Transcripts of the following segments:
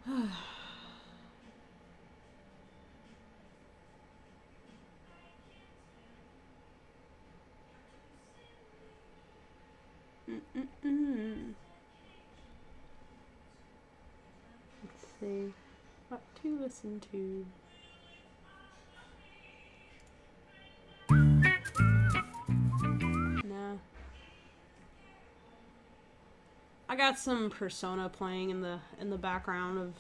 Let's see. What to listen to. Nah. I got some Persona playing in the background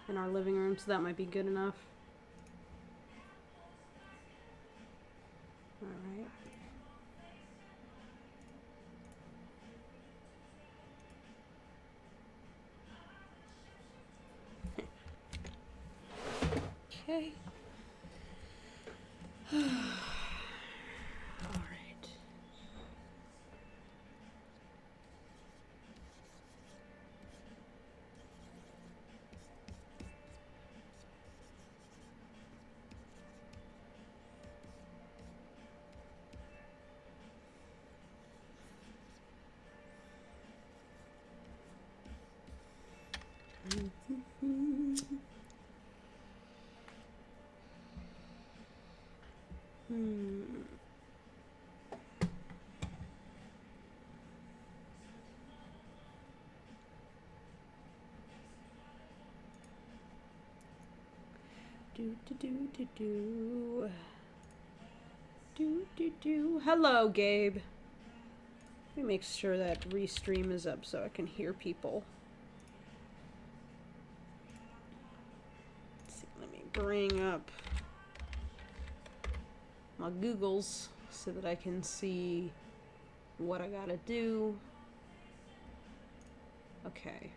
in our living room, so that might be good enough. Alright. Okay. Alright. Hello, Gabe. Let me make sure that restream is up so I can hear people. Let's see, let me bring up my Googles so that I can see what I gotta do. Okay.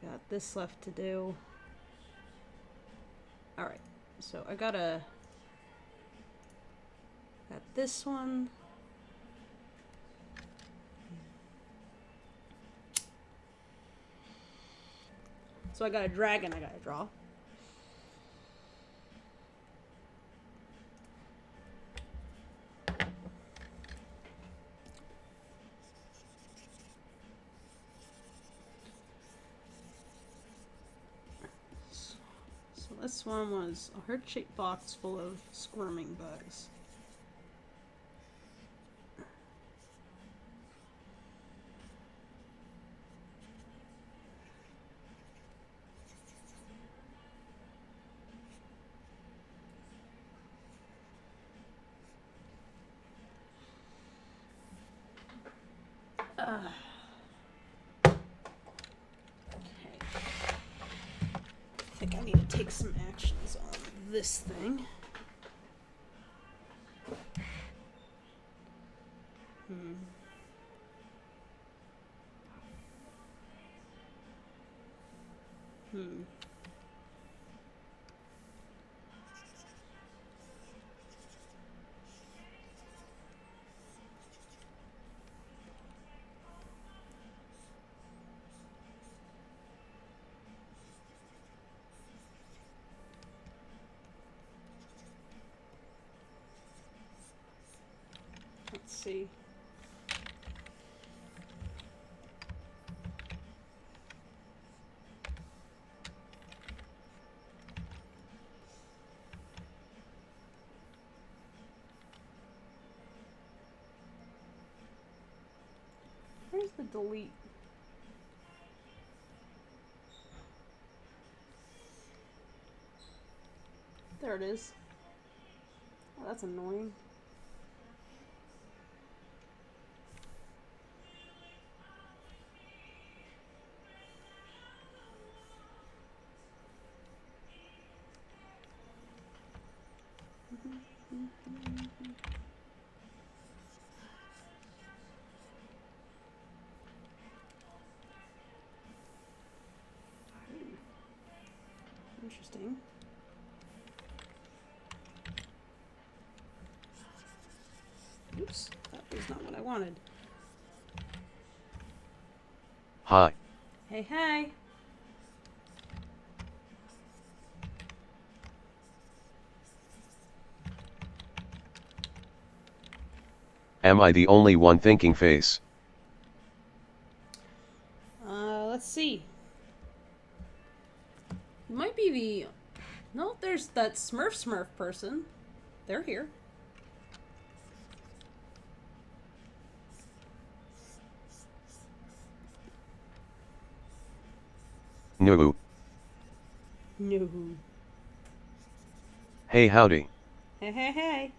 Got this left to do. Alright, so I got this one. So I got a dragon I gotta draw. So this one was a heart-shaped box full of squirming bugs. I think I need to take some actions on this thing. Let's see. Where's the delete? There it is. Oh, that's annoying. Interesting. Oops, that was not what I wanted. Hi. Hey, hey. Am I the only one thinking face? Let's see. Might be the... No, there's that Smurf person. They're here. No. No. Hey, howdy. Hey, hey, hey.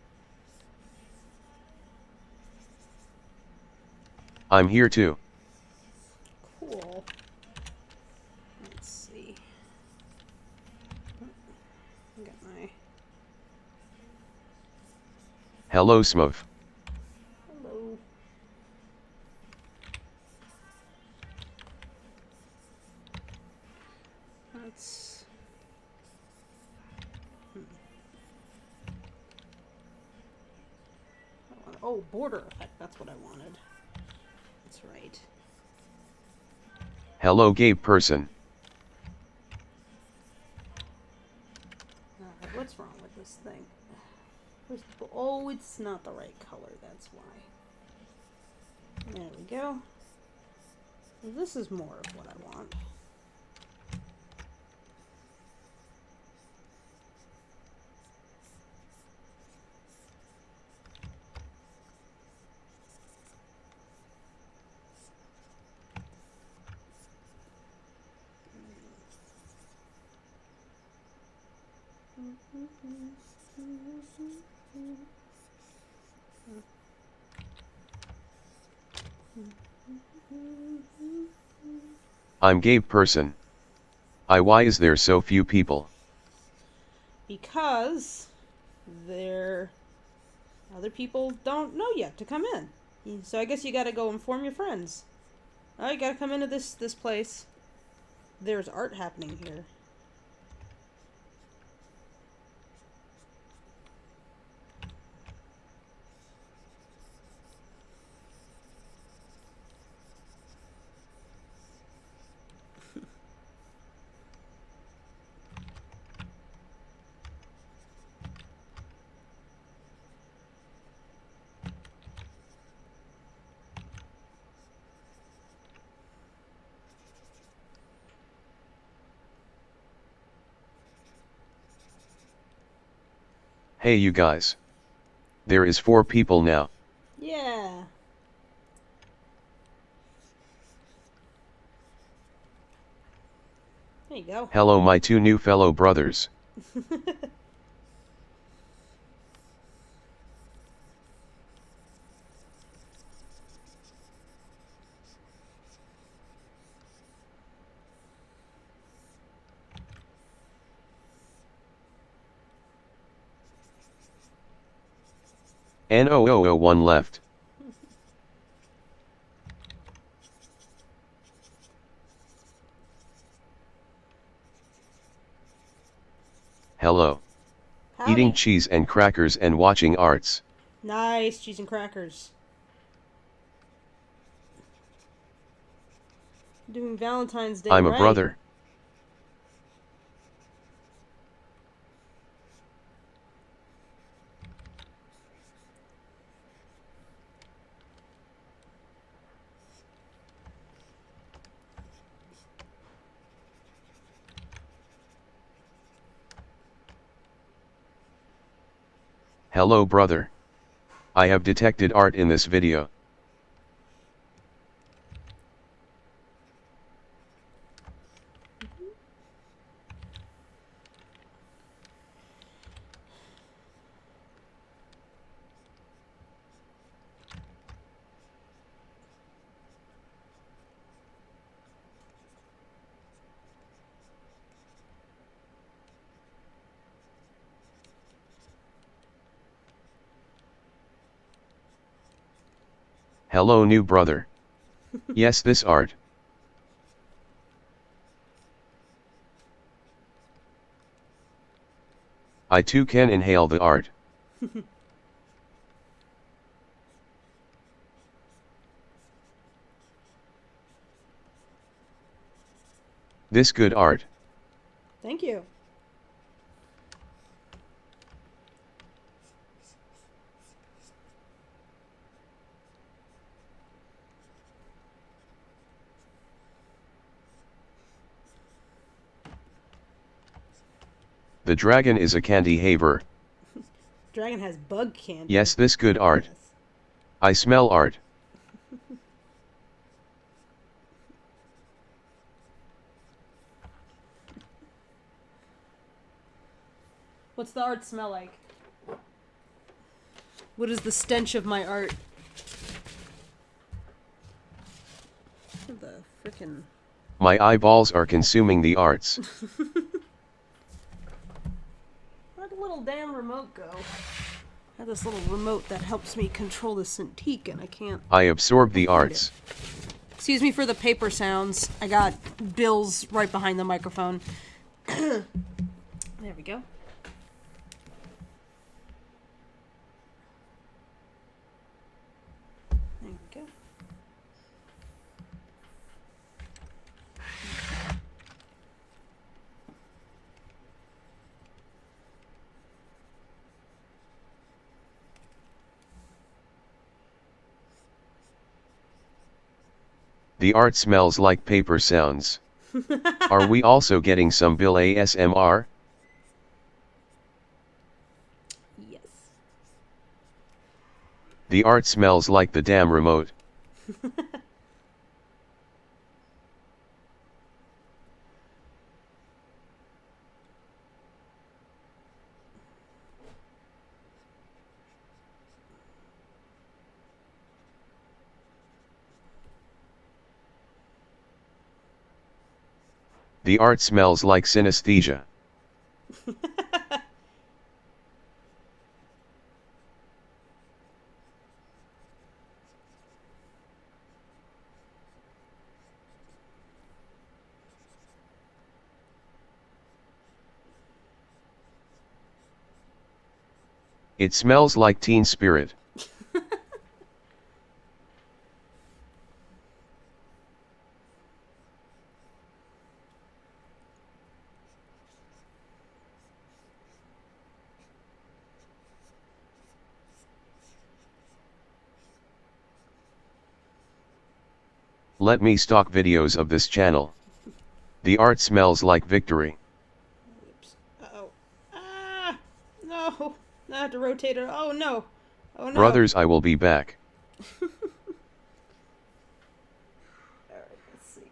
I'm here too. Cool. Let's see. I got my... Hello, Smurf. Hello. Let's... Oh, border effect. That's what I wanted. That's right. Hello, Gabe person. What's wrong with this thing? Oh, it's not the right color. That's why. There we go. This is more of what I want. I'm Gabe person. Why is there so few people? Because other people don't know yet to come in. So I guess you gotta go inform your friends. Oh, you gotta come into this place. There's art happening here. Hey, you guys. There is 4 people now. Yeah. There you go. Hello, my 2 new fellow brothers. N0001 left. Hello. Howdy. Eating cheese and crackers and watching arts. Nice cheese and crackers. Doing Valentine's Day I'm a right. brother. Hello, brother. I have detected art in this video. Hello, new brother. Yes, this art. I too can inhale the art. This good art. Thank you. The dragon is a candy haver. Dragon has bug candy. Yes, this good art. Yes. I smell art. What's the art smell like? What is the stench of my art? The frickin'... My eyeballs are consuming the arts. Where'd the little damn remote go? I have this little remote that helps me control the Cintiq, and I can't... I absorb the arts. Excuse me for the paper sounds. I got bills right behind the microphone. There we go. There we go. The art smells like paper sounds. Are we also getting some Bill ASMR? Yes. The art smells like the damn remote. The art smells like synesthesia. It smells like teen spirit. Let me stock videos of this channel. The art smells like victory. Oops. Uh-oh. Ah! No! I have to rotate it. Oh, no. Oh, no. Brothers, I will be back. Alright, let's see.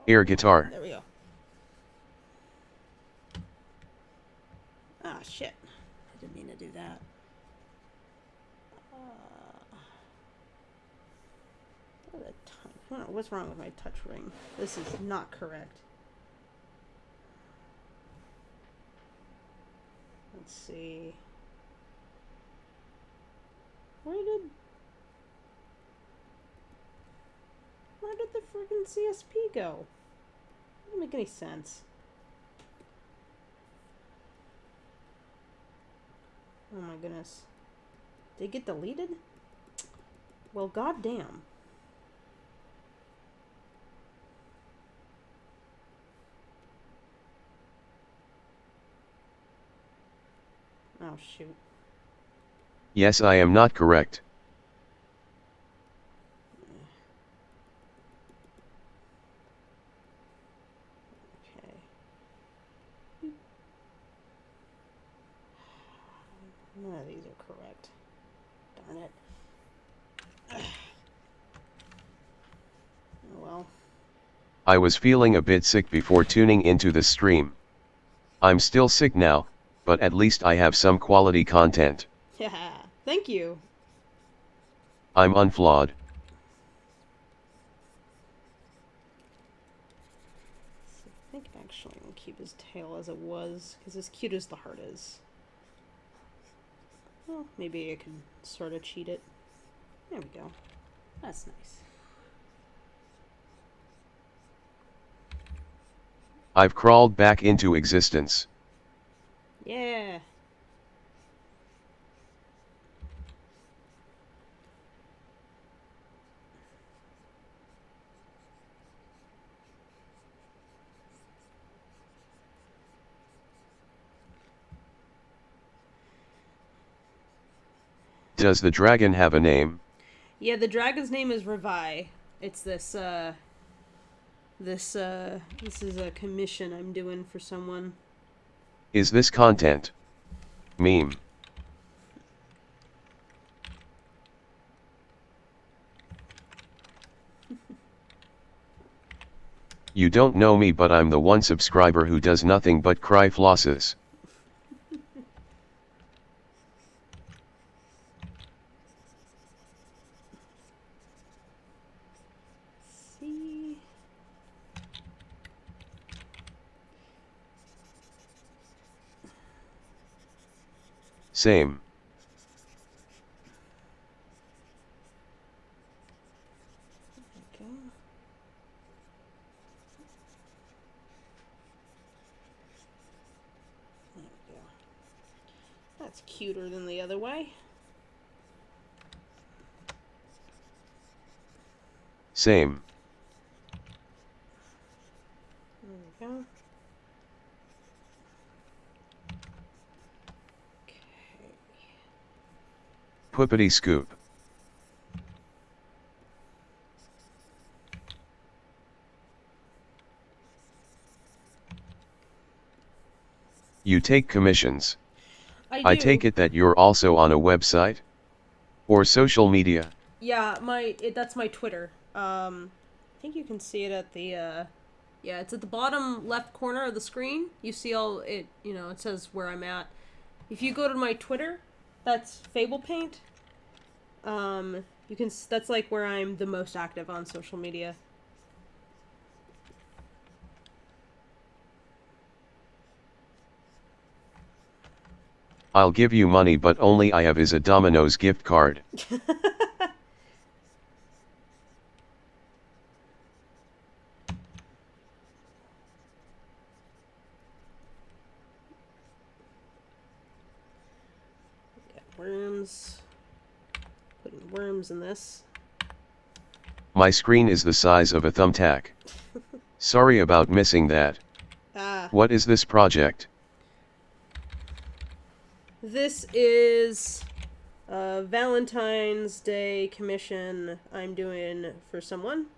Air guitar. There we go. Ah, shit. I didn't mean to do that. What's wrong with my touch ring? This is not correct. Let's see. Where did the friggin' CSP go? Doesn't make any sense. Oh my goodness. Did it get deleted? Well, goddamn. Oh, shoot. Yes, I am not correct. Okay. None of these are correct. Darn it. Oh, well. I was feeling a bit sick before tuning into the stream. I'm still sick now, but at least I have some quality content. Yeah, thank you. I'm unflawed. So I think actually I'm going to keep his tail as it was, because as cute as the heart is. Well, maybe I can sort of cheat it. There we go. That's nice. I've crawled back into existence. Yeah. Does the dragon have a name? Yeah, the dragon's name is Revi. It's this, This is a commission I'm doing for someone. Is this content? Meme. You don't know me, but I'm the one subscriber who does nothing but cry flosses. See. Same. Okay. There we go. That's cuter than the other way. Same. There we go. Okay. Poopity scoop. You take commissions. I do. take it that you're also on a website? Or social media? Yeah, that's my Twitter. I think you can see it at the yeah, it's at the bottom left corner of the screen. You see all it, it says where I'm at. If you go to my Twitter, that's Fable Paint. That's like where I'm the most active on social media. I'll give you money, but only I have is a Domino's gift card. Worms. Putting worms in this. My screen is the size of a thumbtack. Sorry about missing that. What is this project? This is a Valentine's Day commission I'm doing for someone.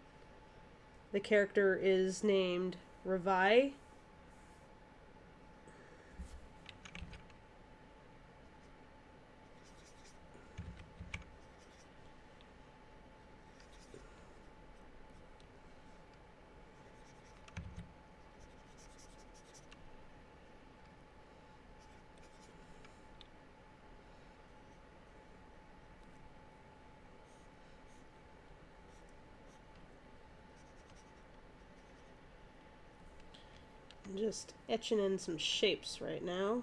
The character is named Revi. I'm just etching in some shapes right now.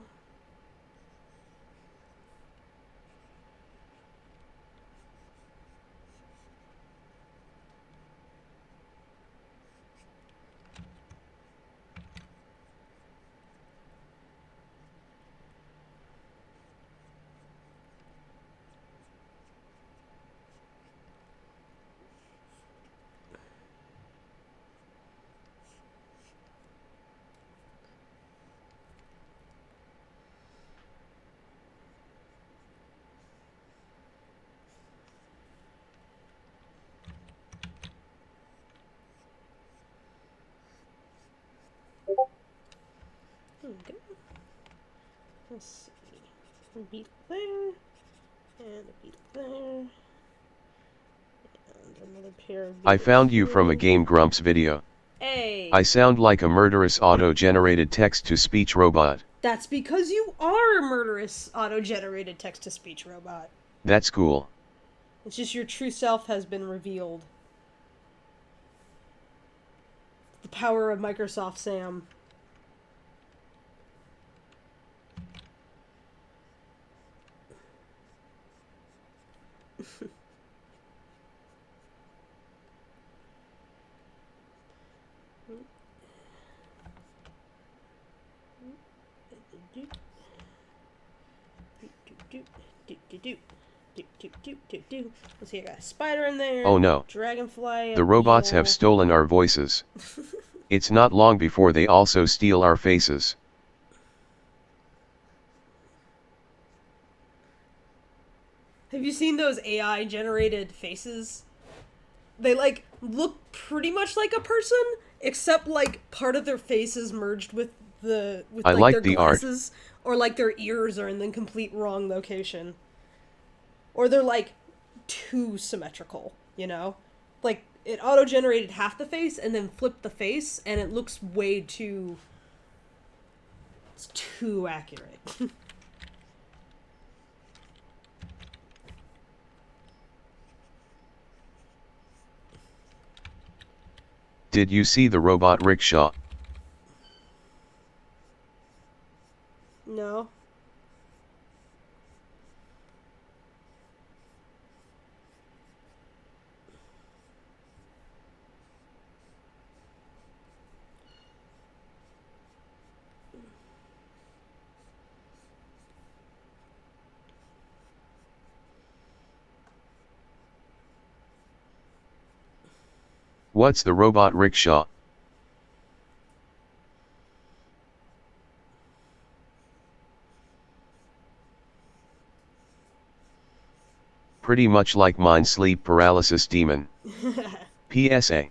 There we go. Let's see. A beetle there, and a beetle there, and another pair of beetles. I found you here. from a Game Grumps video. Hey! I sound like a murderous auto-generated text-to-speech robot. That's because you are a murderous auto-generated text-to-speech robot. That's cool. It's just your true self has been revealed. The power of Microsoft Sam. Let's see, I got a spider in there. Oh no. Dragonfly. The robots have stolen our voices. It's not long before they also steal our faces. Have you seen those AI generated faces? They look pretty much like a person, except like part of their face is merged with I like like their the art. glasses, or like their ears are in the complete wrong location, or they're like too symmetrical, you know? Like it auto generated half the face and then flipped the face, and it looks way too. It's too accurate. Did you see the robot rickshaw? No. What's the robot rickshaw? Pretty much like mine sleep paralysis demon. PSA.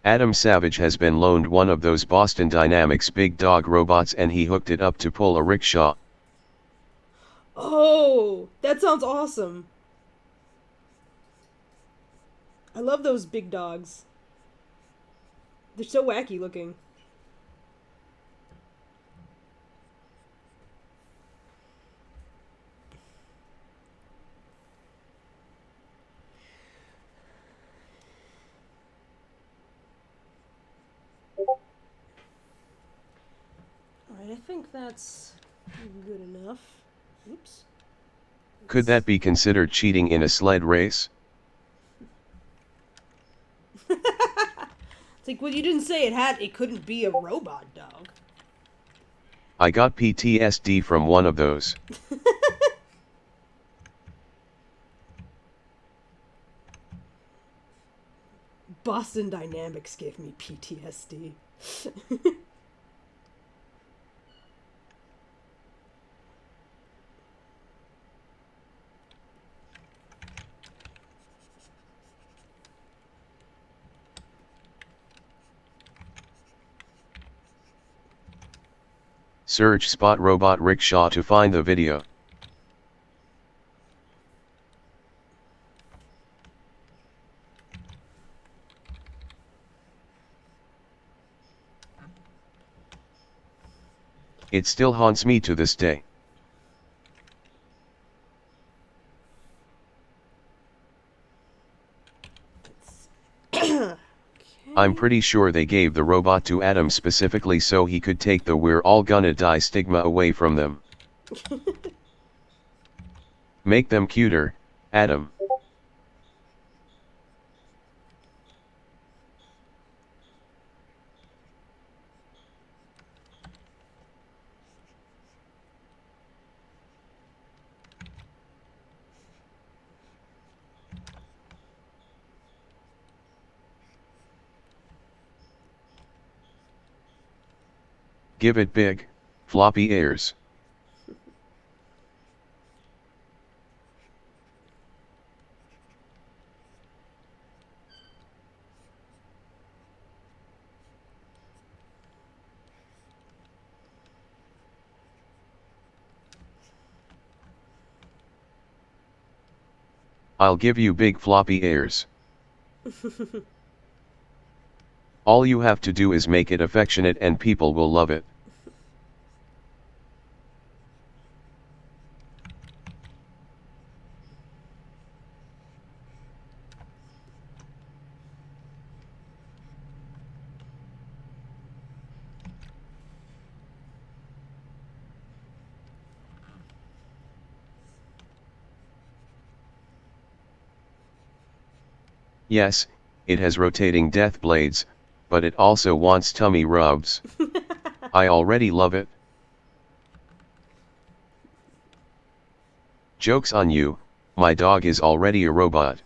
Adam Savage has been loaned one of those Boston Dynamics big dog robots and he hooked it up to pull a rickshaw. Oh, that sounds awesome. I love those big dogs. They're so wacky looking. Alright, I think that's good enough. Oops. Could that be considered cheating in a sled race? It's like, well, you didn't say it couldn't be a robot dog. I got PTSD from one of those. Boston Dynamics gave me PTSD. Search spot robot rickshaw to find the video. It still haunts me to this day. I'm pretty sure they gave the robot to Adam specifically so he could take the "we're all gonna die" stigma away from them. Make them cuter, Adam. Give it big, floppy ears. I'll give you big floppy ears. All you have to do is make it affectionate and people will love it. Yes, it has rotating death blades, but it also wants tummy rubs. I already love it. Joke's on you, my dog is already a robot.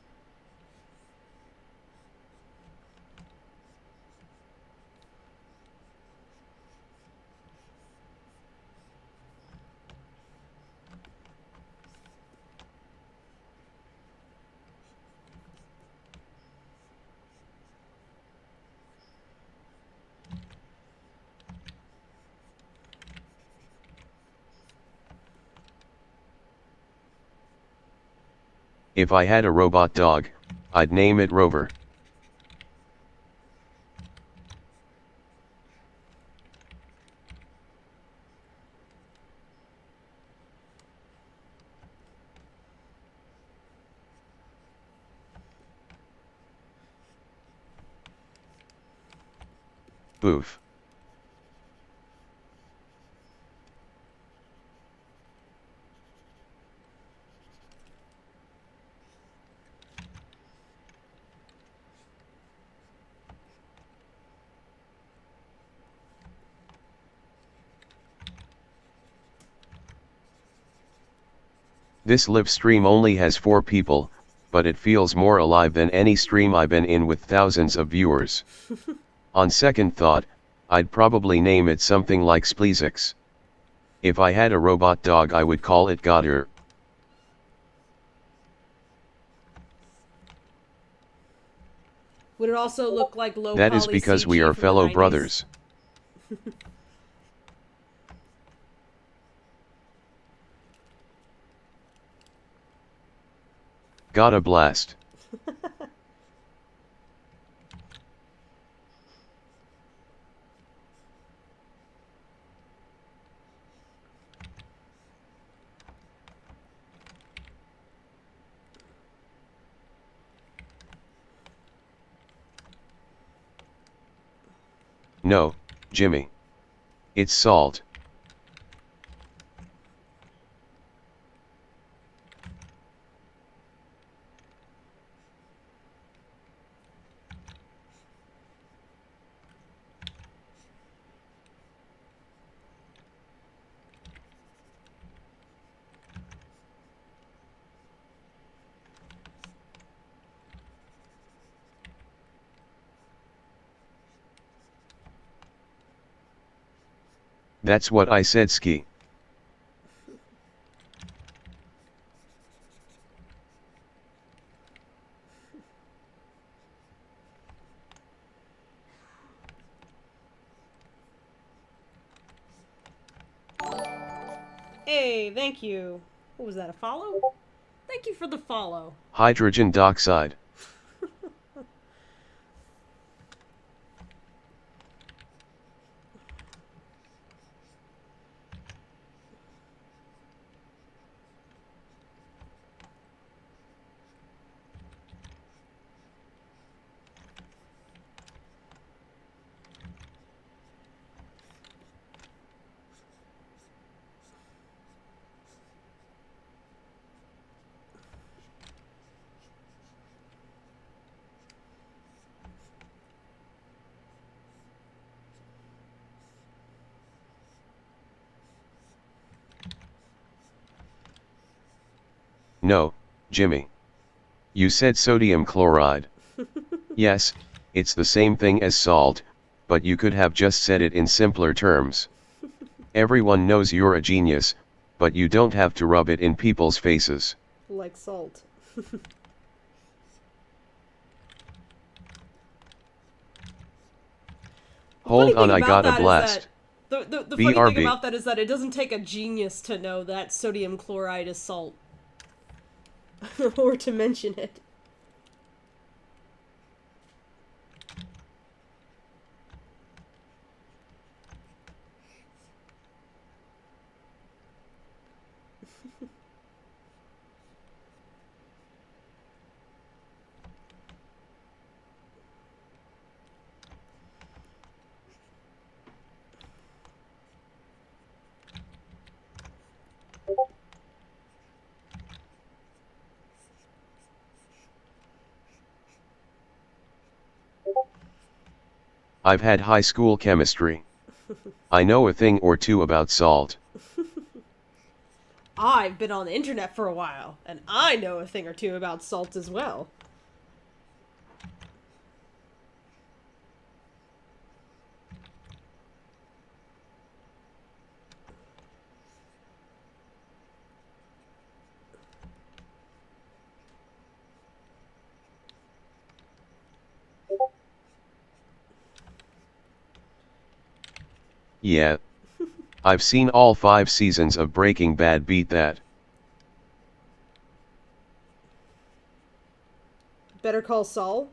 If I had a robot dog, I'd name it Rover. Oof. This live stream only has 4 people, but it feels more alive than any stream I've been in with thousands of viewers. On second thought, I'd probably name it something like Spleezix. If I had a robot dog, I would call it Godder. Would it also look like low That poly is because CG we are from the fellow 90s? brothers. Got a blast. No, Jimmy. It's salt. That's what I said, Ski. Hey, thank you. What was that, a follow? Thank you for the follow. Hydrogen dioxide. No, Jimmy. You said sodium chloride. Yes, it's the same thing as salt, but you could have just said it in simpler terms. Everyone knows you're a genius, but you don't have to rub it in people's faces. Like salt. Hold on, I got a blast. The funny BRB. thing about that is that it doesn't take a genius to know that sodium chloride is salt. Or to mention it. I've had high school chemistry. I know a thing or two about salt. I've been on the internet for a while, and I know a thing or two about salt as well. Yeah. I've seen all 5 seasons of Breaking Bad. Beat that. Better Call Saul?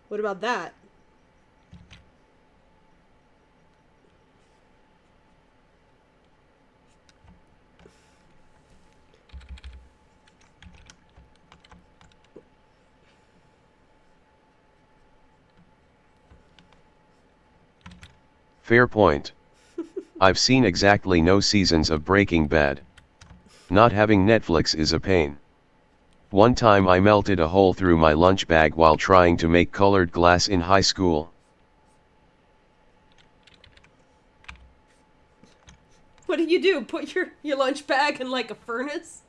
What about that? Fair point. I've seen exactly no seasons of Breaking Bad. Not having Netflix is a pain. One time I melted a hole through my lunch bag while trying to make colored glass in high school. What do you do? Put your lunch bag in like a furnace?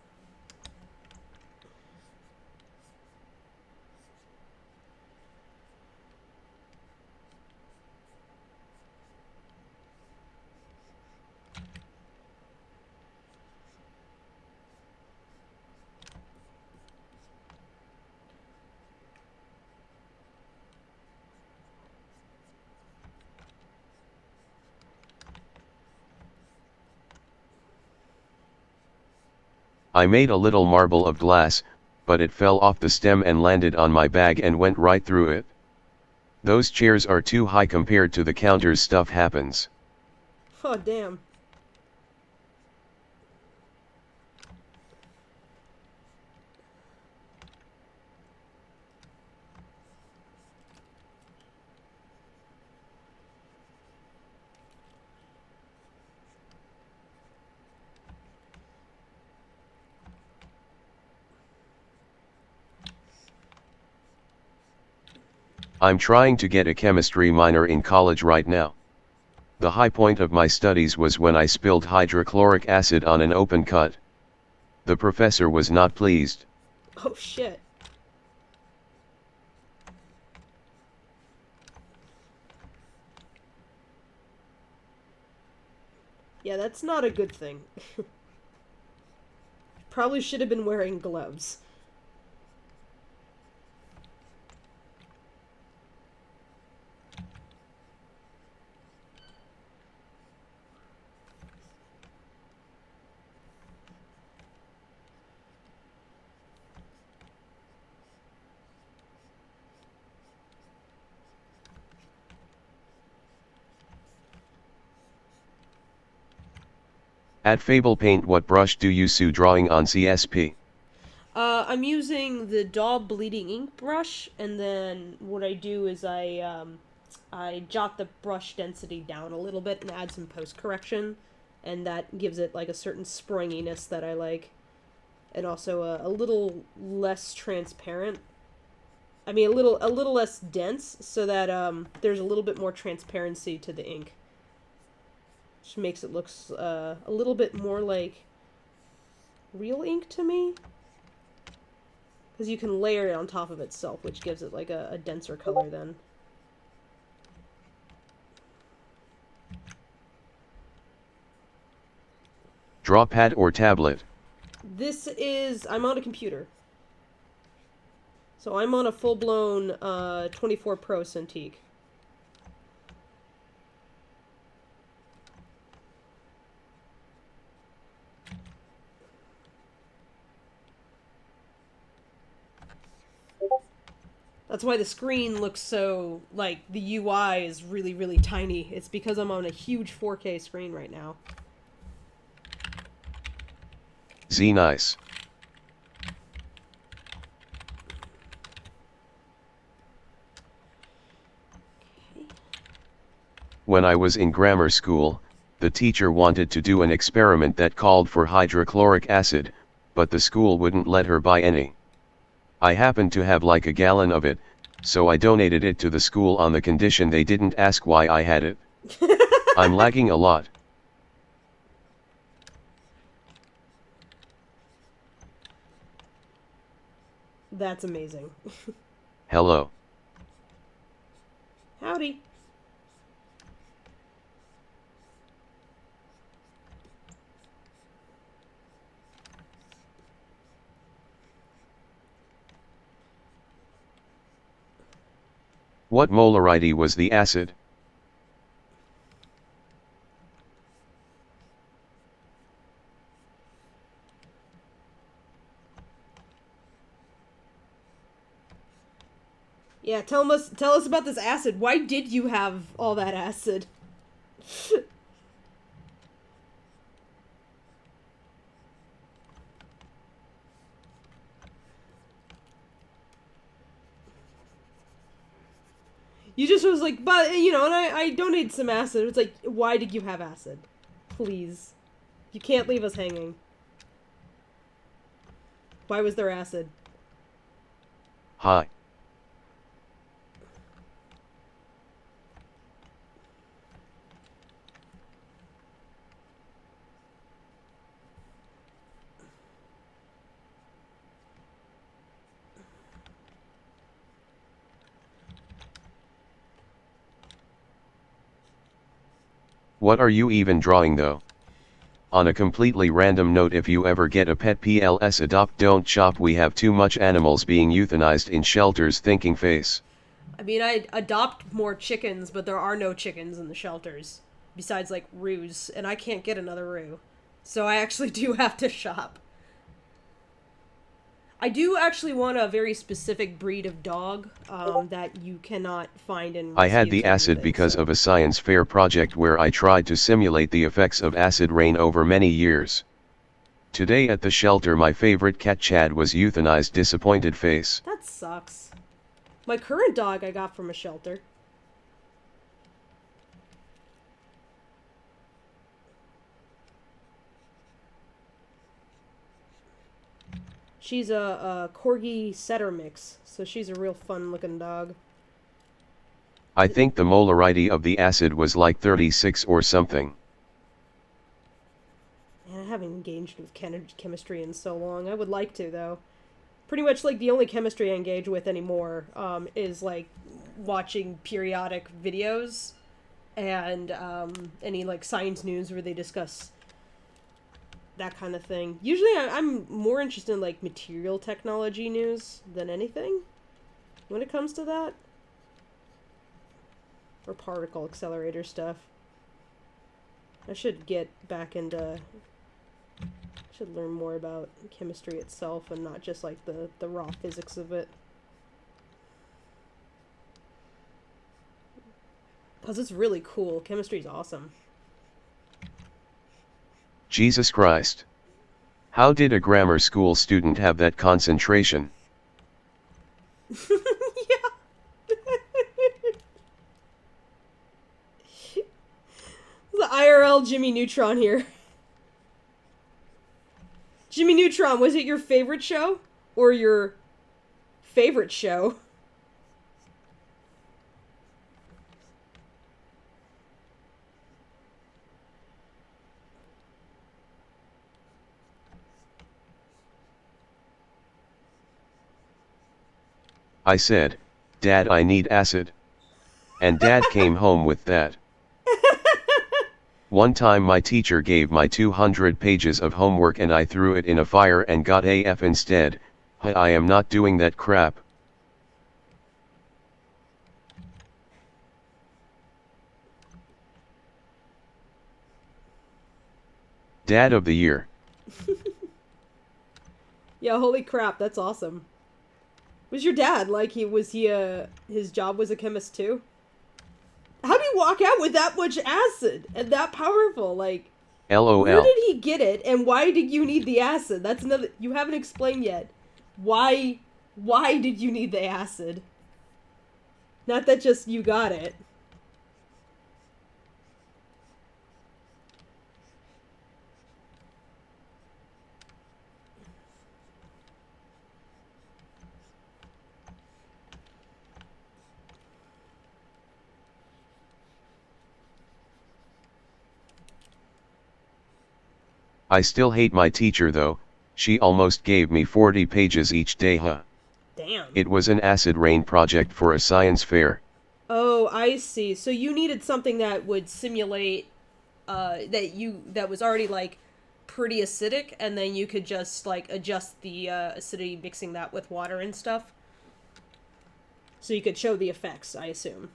I made a little marble of glass, but it fell off the stem and landed on my bag and went right through it. Those chairs are too high compared to the counters. Stuff happens. Oh, damn. I'm trying to get a chemistry minor in college right now. The high point of my studies was when I spilled hydrochloric acid on an open cut. The professor was not pleased. Oh, shit. Yeah, that's not a good thing. Probably should have been wearing gloves. At Fable Paint, what brush do you use drawing on CSP? I'm using the Daub Bleeding Ink brush, and then what I do is I jot the brush density down a little bit and add some post correction, and that gives it like a certain springiness that I like, and also a little less transparent. I mean, a little less dense, so that there's a little bit more transparency to the ink, which makes it look a little bit more like real ink to me. Because you can layer it on top of itself, which gives it like a denser color then. Draw pad or tablet? I'm on a computer. So I'm on a full-blown 24 Pro Cintiq. That's why the screen looks so, like, the UI is really, really tiny. It's because I'm on a huge 4K screen right now. Nice. When I was in grammar school, the teacher wanted to do an experiment that called for hydrochloric acid, but the school wouldn't let her buy any. I happened to have like a gallon of it, so I donated it to the school on the condition they didn't ask why I had it. I'm lagging a lot. That's amazing. Hello. Howdy. What molarity was the acid? Yeah, tell us about this acid. Why did you have all that acid? You just was like, but, you know, and I donated some acid. It's like, why did you have acid? Please. You can't leave us hanging. Why was there acid? Hi. What are you even drawing though? On a completely random note, if you ever get a pet, PLS adopt don't shop, we have too much animals being euthanized in shelters, thinking face. I mean, I'd adopt more chickens, but there are no chickens in the shelters. Besides, like, roos, and I can't get another roo. So I actually do have to shop. I do actually want a very specific breed of dog that you cannot find in I had rescues the or acid anything, because so. of a science fair project where I tried to simulate the effects of acid rain over many years. Today at the shelter, my favorite cat Chad was euthanized, disappointed face. That sucks. My current dog I got from a shelter. She's a corgi setter mix, so she's a real fun looking dog. I think the molarity of the acid was like 36 or something. Man, I haven't engaged with chemistry in so long. I would like to, though. Pretty much, like, the only chemistry I engage with anymore is, like, watching periodic videos and any, like, science news where they discuss that kind of thing. Usually I'm more interested in, like, material technology news than anything when it comes to that. Or particle accelerator stuff. I should get back into... should learn more about chemistry itself and not just, like, the raw physics of it. Because it's really cool. Chemistry's awesome. Jesus Christ. How did a grammar school student have that concentration? Yeah. The IRL Jimmy Neutron here. Jimmy Neutron, was it your favorite show? Or your favorite show? I said, Dad, I need acid. And Dad came home with that. One time my teacher gave my 200 pages of homework and I threw it in a fire and got a F instead. I am not doing that crap. Dad of the year. Yeah, holy crap, that's awesome. Was your dad like his job was a chemist too? How do you walk out with that much acid and that powerful? Like, where LOL. did he get it and why did you need the acid? That's another, you haven't explained yet. Why did you need the acid? Not that just you got it. I still hate my teacher though, she almost gave me 40 pages each day, huh? Damn. It was an acid rain project for a science fair. Oh, I see. So you needed something that would simulate that was already like pretty acidic, and then you could just like adjust the acidity, mixing that with water and stuff. So you could show the effects, I assume.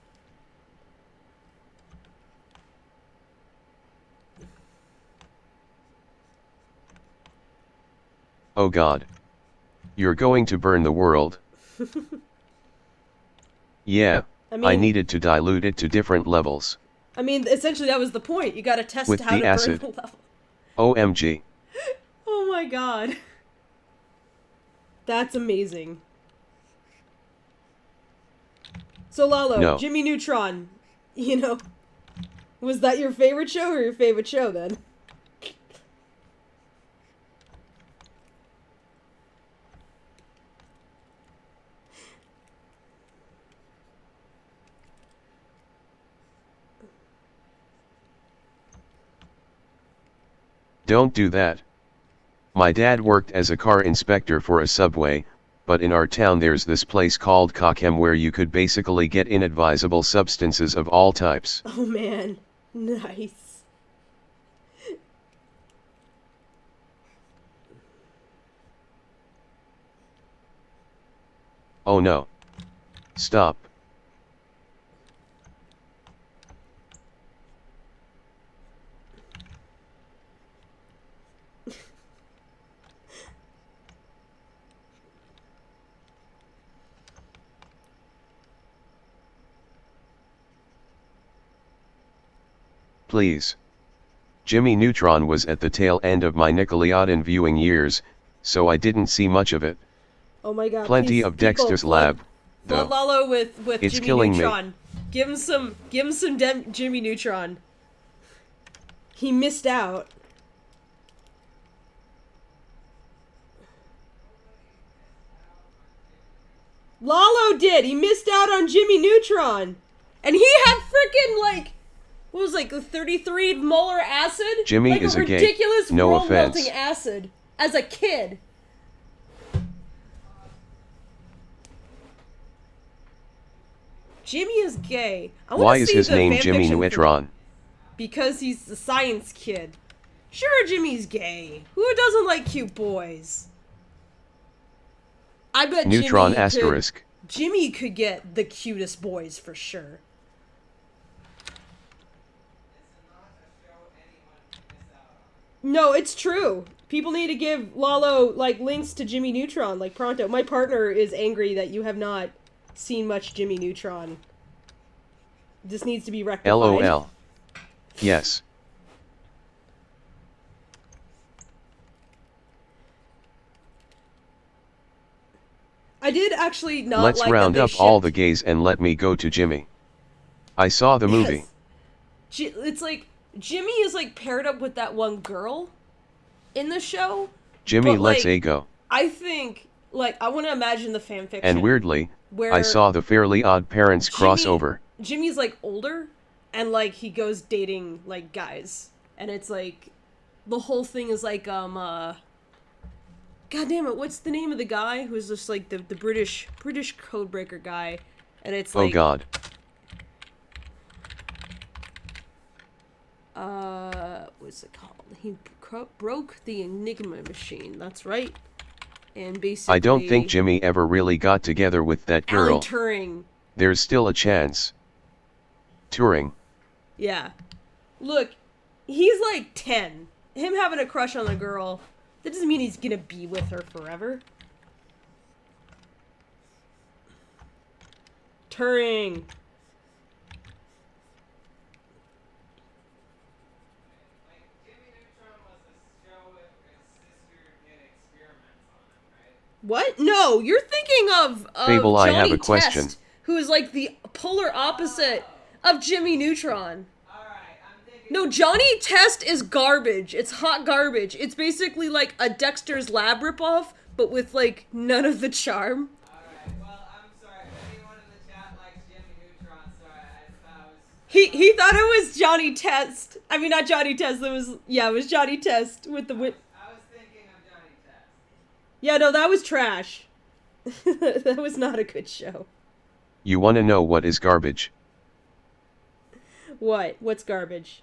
Oh God. You're going to burn the world. Yeah, I I mean, needed to dilute it to different levels. essentially that was the point. You gotta test With how the to burn acid. the level. OMG. Oh my god. That's amazing. So Lalo, No. Jimmy Neutron, you know, was that your favorite show or your favorite show then? Don't do that. My dad worked as a car inspector for a subway, but in our town there's this place called Cochem where you could basically get inadvisable substances of all types. Oh man, nice. Oh no. Stop. Please. Jimmy Neutron was at the tail end of my Nickelodeon viewing years, so I didn't see much of it. Oh my god, Plenty please, of people, Dexter's Lab, flood though. Lalo with It's Jimmy killing me. Neutron. Give him some Jimmy Neutron. He missed out. Lalo did. He missed out on Jimmy Neutron. And he had freaking like what was like 33 molar acid? Jimmy like is a a gay. ridiculous No world offense. melting acid as a kid. Jimmy is gay. Why is his name Jimmy Neutron? Because he's the science kid. Sure, Jimmy's gay. Who doesn't like cute boys? I bet Neutron asterisk. Jimmy could get the cutest boys for sure. No, it's true. People need to give Lalo like links to Jimmy Neutron like pronto. My partner is angry that you have not seen much Jimmy Neutron. This needs to be rectified. LOL. Yes. I did actually not Let's like round that they up all shipped- the gays and let me go to Jimmy. I saw the movie. Yes. It's like Jimmy is like paired up with that one girl in the show. Jimmy but, let's like, a go. I think like I want to imagine the fan fiction. And weirdly, where I saw the Fairly Odd Parents Jimmy- crossover. Jimmy's like older and like he goes dating like guys. And it's like the whole thing is like God damn it, what's the name of the guy who's just like the British codebreaker guy? And it's like Oh god. What's it called? He broke the Enigma machine. That's right. And basically I don't think Jimmy ever really got together with that girl. Alan Turing. There's still a chance. Turing. Yeah. Look, he's like 10. Him having a crush on a girl, that doesn't mean he's gonna be with her forever. Turing. What? No, you're thinking of Fable, Johnny I have a question. Test, who is like the polar opposite of Jimmy Neutron. No, Johnny Test is garbage. It's hot garbage. It's basically like a Dexter's Lab ripoff, but with like none of the charm. Alright, well, I'm sorry. If anyone in the chat likes Jimmy Neutron, sorry, I thought it was... He thought it was Johnny Test. I mean, not Johnny Test. It was Johnny Test with the whip. I was thinking of Johnny Test. Yeah, no, that was trash. That was not a good show. You wanna know what is garbage? What? What's garbage?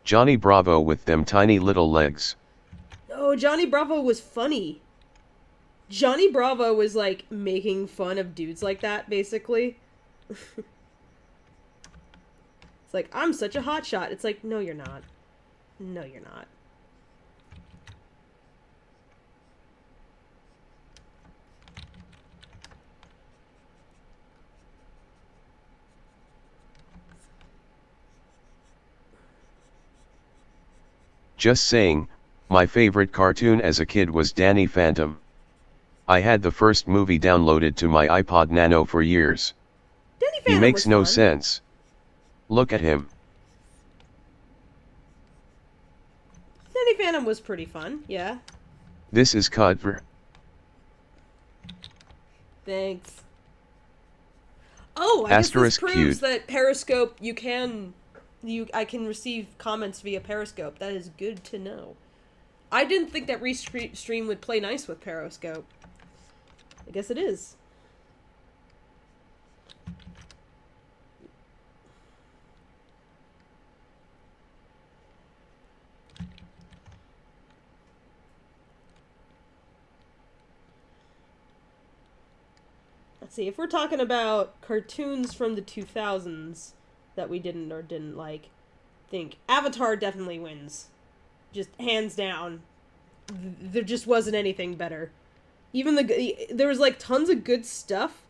Johnny Bravo with them tiny little legs. Oh, Johnny Bravo was funny. Johnny Bravo was like making fun of dudes like that, basically. It's like, I'm such a hotshot. It's like, no, you're not. No, you're not. Just saying, my favorite cartoon as a kid was Danny Phantom. I had the first movie downloaded to my iPod Nano for years. Danny He Phantom makes was no fun. sense. Look at him. Danny Phantom was pretty fun, yeah. This is Cudver. Thanks. Oh, I guess this Asterisk proves cute. that Periscope, I can receive comments via Periscope. That is good to know. I didn't think that Restream would play nice with Periscope. I guess it is. Let's see, if we're talking about cartoons from the 2000s that we didn't or didn't like, I think Avatar definitely wins. Just hands down. There just wasn't anything better. Even there was like tons of good stuff,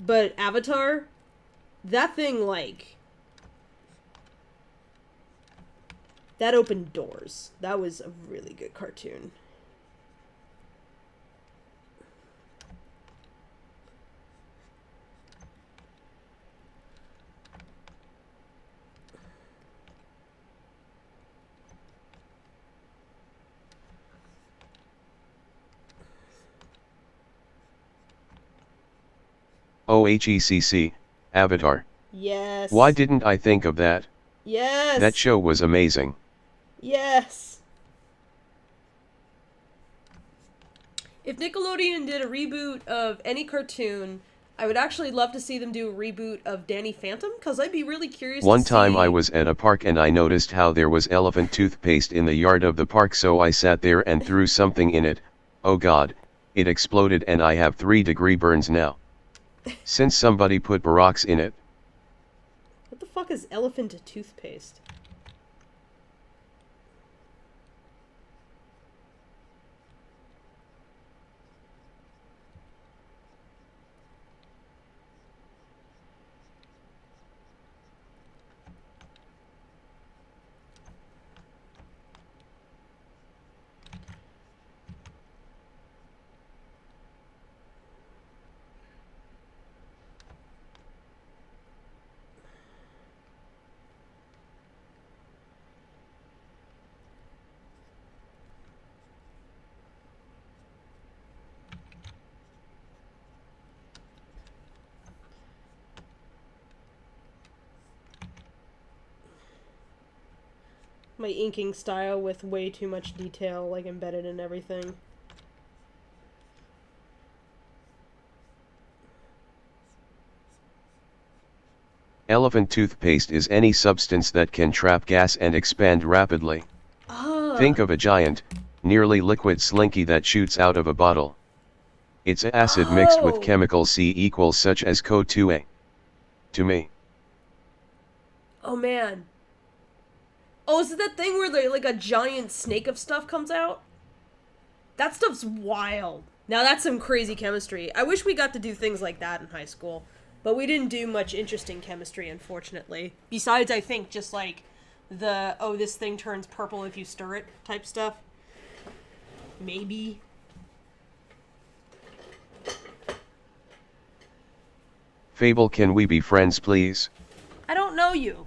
but Avatar, that thing, like, that opened doors. That was a really good cartoon. OHECC, Avatar. Yes. Why didn't I think of that? Yes. That show was amazing. Yes. If Nickelodeon did a reboot of any cartoon, I would actually love to see them do a reboot of Danny Phantom, because I'd be really curious One to see... time I was at a park and I noticed how there was elephant toothpaste in the yard of the park, so I sat there and threw something in it. Oh god, it exploded and I have 3-degree burns now. Since somebody put Borax in it. What the fuck is elephant toothpaste? My inking style with way too much detail, like, embedded in everything. Elephant toothpaste is any substance that can trap gas and expand rapidly. Ah. Think of a giant, nearly liquid slinky that shoots out of a bottle. It's acid mixed with Oh. chemical C equals such as CO2A. To me. Oh, man. Oh, is it that thing where, like, a giant snake of stuff comes out? That stuff's wild. Now, that's some crazy chemistry. I wish we got to do things like that in high school. But we didn't do much interesting chemistry, unfortunately. Besides, I think, just, like, the, oh, this thing turns purple if you stir it type stuff. Maybe. Fable, can we be friends please? I don't know you.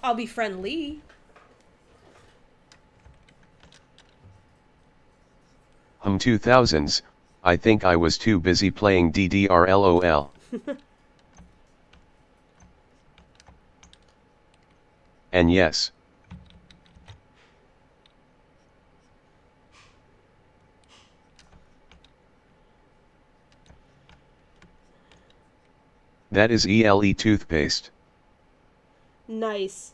I'll be friendly. 2000s, I think I was too busy playing DDR LOL. And yes. That is ELE toothpaste. Nice.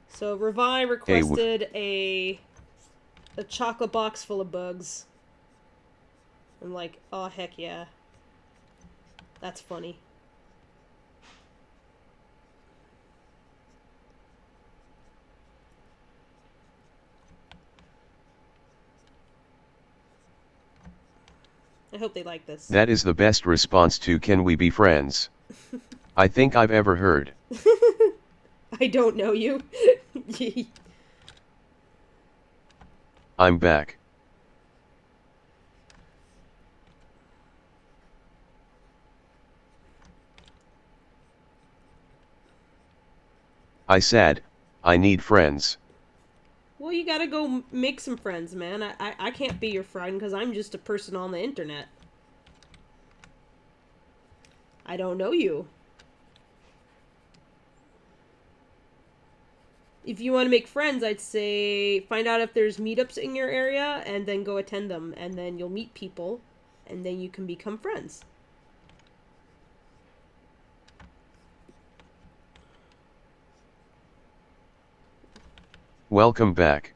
So Revi requested a chocolate box full of bugs. I'm like, oh heck yeah. That's funny. I hope they like this. That is the best response to "Can we be friends?" I think I've ever heard. I don't know you. I'm back. I said, I need friends. Well, you gotta go make some friends, man. I can't be your friend because I'm just a person on the internet. I don't know you. If you want to make friends, I'd say find out if there's meetups in your area and then go attend them. And then you'll meet people and then you can become friends. Welcome back.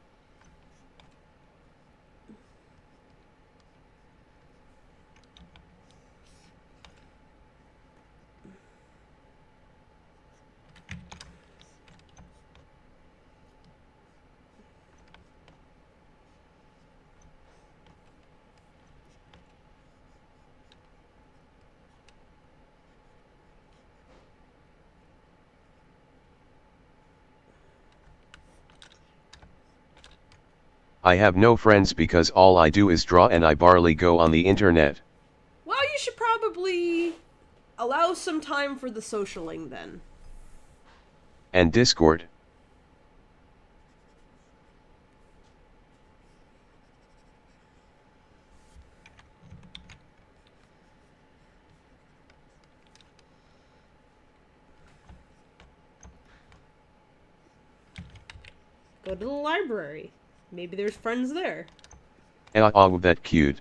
I have no friends because all I do is draw and I barely go on the internet. Well, you should probably allow some time for the socialing then. And Discord. Go to the library. Maybe there's friends there. That cute.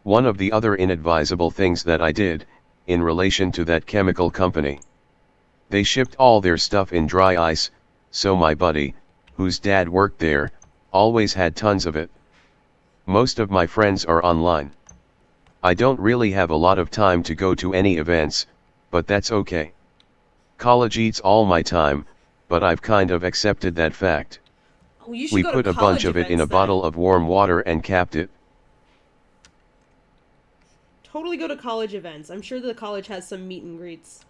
One of the other inadvisable things that I did, in relation to that chemical company. They shipped all their stuff in dry ice, so my buddy, whose dad worked there, always had tons of it. Most of my friends are online. I don't really have a lot of time to go to any events, but that's okay. College eats all my time, but I've kind of accepted that fact. Oh, you should We go put to a bunch college of it in a events then. bottle of warm water and capped it. Totally go to college events. I'm sure the college has some meet and greets.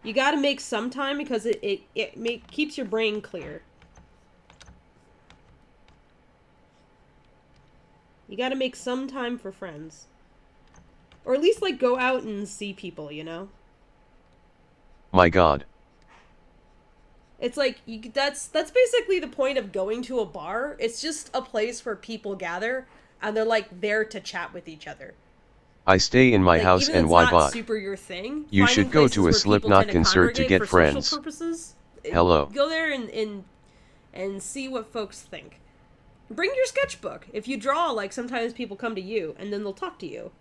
You gotta make some time because it keeps your brain clear. You gotta make some time for friends. Or at least, like, go out and see people, you know? My God. It's like, that's basically the point of going to a bar. It's just a place where people gather, and they're, like, there to chat with each other. I stay in my Like, house even and if why it's not bot? super your thing. You finding should go places to a where people Slipknot tend concert to congregate get for friends. social purposes. Hello. Go there and see what folks think. Bring your sketchbook. If you draw, like, sometimes people come to you, and then they'll talk to you.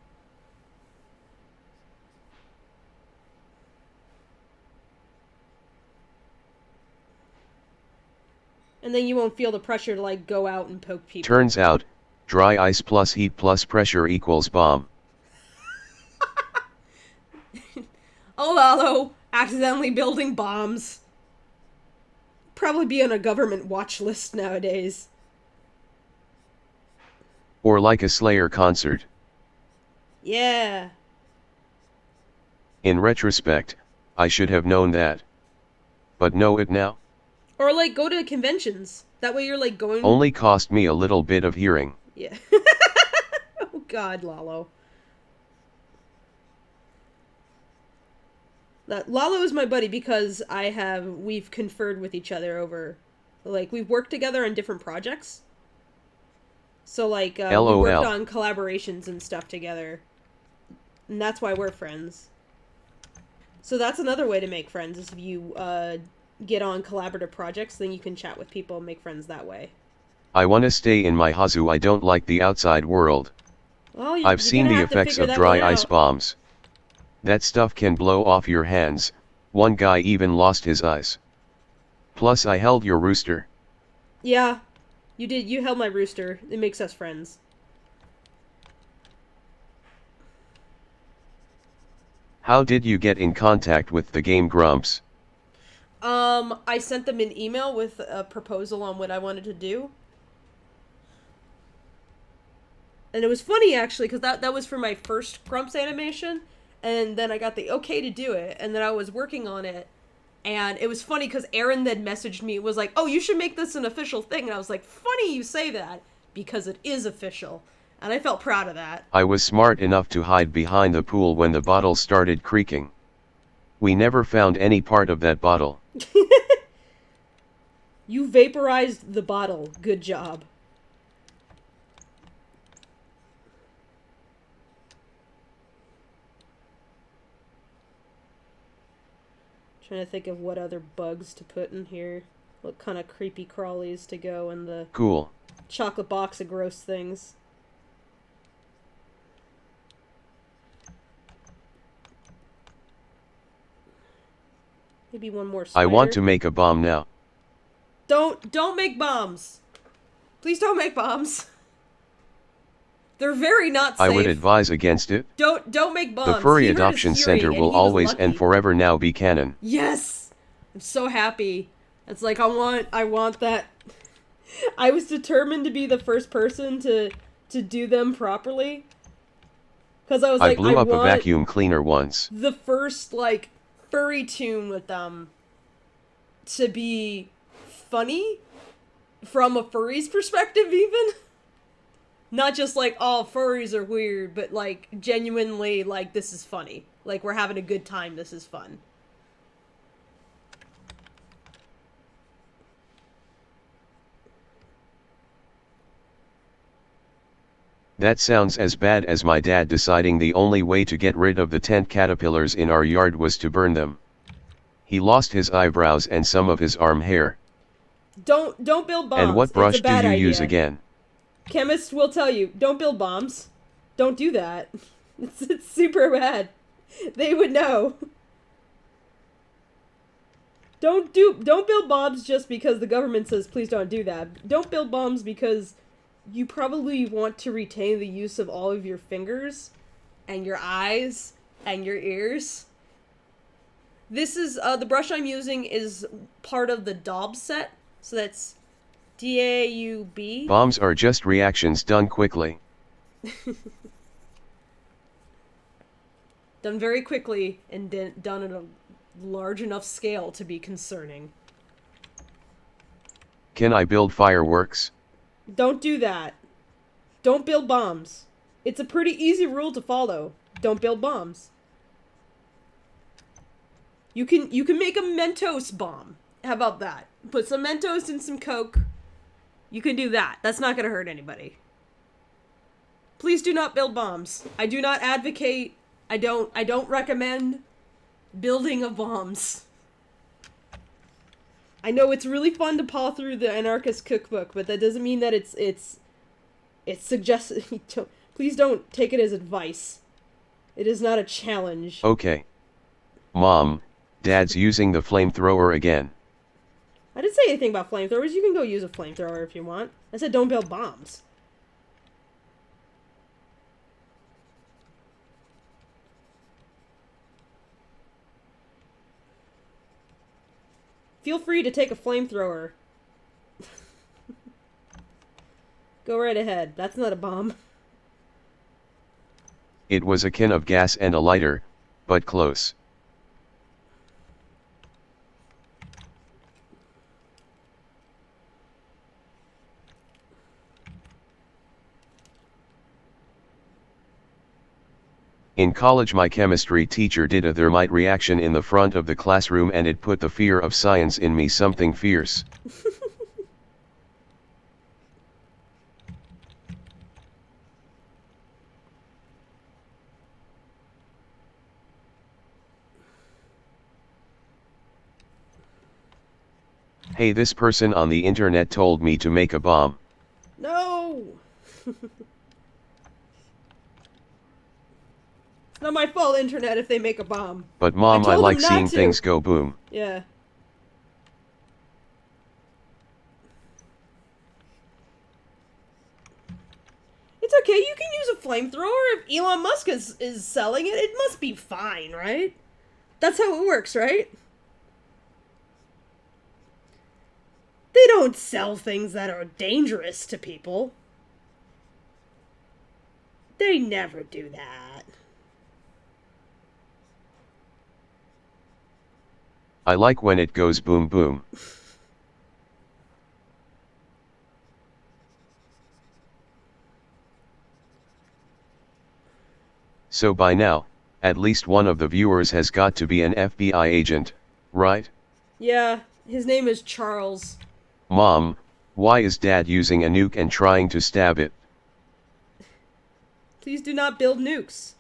And then you won't feel the pressure to, like, go out and poke people. Turns out, dry ice plus heat plus pressure equals bomb. Oh, Lalo, accidentally building bombs. Probably be on a government watch list nowadays. Or like a Slayer concert. Yeah. In retrospect, I should have known that. But know it now? Or, like, go to conventions. That way you're, like, going... Only cost me a little bit of hearing. Yeah. Oh, God, Lalo. Lalo is my buddy because we've conferred with each other over, like, we've worked together on different projects. So, like, we LOL. worked on collaborations and stuff together. And that's why we're friends. So that's another way to make friends, is if you, get on collaborative projects, then you can chat with people and make friends that way. I wanna stay in my hazu. I don't like the outside world. Well, I've you're seen gonna the have to effects figure of that one dry ice out. bombs. That stuff can blow off your hands, one guy even lost his eyes. Plus I held your rooster. Yeah, you did. You held my rooster. It makes us friends. How did you get in contact with the Game Grumps? I sent them an email with a proposal on what I wanted to do. And it was funny, actually, because that was for my first Grumps animation. And then I got the okay to do it. And then I was working on it. And it was funny because Aaron then messaged me, was like, oh, you should make this an official thing. And I was like, funny you say that, because it is official. And I felt proud of that. I was smart enough to hide behind the pool when the bottle started creaking. We never found any part of that bottle. You vaporized the bottle. Good job. Trying to think of what other bugs to put in here. What kind of creepy crawlies to go in the Cool. chocolate box of gross things. Maybe one more spider. I want to make a bomb now. Don't make bombs. Please don't make bombs. They're very not safe. I would advise against it. Don't make bombs. The Furry He hurt his Adoption hearing, Center and will he was always lucky. and forever now be canon. Yes! I'm so happy. It's like I want that. I was determined to be the first person to do them properly. Cuz I was I like blew up a want vacuum cleaner once. the first like furry tune with them to be funny from a furry's perspective even. Not just like, oh, furries are weird, but like genuinely like this is funny. Like we're having a good time, this is fun. That sounds as bad as my dad deciding the only way to get rid of the tent caterpillars in our yard was to burn them. He lost his eyebrows and some of his arm hair. Don't build bombs. And what It's brush a bad do you idea. use again? Chemists will tell you, don't build bombs. Don't do that. It's super bad. They would know. Don't build bombs just because the government says please don't do that. Don't build bombs because you probably want to retain the use of all of your fingers and your eyes and your ears. This is the brush I'm using is part of the Daub set. So that's DAUB. Bombs are just reactions done quickly. Done very quickly and done at a large enough scale to be concerning. Can I build fireworks? Don't do that. Don't build bombs. It's a pretty easy rule to follow. Don't build bombs. You can make a Mentos bomb. How about that? Put some Mentos in some Coke. You can do that. That's not gonna hurt anybody. Please do not build bombs. I do not advocate. I don't recommend building of bombs. I know it's really fun to paw through the anarchist cookbook, but that doesn't mean that it's suggested. Please don't take it as advice. It is not a challenge. Okay. Mom, Dad's using the flamethrower again. I didn't say anything about flamethrowers. You can go use a flamethrower if you want. I said don't build bombs. Feel free to take a flamethrower. Go right ahead. That's not a bomb. It was a can of gas and a lighter, but close. In college my chemistry teacher did a thermite reaction in the front of the classroom and it put the fear of science in me something fierce. Hey, this person on the internet told me to make a bomb. No! Not my fault, internet, if they make a bomb. But Mom, I told like them not seeing to. things go boom. Yeah. It's okay, you can use a flamethrower if Elon Musk is selling it. It must be fine, right? That's how it works, right? They don't sell things that are dangerous to people. They never do that. I like when it goes boom boom. So by now, at least one of the viewers has got to be an FBI agent, right? Yeah, his name is Charles. Mom, why is Dad using a nuke and trying to stab it? Please do not build nukes.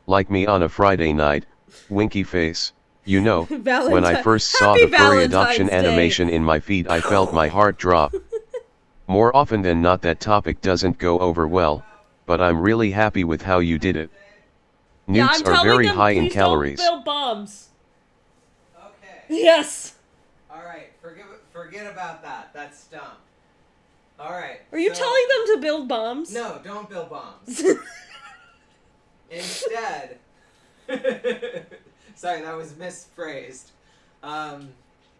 Like me on a Friday night, winky face. You know, when I first saw Happy the furry adoption Valentine's Day. animation in my feed, I felt my heart drop. More often than not, that topic doesn't go over well, but I'm really happy with how you did it. Yeah, I'm Nukes are telling very them, high in please calories. don't build bombs. Okay. Yes. All right. Forget about that. That's dumb. All right. Are you so- telling them to build bombs? No, don't build bombs. Instead, sorry, that was misphrased.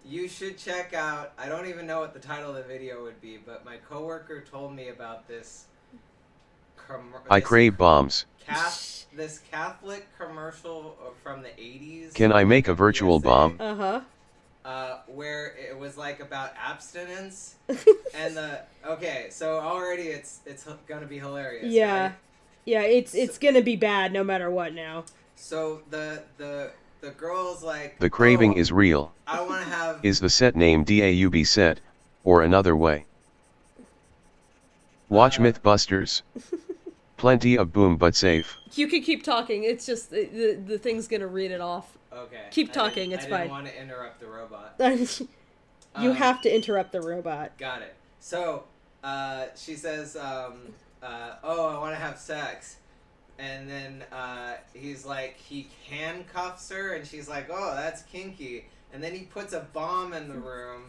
You should check out, I don't even know what the title of the video would be, but my coworker told me about this. I crave bombs. This Catholic commercial from the 80s. Can I make a virtual PSA, bomb? where it was like about abstinence. And okay, so already it's gonna be hilarious. Yeah. Right? Yeah, it's gonna be bad no matter what now. So the girl's like, The craving "Oh, is real. I want to have." Is the set name DAUB set, or another way? Watch Mythbusters. Plenty of boom but safe. You can keep talking. It's just the thing's gonna read it off. Okay. Keep talking. It's I fine. didn't want to interrupt the robot. You have to interrupt the robot. Got it. So, she says, "Oh, I want to have sex," and then he's like, he handcuffs her, and she's like, "Oh, that's kinky." And then he puts a bomb in the room,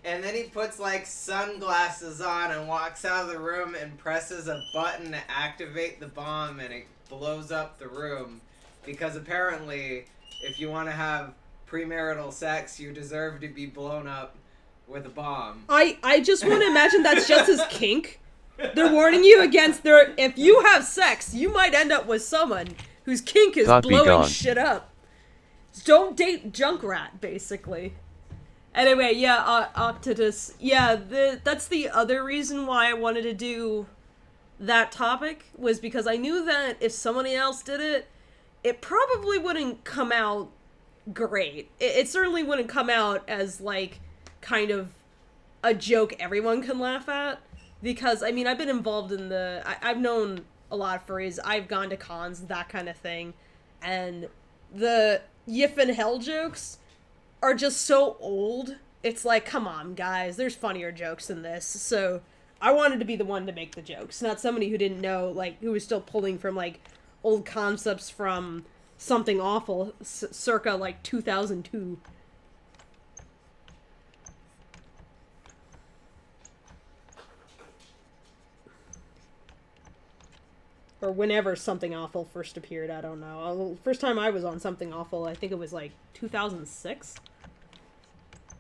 and then he puts like sunglasses on and walks out of the room and presses a button to activate the bomb, and it blows up the room. Because apparently, if you want to have premarital sex, you deserve to be blown up with a bomb. I just want to imagine that's just his kink. They're warning you against if you have sex, you might end up with someone whose kink is Thought be blowing gone. shit up. Don't date Junkrat, basically. Anyway, yeah, Octodus. Yeah, that's the other reason why I wanted to do that topic, was because I knew that if somebody else did it, it probably wouldn't come out great. It certainly wouldn't come out as, like, kind of a joke everyone can laugh at. Because, I mean, I've been involved in I've known a lot of furries. I've gone to cons, that kind of thing. And the Yif and Hell jokes are just so old. It's like, come on, guys. There's funnier jokes than this. So I wanted to be the one to make the jokes. Not somebody who didn't know, like, who was still pulling from, like, old concepts from Something Awful, circa, like, 2002. Or whenever Something Awful first appeared, I don't know. First time I was on Something Awful, I think it was, like, 2006?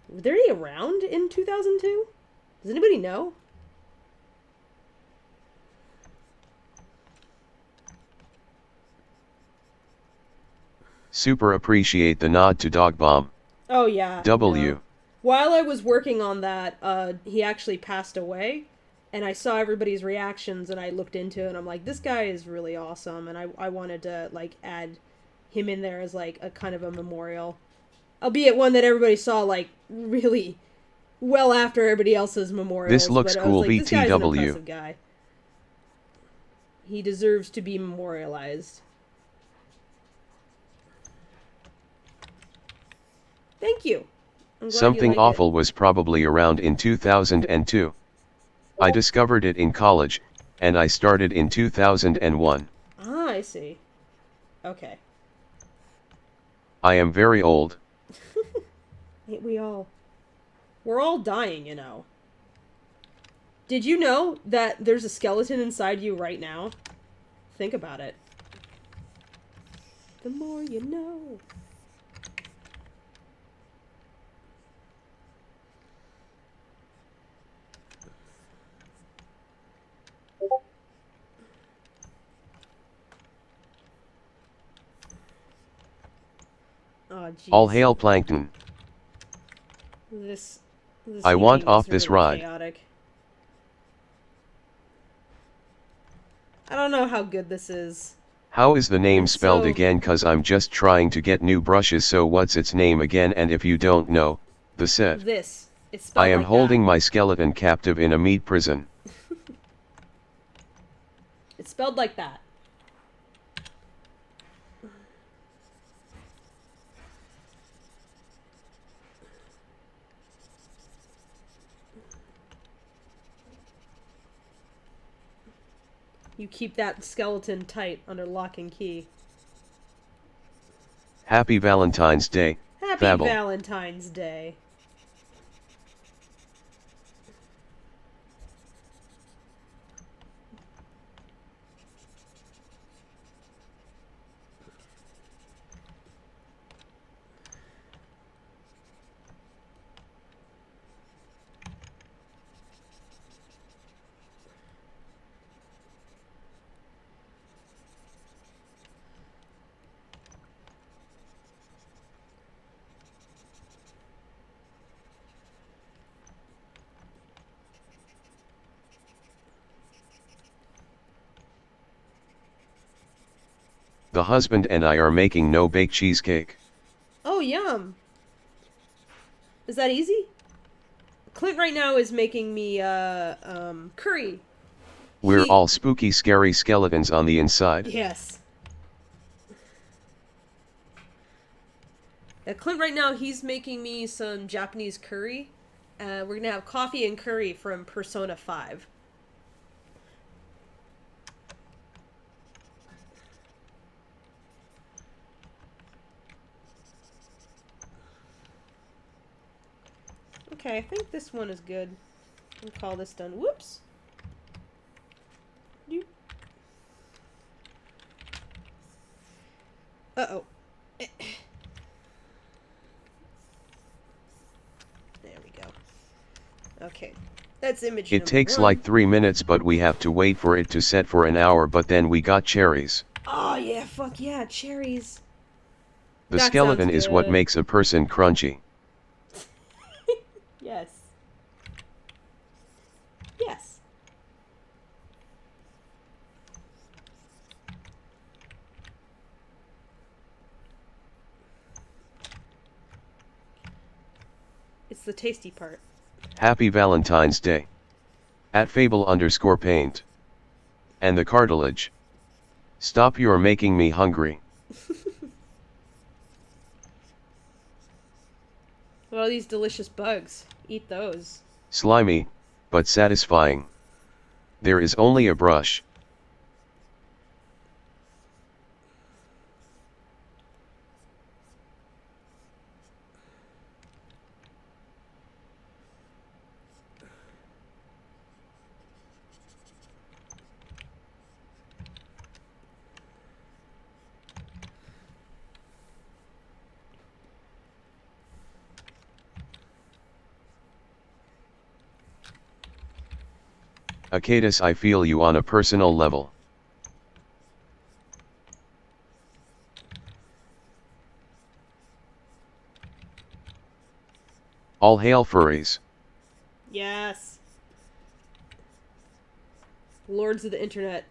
Were they around in 2002? Does anybody know? Super appreciate the nod to Dog Bomb. Oh, yeah. W. No. While I was working on that, he actually passed away, and I saw everybody's reactions, and I looked into it, and I'm like, this guy is really awesome, and I wanted to, like, add him in there as, like, a kind of a memorial. Albeit one that everybody saw, like, really well after everybody else's memorials. This looks but I cool, was like, this guy's an BTW. impressive guy. He deserves to be memorialized. Thank you. I'm glad Something you like awful was probably around in 2002. I discovered it in college, and I started in 2001. Ah, I see. Okay. I am very old. Ain't we all? We're all dying, you know. Did you know that there's a skeleton inside you right now? Think about it. The more you know. Oh, jeez. All hail plankton. This I want evening off is this really ride. chaotic. I don't know how good this is. How is the name spelled So- again? Cause I'm just trying to get new brushes, so what's its name again? And if you don't know, the set. This. It's spelled I am like holding that. my skeleton captive in a meat prison. It's spelled like that. You keep that skeleton tight under lock and key. Happy Valentine's Day, Happy Fable. Valentine's Day. The husband and I are making no-bake cheesecake. Oh, yum. Is that easy? Clint right now is making me, curry. We're He- all spooky, scary skeletons on the inside. Yes. Clint right now, he's making me some Japanese curry. We're gonna have coffee and curry from Persona 5. Okay, I think this one is good. I'll call this done. Whoops. You. Uh-oh. There we go. Okay. That's image It number takes 1. like 3 minutes, but we have to wait for it to set for an hour, but then we got cherries. Oh, yeah, fuck yeah, cherries. The That skeleton sounds is what good. makes a person crunchy. Yes. Yes. It's the tasty part. Happy Valentine's Day. At Fable_paint. And the cartilage. Stop, you're making me hungry. What are these delicious bugs? Eat those. Slimy, but satisfying. There is only a brush. Akadis, I feel you on a personal level. All hail furries. Yes. Lords of the internet.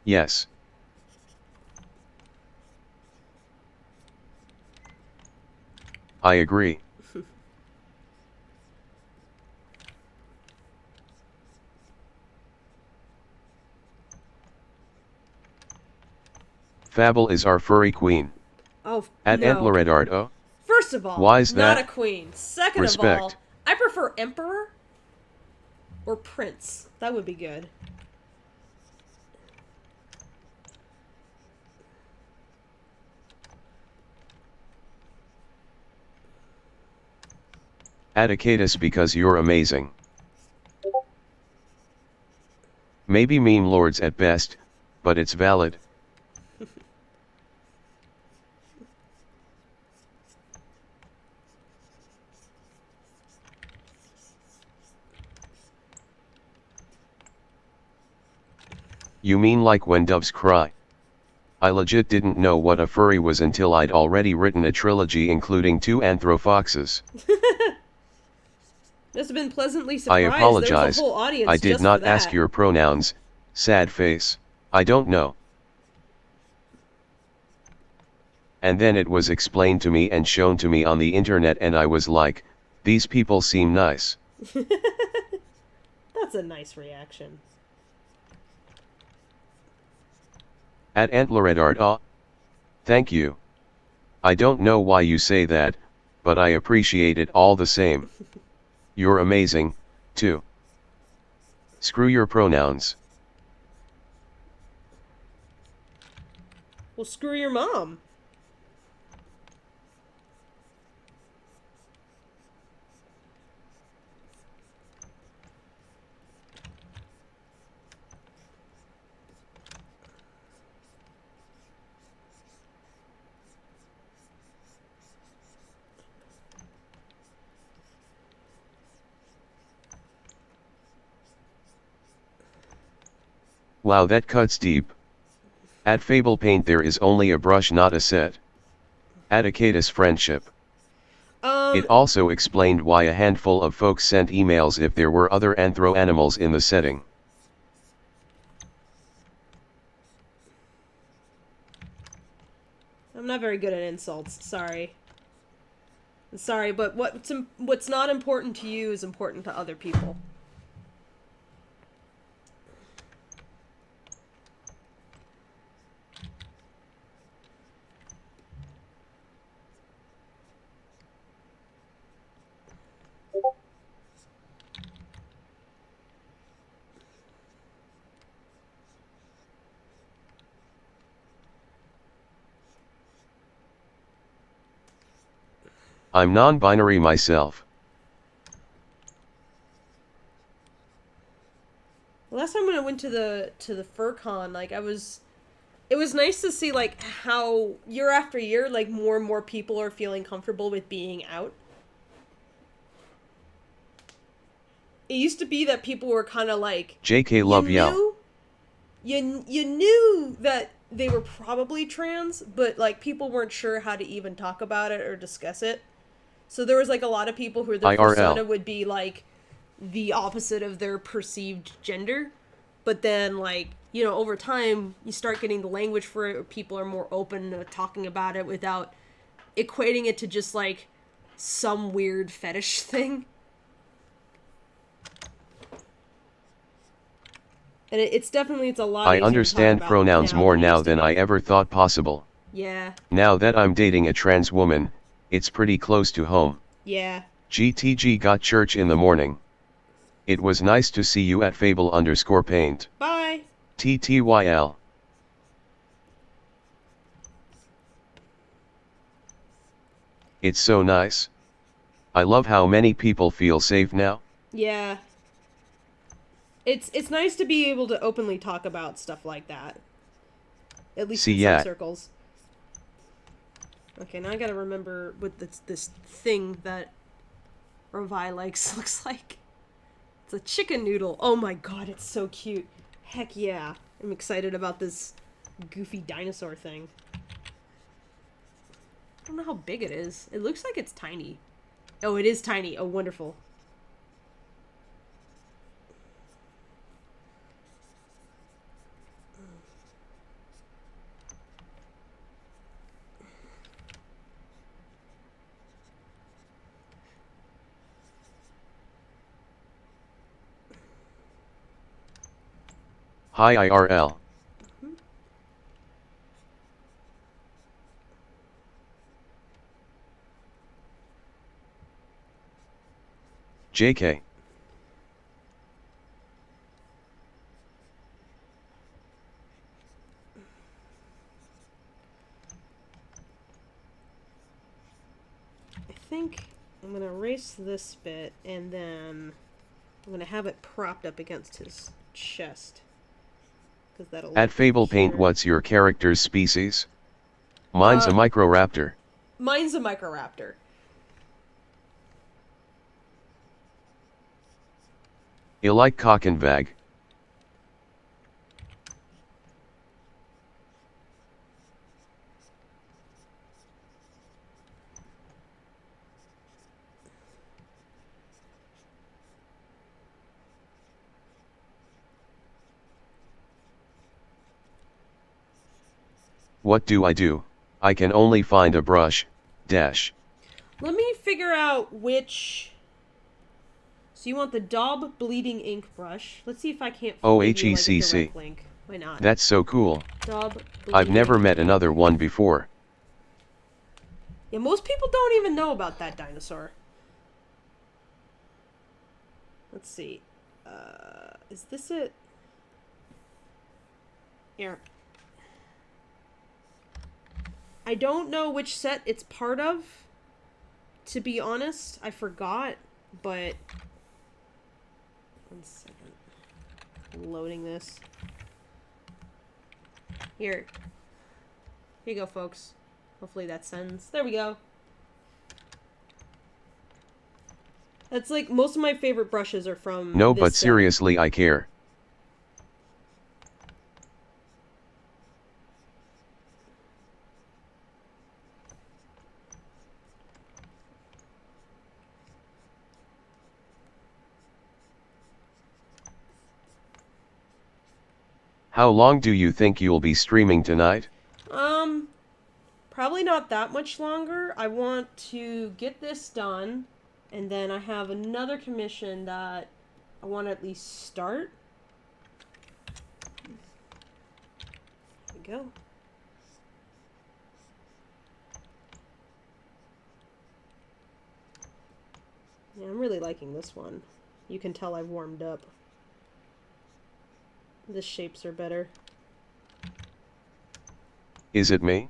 Yes. I agree. Fable is our furry queen. Oh, At no. Antleredart, oh? First of all, Why is not that? a queen. Second of Respect. all, I prefer emperor or prince. That would be good. Atticatus because you're amazing. Maybe meme lords at best, but it's valid. You mean like when doves cry? I legit didn't know what a furry was until I'd already written a trilogy including 2 anthrofoxes. Must have been pleasantly I surprised. apologize, There was a whole audience I did just not for that. ask your pronouns, sad face, I don't know. And then it was explained to me and shown to me on the internet and I was like, these people seem nice. That's a nice reaction. At Antleredart, ah. Thank you. I don't know why you say that, but I appreciate it all the same. You're amazing, too. Screw your pronouns. Well, screw your mom. Wow, that cuts deep. At Fable Paint there is only a brush, not a set. Atticatus friendship. It also explained why a handful of folks sent emails if there were other anthro animals in the setting. I'm not very good at insults. Sorry. Sorry, but what's not important to you is important to other people. I'm non-binary myself. Last time when I went to the FurCon, like it was nice to see like how year after year, like more and more people are feeling comfortable with being out. It used to be that people were kind of like, JK love yell. You knew that they were probably trans, but like people weren't sure how to even talk about it or discuss it. So there was like a lot of people who their persona would be like the opposite of their perceived gender. But then like, you know, over time you start getting the language for it, or people are more open to talking about it without equating it to just like some weird fetish thing. And it's a lot I easier understand to talk about pronouns now more than it now used to than be. I ever thought possible. Yeah. Now that I'm dating a trans woman, it's pretty close to home. Yeah. GTG got church in the morning. It was nice to see you at Fable_Paint. Bye. TTYL. It's so nice. I love how many people feel safe now. Yeah. It's nice to be able to openly talk about stuff like that. At least in some circles. Okay, now I gotta remember what this thing that Rovi likes looks like. It's a chicken noodle. Oh my god, it's so cute. Heck yeah. I'm excited about this goofy dinosaur thing. I don't know how big it is. It looks like it's tiny. Oh, it is tiny. Oh, wonderful. Hi IRL. JK. I think I'm going to erase this bit, and then I'm going to have it propped up against his chest. That'll At Fable Paint, what's your character's species? Mine's a Microraptor. Mine's a Microraptor. I like cock and bag. What do? I can only find a brush, dash. Let me figure out which... So you want the Daub Bleeding Ink brush. Let's see if I can't find like, a direct link. Why not? That's so cool. Daub I've never met another one before. Yeah, most people don't even know about that dinosaur. Let's see. Is this it? Here. I don't know which set it's part of. To be honest, I forgot, but... 1 second. I'm loading this. Here. Here you go, folks. Hopefully that sends. There we go. That's like, most of my favorite brushes are from No, this but set. seriously, I care. How long do you think you'll be streaming tonight? Probably not that much longer. I want to get this done, and then I have another commission that I want to at least start. There we go. Yeah, I'm really liking this one. You can tell I've warmed up. The shapes are better. Is it me?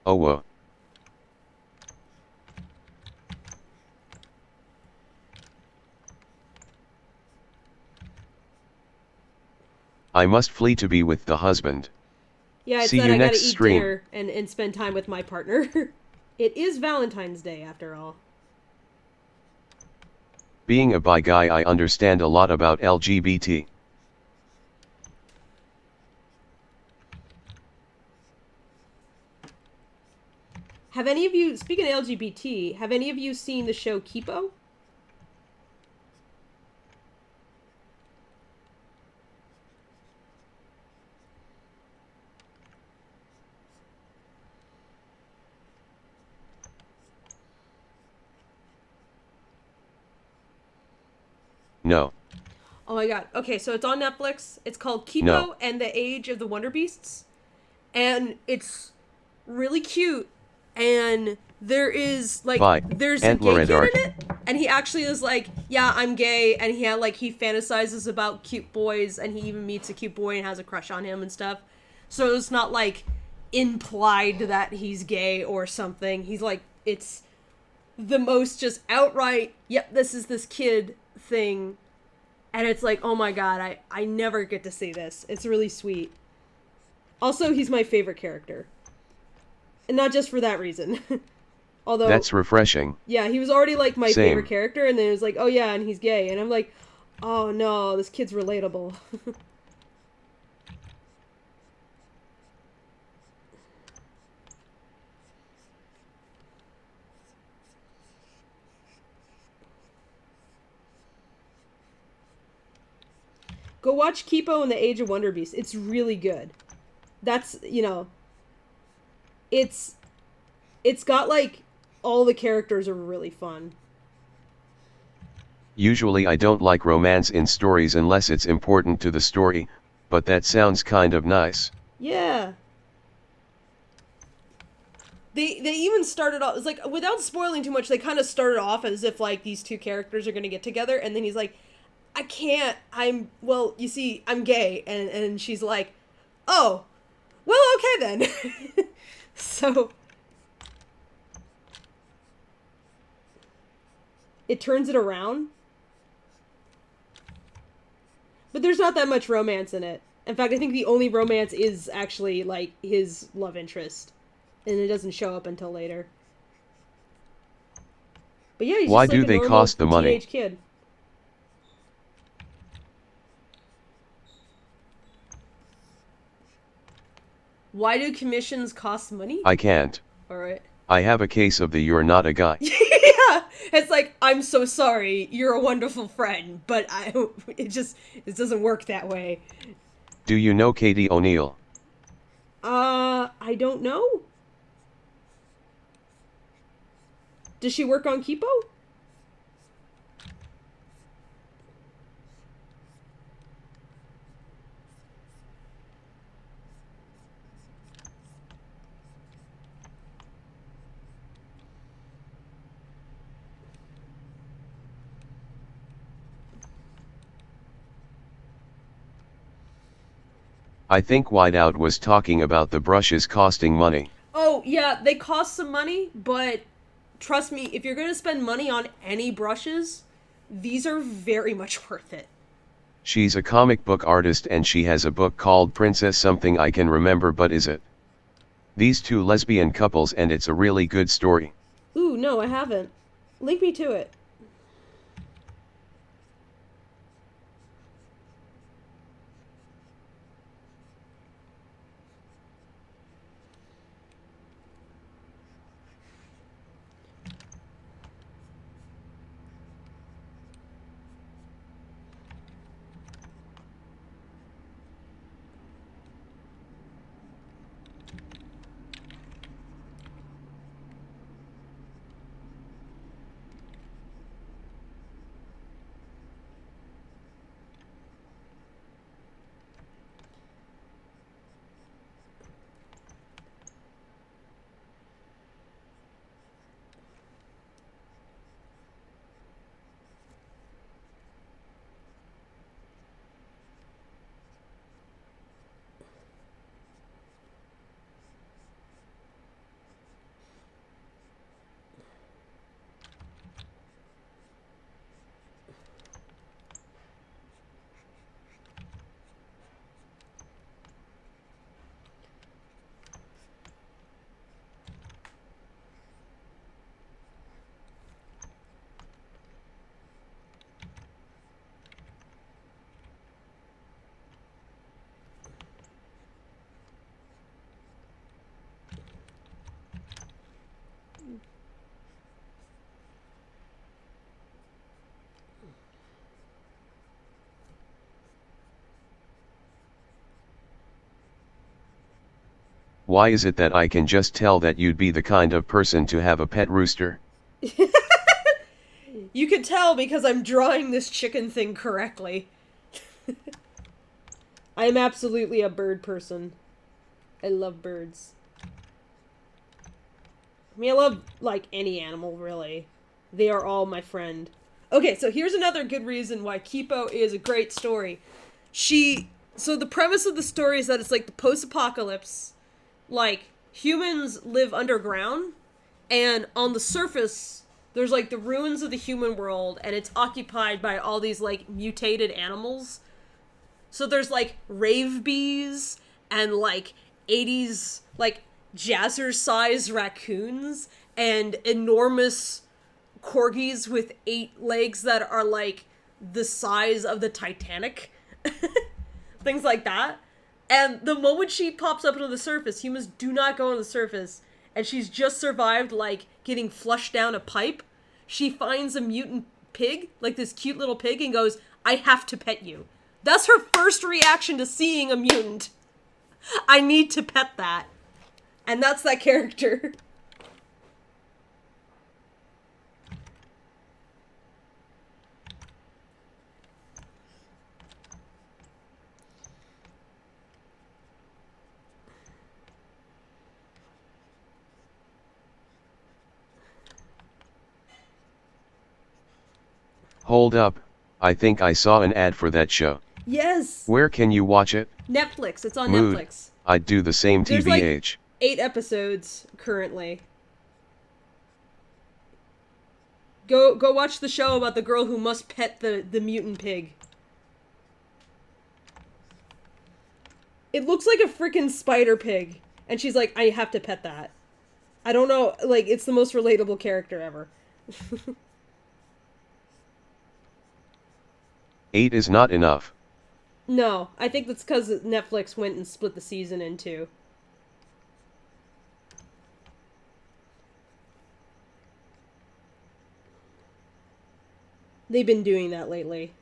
Oh, whoa. I must flee to be with the husband. Yeah, it's See that you I gotta next eat stream. dinner and spend time with my partner. It is Valentine's Day, after all. Being a bi guy, I understand a lot about LGBT. Have any of you, speaking of LGBT, have any of you seen the show Kipo? No. Oh my god. Okay, so it's on Netflix. It's called Kipo No. and the Age of the Wonder Beasts. And it's really cute. And there is, like, there's a gay kid in it. And he actually is like, yeah, I'm gay. And he fantasizes about cute boys. And he even meets a cute boy and has a crush on him and stuff. So it's not, like, implied that he's gay or something. He's like, it's the most just outright, yep, this is this kid thing. And it's like, oh my god, I never get to see this. It's really sweet. Also, he's my favorite character. And not just for that reason. Although... That's refreshing. Yeah, he was already, like, my Same. favorite character, and then it was like, oh yeah, and he's gay. And I'm like, oh no, this kid's relatable. Go watch Kipo and the Age of Wonder Beasts. It's really good. That's, you know... It's got, like, all the characters are really fun. Usually I don't like romance in stories unless it's important to the story, but that sounds kind of nice. Yeah. They even started off, it's like, without spoiling too much, they kind of started off as if like these two characters are going to get together, and then he's like, I can't, well, you see, I'm gay, and she's like, oh, well, okay then. So it turns it around. But there's not that much romance in it. In fact, I think the only romance is actually, like, his love interest. And it doesn't show up until later. But yeah, he's Why just like do a they normal cost the money? teenage kid. Why do commissions cost money? I can't. Alright. I have a case of the you're not a guy. Yeah! It's like, I'm so sorry, you're a wonderful friend, but it doesn't work that way. Do you know Katie O'Neill? I don't know. Does she work on Kipo? I think Whiteout was talking about the brushes costing money. Oh, yeah, they cost some money, but trust me, if you're going to spend money on any brushes, these are very much worth it. She's a comic book artist and she has a book called Princess Something I can remember, but is it? These two lesbian couples, and it's a really good story. Ooh, no, I haven't. Link me to it. Why is it that I can just tell that you'd be the kind of person to have a pet rooster? You can tell because I'm drawing this chicken thing correctly. I am absolutely a bird person. I love birds. I mean, I love, like, any animal, really. They are all my friend. Okay, so here's another good reason why Kipo is a great story. So the premise of the story is that it's like the post-apocalypse. Like, humans live underground, and on the surface, there's, like, the ruins of the human world, and it's occupied by all these, like, mutated animals. So there's, like, rave bees, and, like, 80s, like, jazzercise raccoons, and enormous corgis with 8 legs that are, like, the size of the Titanic. Things like that. And the moment she pops up into the surface, humans do not go on the surface, and she's just survived, like, getting flushed down a pipe. She finds a mutant pig, like this cute little pig, and goes, I have to pet you. That's her first reaction to seeing a mutant. I need to pet that. And that's that character. Hold up, I think I saw an ad for that show. Yes! Where can you watch it? Netflix. It's on Mood. Netflix. I'd do the same There's like TBH. 8 episodes currently. Go watch the show about the girl who must pet the mutant pig. It looks like a freaking spider pig. And she's like, I have to pet that. I don't know, like, it's the most relatable character ever. 8 is not enough. No, I think that's because Netflix went and split the season in 2. They've been doing that lately.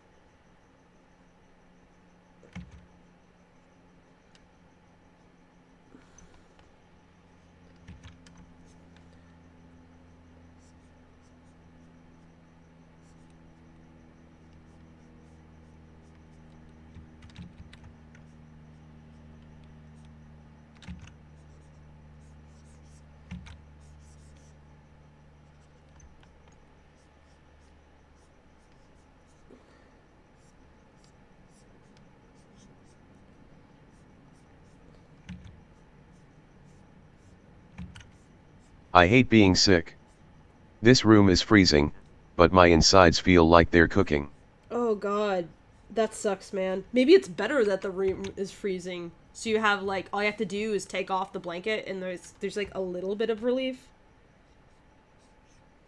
I hate being sick. This room is freezing, but my insides feel like they're cooking. Oh god. That sucks, man. Maybe it's better that the room is freezing. So you have, like, all you have to do is take off the blanket and there's like, a little bit of relief.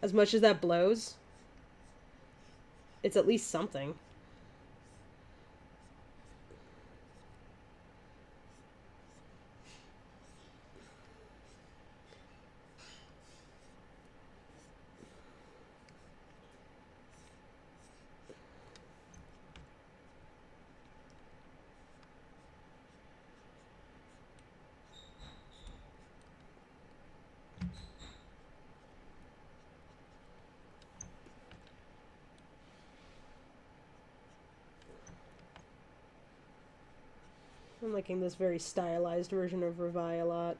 As much as that blows. It's at least something. I'm liking this very stylized version of Revi a lot.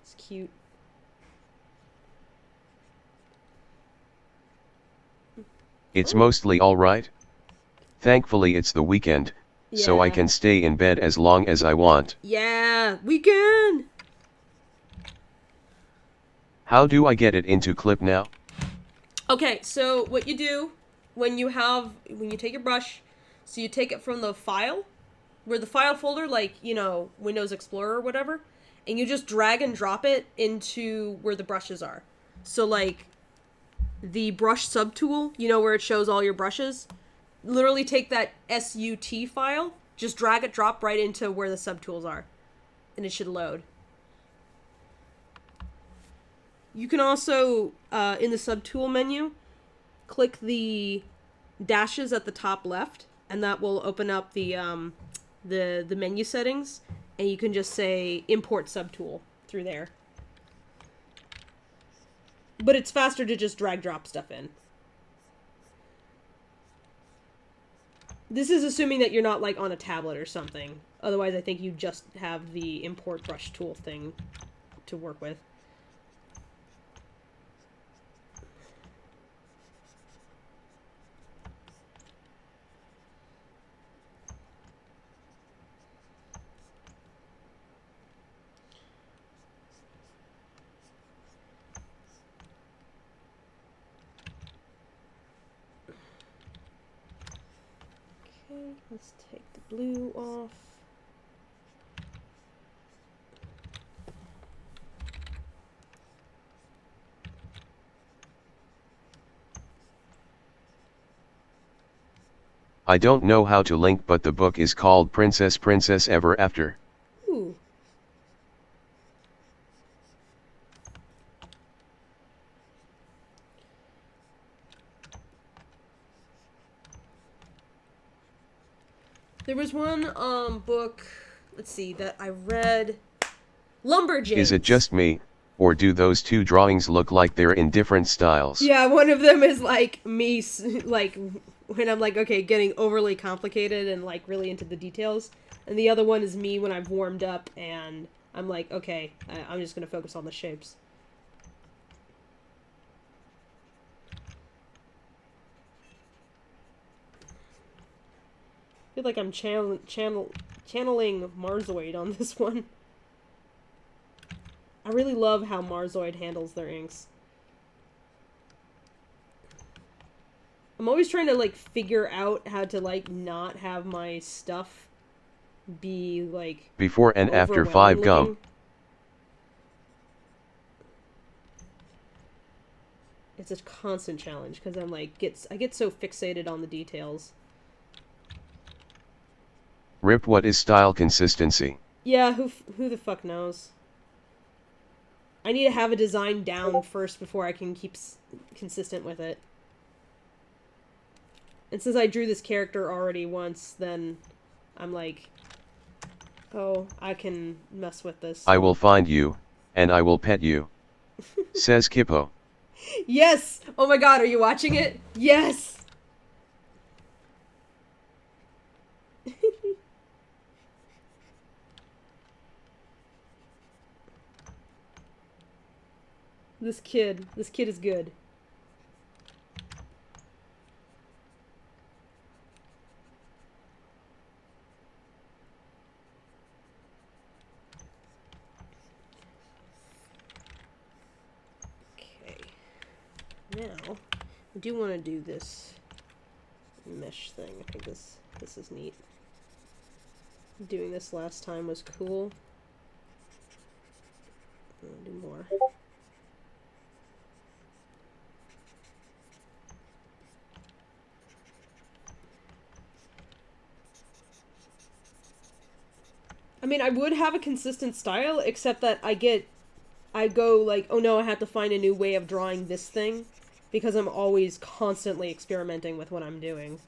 It's cute. It's mostly alright. Thankfully it's the weekend, so I Yeah. can stay in bed as long as I want. Yeah, weekend! How do I get it into clip now? Okay, so what you do when you take your brush, so you take it from the file, where the file folder, like, Windows Explorer or whatever, and you just drag and drop it into where the brushes are. So, like, the brush subtool, where it shows all your brushes, literally take that SUT file, just drag it, drop right into where the subtools are, and it should load. You can also, in the subtool menu, click the dashes at the top left, and that will open up the menu settings, and you can just say import subtool through there. But it's faster to just drag drop stuff in. This is assuming that you're not, like, on a tablet or something. Otherwise, I think you just have the import brush tool thing to work with. Okay, let's take the blue off. I don't know how to link, but the book is called Princess Ever After. Ooh. There was one book, let's see, that I read, Lumberjanes. Is it just me, or do those two drawings look like they're in different styles? Yeah, one of them is like me, like, when I'm like, okay, getting overly complicated and like really into the details. And the other one is me when I've warmed up and I'm like, okay, I'm just gonna focus on the shapes. feel like I'm channeling Marzoid on this one. I really love how Marzoid handles their inks. I'm always trying to, like, figure out how to, like, not have my stuff be, like, Before and after 5 gum. It's a constant challenge, because I'm, like, I get so fixated on the details. Rip, what is style consistency? Yeah, who the fuck knows? I need to have a design down first before I can keep consistent with it. And since I drew this character already once, then I'm like, oh, I can mess with this. I will find you, and I will pet you. Says Kippo. Yes! Oh my god, are you watching it? Yes! This kid is good. Okay. Now, I do want to do this mesh thing. I think this is neat. Doing this last time was cool. I'll do more. I mean, I would have a consistent style, except that I go like, oh no, I have to find a new way of drawing this thing, because I'm always constantly experimenting with what I'm doing.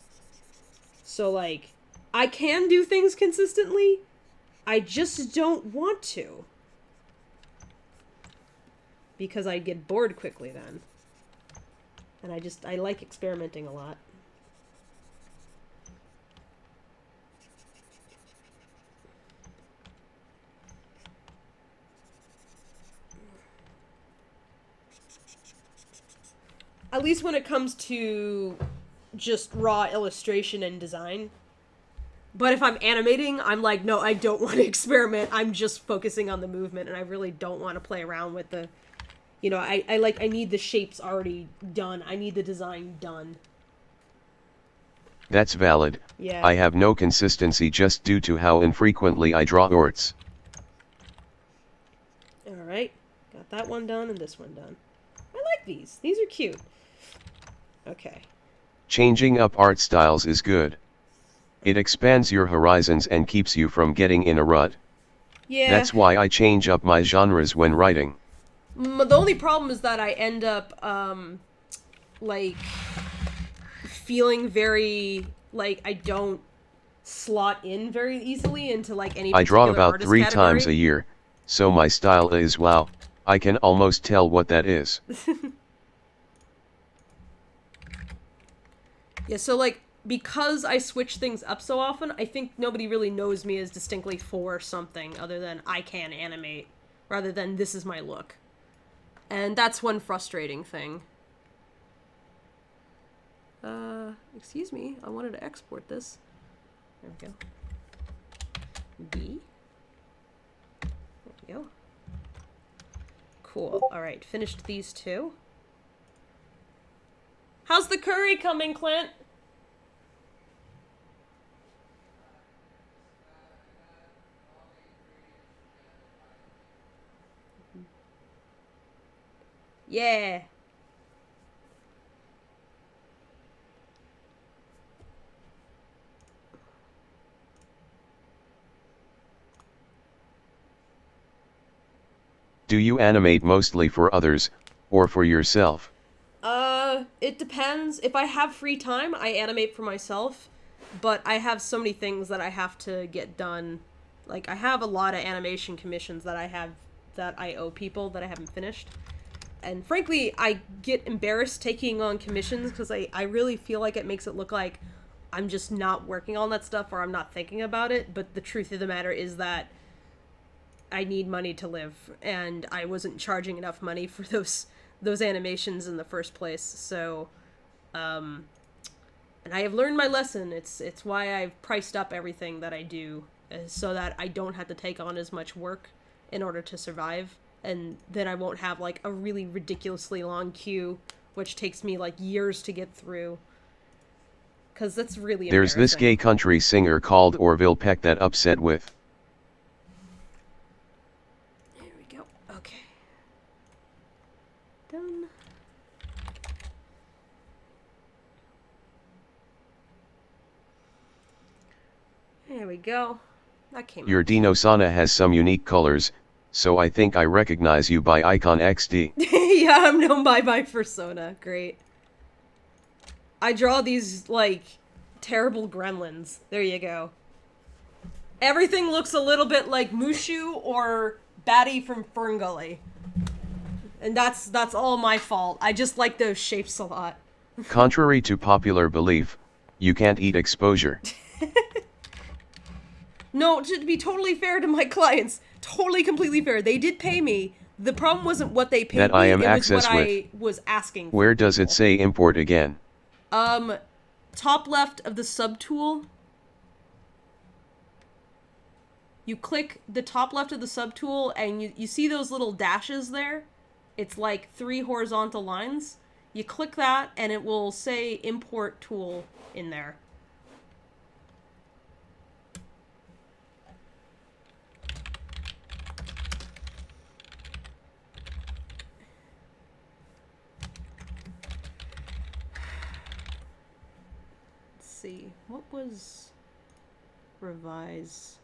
So, like, I can do things consistently, I just don't want to. Because I get bored quickly then. And I like experimenting a lot. At least when it comes to just raw illustration and design. But if I'm animating, I'm like, no, I don't want to experiment. I'm just focusing on the movement, and I really don't want to play around with the... You know, I need the shapes already done. I need the design done. That's valid. Yeah. I have no consistency just due to how infrequently I draw orts. Alright. Got that one done and this one done. I like these. These are cute. Okay. Changing up art styles is good. It expands your horizons and keeps you from getting in a rut. Yeah. That's why I change up my genres when writing. The only problem is that I end up, like, feeling very, like, I don't slot in very easily into, like, any particular I draw about artist 3 category. times a year, so my style is wow. I can almost tell what that is. Yeah, so, like, because I switch things up so often, I think nobody really knows me as distinctly for something other than I can animate, rather than this is my look. And that's one frustrating thing. Excuse me, I wanted to export this. There we go. B. There we go. Cool. Alright, finished these two. How's the curry coming, Clint? Yeah. Do you animate mostly for others, or for yourself? It depends. If I have free time, I animate for myself, but I have so many things that I have to get done. Like, I have a lot of animation commissions that I owe people that I haven't finished. And frankly, I get embarrassed taking on commissions because I really feel like it makes it look like I'm just not working on that stuff or I'm not thinking about it. But the truth of the matter is that I need money to live, and I wasn't charging enough money for those animations in the first place. So, and And I have learned my lesson. It's why I've priced up everything that I do, so that I don't have to take on as much work in order to survive. And then I won't have, like, a really ridiculously long queue, which takes me, like, years to get through. Because that's really There's this gay country singer called Orville Peck that upset with. There we go. Okay. Done. There we go. That came Your out. Dino-sana has some unique colors, so I think I recognize you by Icon XD. Yeah, I'm known by my persona. Great. I draw these, like, terrible gremlins. There you go. Everything looks a little bit like Mushu or Batty from Ferngully. And that's all my fault. I just like those shapes a lot. Contrary to popular belief, you can't eat exposure. No, to be totally fair to my clients, totally completely fair. They did pay me. The problem wasn't what they paid That me, I am it was access what with. I was asking for. Where does it say import again? Top left of the subtool. You click the top left of the subtool and you see those little dashes there? It's like 3 horizontal lines. You click that and it will say import tool in there. See, what was revise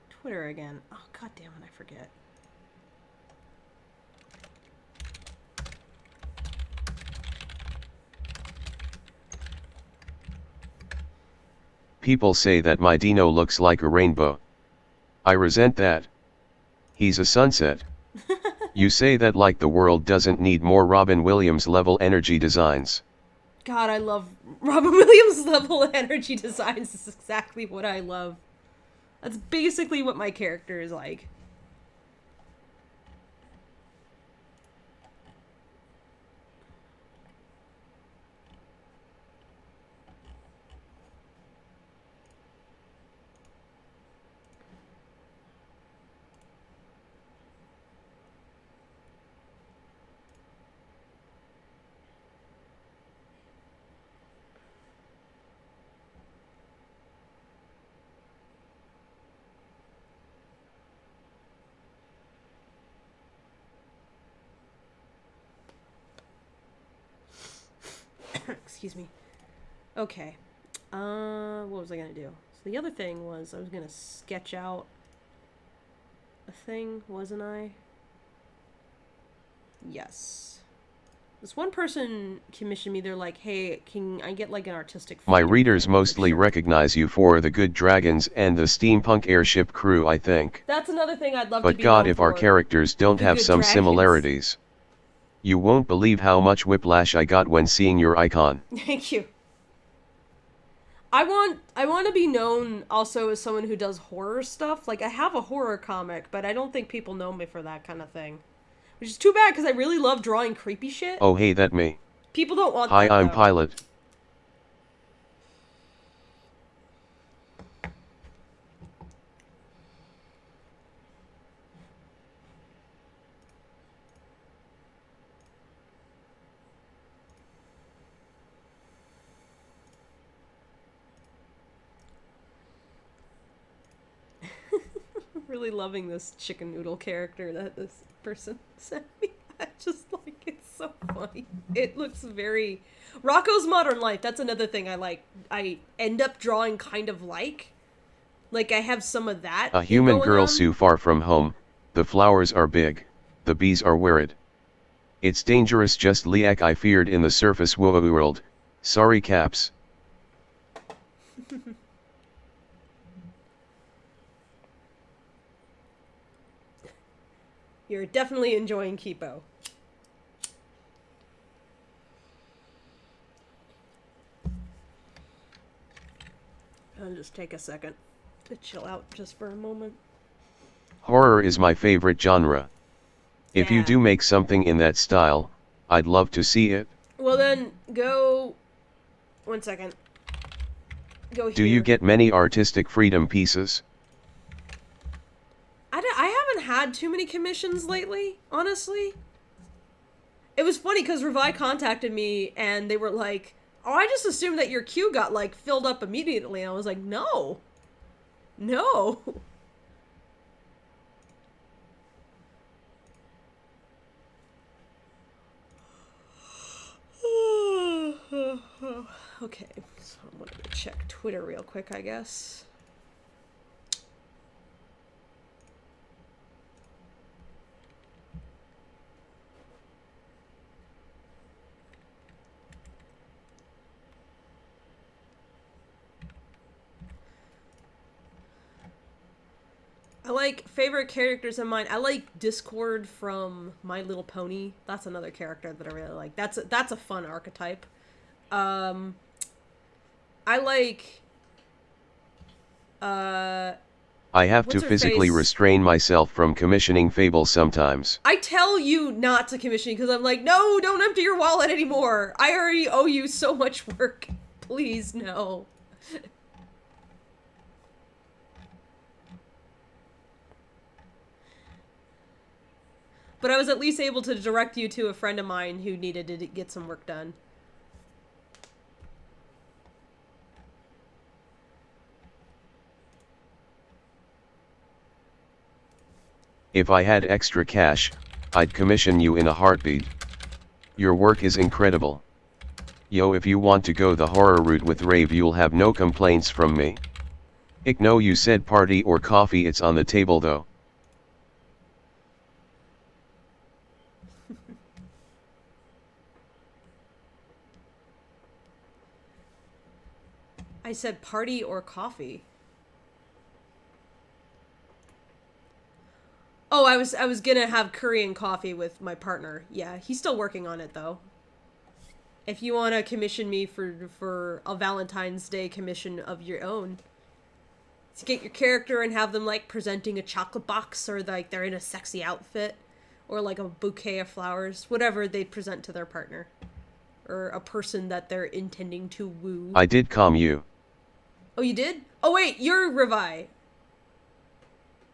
Twitter again? Oh, god damn it, I forget. People say that my Dino looks like a rainbow. I resent that. He's a sunset. You say that like the world doesn't need more Robin Williams level energy designs. God, I love Robin Williams level energy designs. This is exactly what I love. That's basically what my character is like. Excuse me. Okay. What was I gonna do? So the other thing was I was gonna sketch out a thing, wasn't I? Yes. This one person commissioned me, they're like, hey, can I get like an artistic My freedom readers thing?" mostly Sure. recognize you for the Good Dragons and the steampunk airship crew, I think. That's another thing I'd love to But be God, known if our for. characters don't The have Good some Dragons. similarities. You won't believe how much whiplash I got when seeing your icon. Thank you. I want to be known also as someone who does horror stuff. Like, I have a horror comic, but I don't think people know me for that kind of thing. Which is too bad, because I really love drawing creepy shit. Oh hey, that me. People don't want Hi, that, I'm though. Pilot. Really loving this chicken noodle character that this person sent me. I just like it's so funny. It looks very Rocco's Modern Life. That's another thing I like. I end up drawing kind of like I have some of that. A human going girl on. so far from home. The flowers are big. The bees are weird. It's dangerous just like I feared in the surface world. Sorry caps. You're definitely enjoying Kipo. I'll just take a second to chill out just for a moment. Horror is my favorite genre. If you Yeah. do make something in that style, I'd love to see it. Well then, go... 1 second. Go here. Do you get many artistic freedom pieces? I haven't had too many commissions lately, honestly. It was funny because Revi contacted me and they were like, oh, I just assumed that your queue got, like, filled up immediately. And I was like, no. No. Okay, so I'm gonna check Twitter real quick, I guess. I like favorite characters of mine. I like Discord from My Little Pony. That's another character that I really like. That's a fun archetype. I like I have to what's her physically face? restrain myself from commissioning Fable sometimes. I tell you not to commission because I'm like, no, don't empty your wallet anymore. I already owe you so much work. Please, no. But I was at least able to direct you to a friend of mine who needed to get some work done. If I had extra cash, I'd commission you in a heartbeat. Your work is incredible. Yo, if you want to go the horror route with Rave, you'll have no complaints from me. Ick, no, you said party or coffee, it's on the table though. I said party or coffee. Oh, I was gonna have curry and coffee with my partner. Yeah, he's still working on it though. If you want to commission me for a Valentine's Day commission of your own, to get your character and have them like presenting a chocolate box, or like they're in a sexy outfit, or like a bouquet of flowers, whatever they present to their partner, or a person that they're intending to woo. I did calm you. Oh, you did? Oh wait, you're Revi.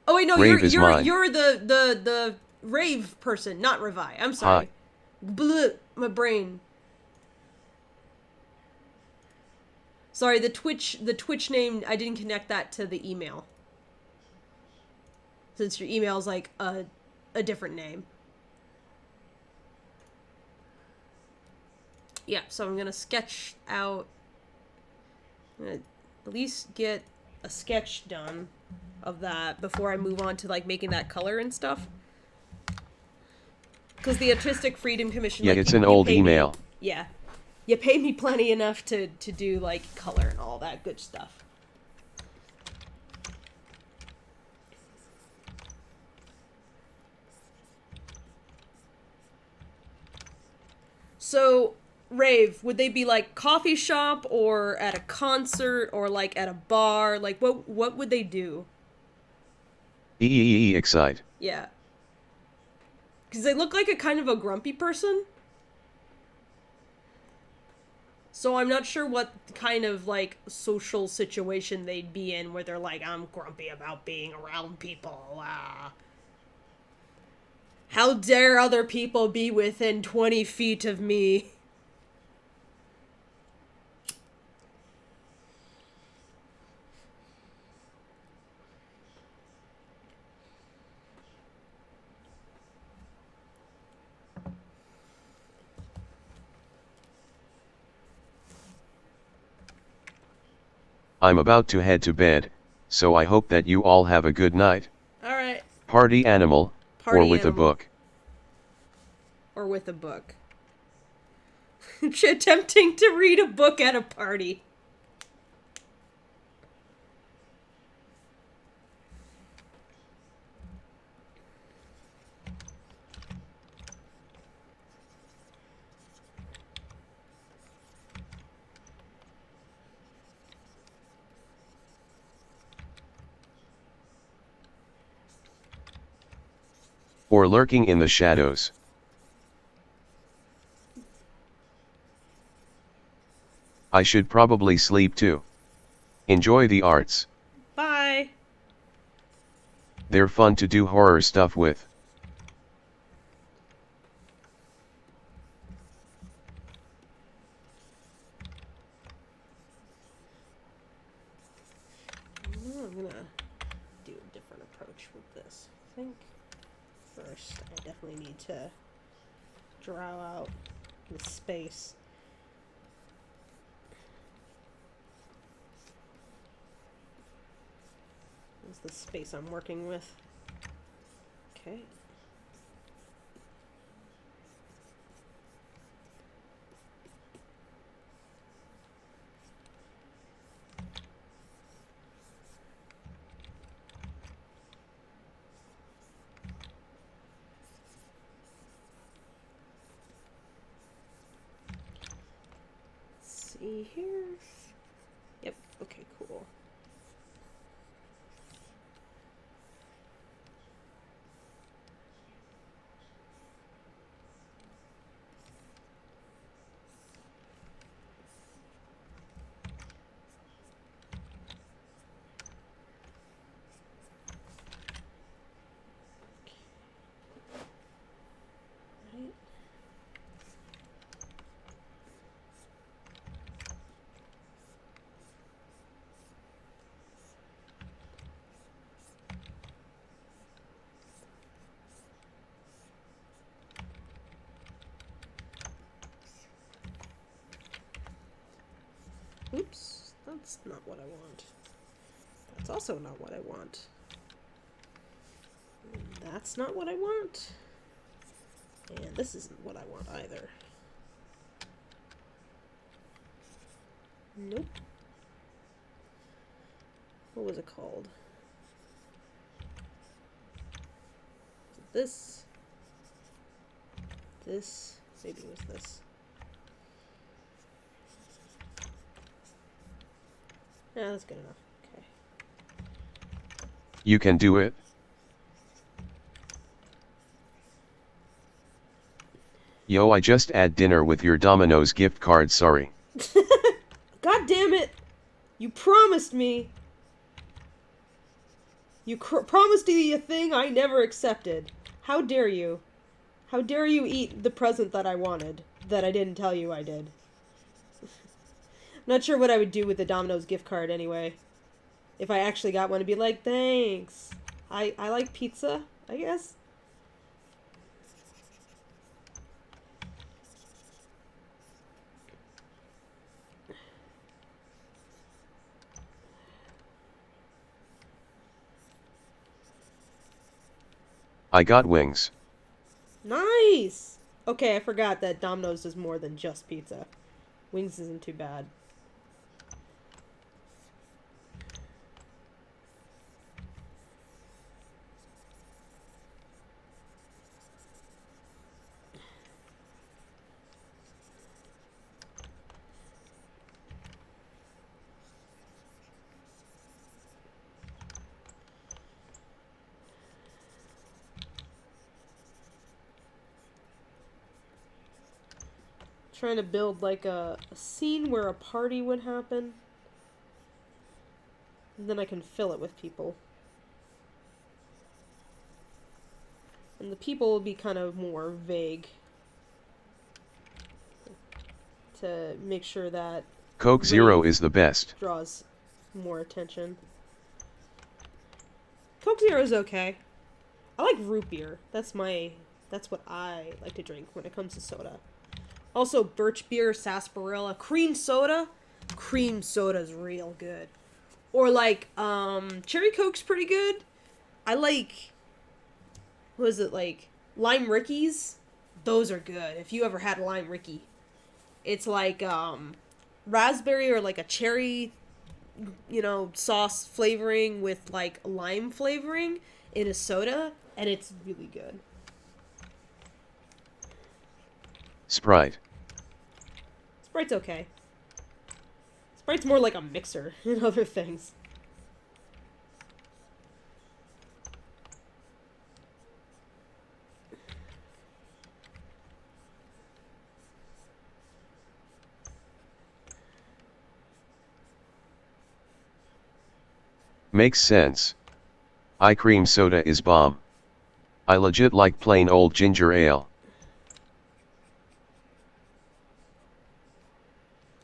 Oh wait, no, Rave is mine. you're the rave person, not Revi. I'm sorry. Bleh, my brain. Sorry, the Twitch name, I didn't connect that to the email. Since your email's like a different name. Yeah, so I'm gonna sketch out. I'm gonna at least get a sketch done of that before I move on to like making that color and stuff. Because the Artistic Freedom Commission. Yeah, like, it's an old email. Yeah. You pay me plenty enough to do like color and all that good stuff. So, Rave, would they be like coffee shop or at a concert or like at a bar? Like what would they do? Excite. Yeah. Because they look like a kind of a grumpy person. So I'm not sure what kind of, like, social situation they'd be in where they're like, I'm grumpy about being around people. Ah. How dare other people be within 20 feet of me? I'm about to head to bed, so I hope that you all have a good night. Alright. Party animal, Party or with animal. a book. Or with a book. Attempting to read a book at a party. Or lurking in the shadows. I should probably sleep too. Enjoy the arts. Bye. They're fun to do horror stuff with. I'm gonna do a different approach with this. I think first I definitely need to draw out the space. This is the space I'm working with. Okay. See here. Yep, okay, cool. Right. Oops, that's not what I want. That's also not what I want. That's not what I want. And this isn't what I want either. Nope. What was it called? This. This. Maybe it was this. Yeah, that's good enough. Okay. You can do it. Yo, I just had dinner with your Domino's gift card, sorry. God damn it! You promised me! You promised me a thing I never accepted. How dare you? How dare you eat the present that I wanted, that I didn't tell you I did? Not sure what I would do with the Domino's gift card anyway. If I actually got one, to be like, thanks. I like pizza, I guess. I got wings. Nice! Okay, I forgot that Domino's is more than just pizza. Wings isn't too bad. Trying to build like a scene where a party would happen. And then I can fill it with people. And the people will be kind of more vague. To make sure that Coke Zero is the best. draws more attention. Coke Zero is okay. I like root beer. That's what I like to drink when it comes to soda. Also, birch beer, sarsaparilla, cream soda. Cream soda's real good. Or like, cherry Coke's pretty good. I like, what is it, like, Lime Rickies? Those are good. If you ever had a Lime Ricky. It's like, raspberry or like a cherry, sauce flavoring with like lime flavoring in a soda. And it's really good. Sprite. Sprite's okay. Sprite's more like a mixer than other things. Makes sense. Cream soda is bomb. I legit like plain old ginger ale.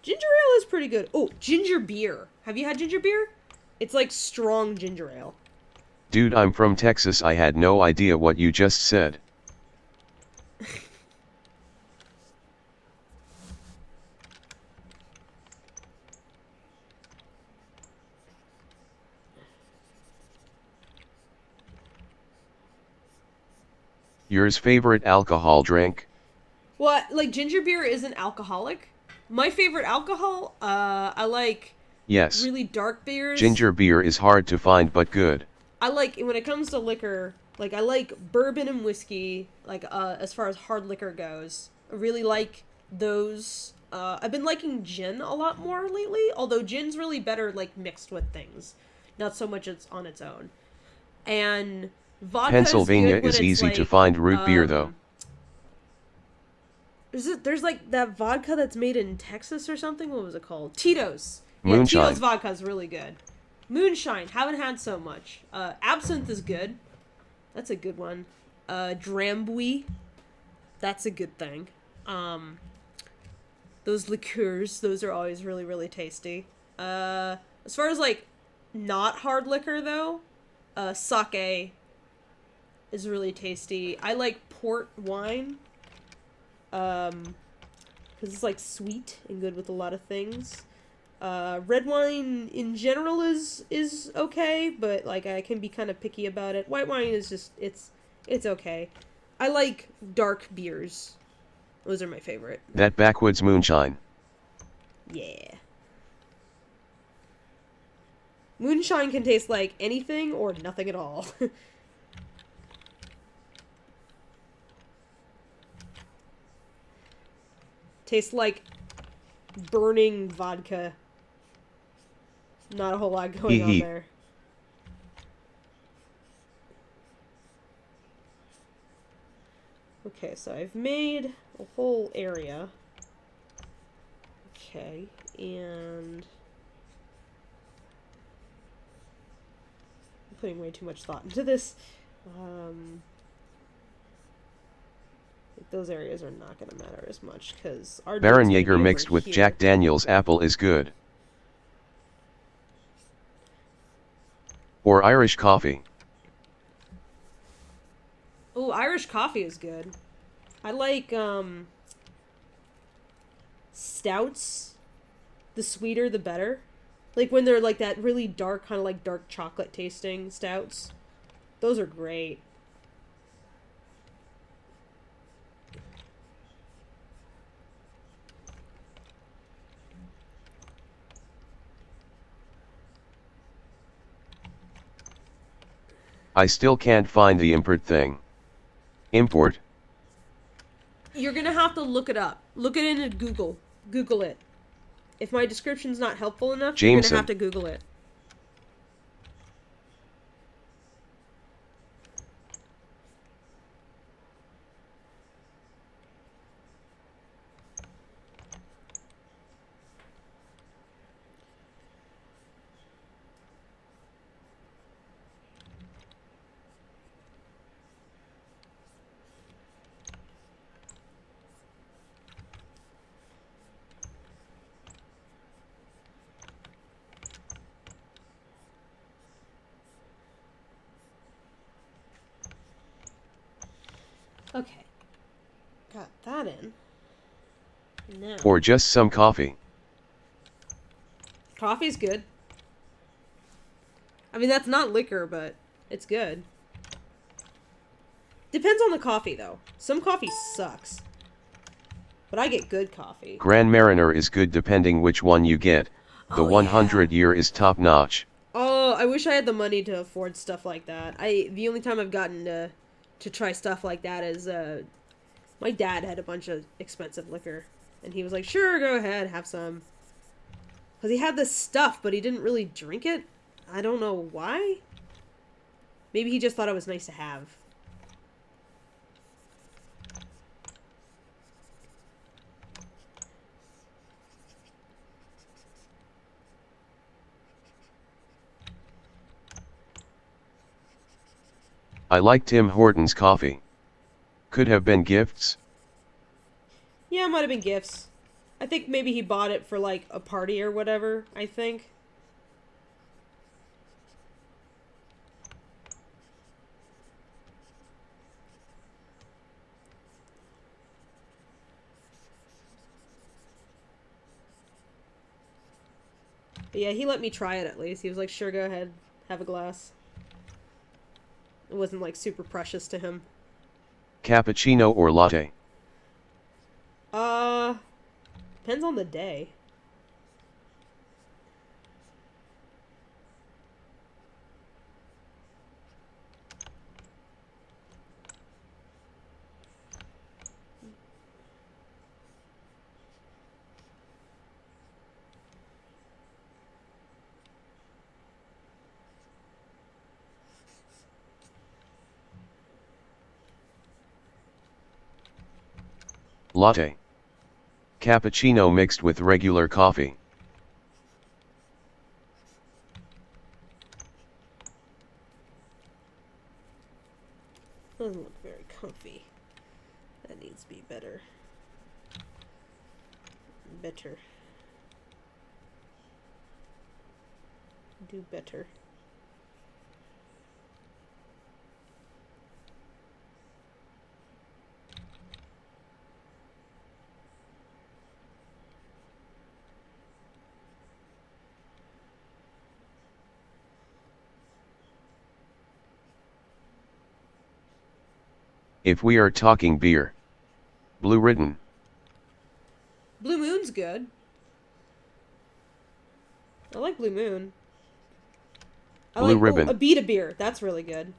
Ginger ale is pretty good. Oh, ginger beer. Have you had ginger beer? It's like strong ginger ale. Dude, I'm from Texas. I had no idea what you just said. Yours favorite alcohol drink? What? Like ginger beer isn't alcoholic? My favorite alcohol, I like Yes. really dark beers. Ginger beer is hard to find but good. I like, when it comes to liquor, like I like bourbon and whiskey, like as far as hard liquor goes. I really like those. I've been liking gin a lot more lately, although gin's really better like mixed with things, not so much it's on its own. And vodka Pennsylvania is is good when easy it's to like, find root beer though. There's like that vodka that's made in Texas or something. What was it called? Tito's. Yeah, Moonshine. Tito's vodka is really good. Moonshine, haven't had so much. Absinthe is good. That's a good one. Drambuie, that's a good thing. Those liqueurs, those are always really, really tasty. As far as like not hard liquor though, sake is really tasty. I like port wine. Because it's like sweet and good with a lot of things. Red wine in general is okay, but like I can be kind of picky about it. White wine is just it's okay. I like dark beers. Those are my favorite. That backwoods moonshine. Yeah. Moonshine can taste like anything or nothing at all. Tastes like burning vodka. Not a whole lot going on there. Okay, so I've made a whole area. Okay, and I'm putting way too much thought into this. Those areas are not going to matter as much because our Baron Jaeger mixed with here. Jack Daniel's apple is good. Or Irish coffee. Oh, Irish coffee is good. I like stouts. The sweeter, the better. Like when they're like that really dark, kind of like dark chocolate tasting stouts. Those are great. I still can't find the import thing. Import. You're gonna have to look it up. Look it into Google. Google it. If my description's not helpful enough, you're gonna have to Google it. Okay. Got that in. Now. Or just some coffee. Coffee's good. I mean, that's not liquor, but it's good. Depends on the coffee, though. Some coffee sucks. But I get good coffee. Grand Marinier is good depending which one you get. The 100-year is top notch. Oh, I wish I had the money to afford stuff like that. The only time I've gotten to try stuff like that is my dad had a bunch of expensive liquor, and he was like, "Sure, go ahead, have some." Because he had this stuff, but he didn't really drink it. I don't know why. Maybe he just thought it was nice to have. I like Tim Hortons coffee. Could have been gifts? Yeah, it might have been gifts. I think maybe he bought it for, like, a party or whatever, I think. But yeah, he let me try it at least. He was like, sure, go ahead. Have a glass. It wasn't, like, super precious to him. Cappuccino or latte? Depends on the day. Latte. Cappuccino mixed with regular coffee. Doesn't look very comfy. That needs to be better. Better. Do better. If we are talking beer. Blue Ribbon. Blue Moon's good. I like Blue Moon. I Blue like Ribbon. a Beta beer. That's really good.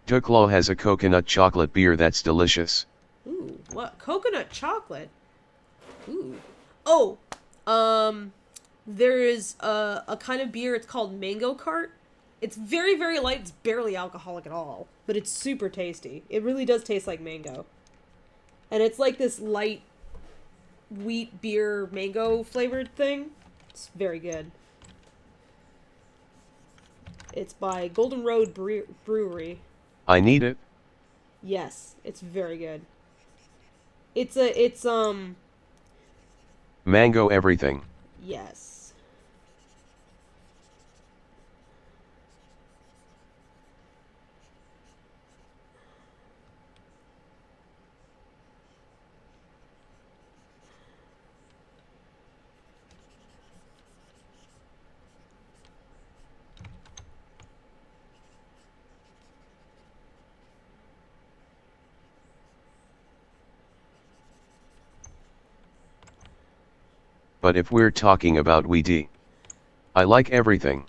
Tuklo has a coconut chocolate beer that's delicious. Ooh, what? Coconut chocolate? Ooh. Oh, there is a kind of beer, it's called Mango Cart. It's very, very light, it's barely alcoholic at all, but it's super tasty. It really does taste like mango. And it's like this light wheat beer mango flavored thing. It's very good. It's by Golden Road Brewery. I need it. Yes, it's very good. It's Mango everything. yes. But if we're talking about weedy. I like everything.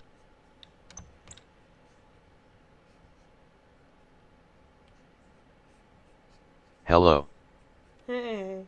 Hello. Hey.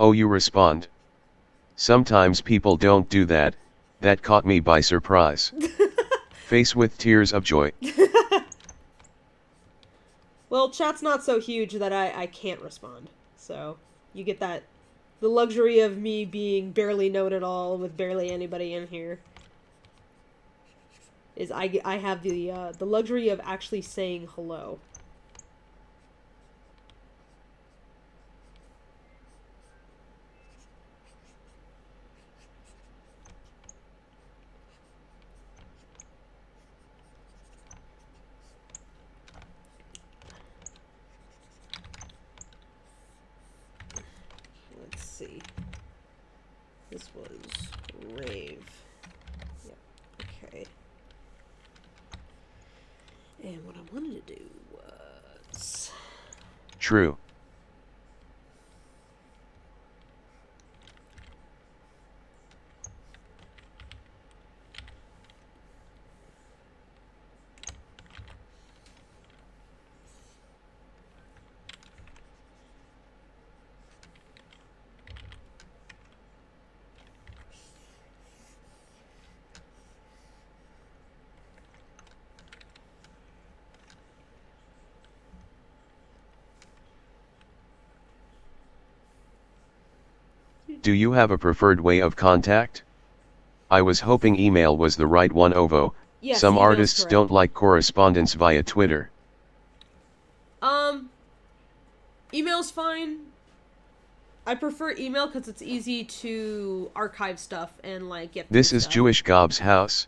Oh, you respond. Sometimes people don't do that. That caught me by surprise. Face with tears of joy. Well, chat's not so huge that I can't respond. So, you get that, the luxury of me being barely known at all with barely anybody in here. is I have the luxury of actually saying hello. Let's see. This was rave. Yep. Okay. And what I wanted to do was... True. Do you have a preferred way of contact? I was hoping email was the right one. Ovo. Yes, Some email's artists correct. don't like correspondence via Twitter. Email's fine. I prefer email because it's easy to archive stuff and, like, get through This is stuff. Jewish Gob's house.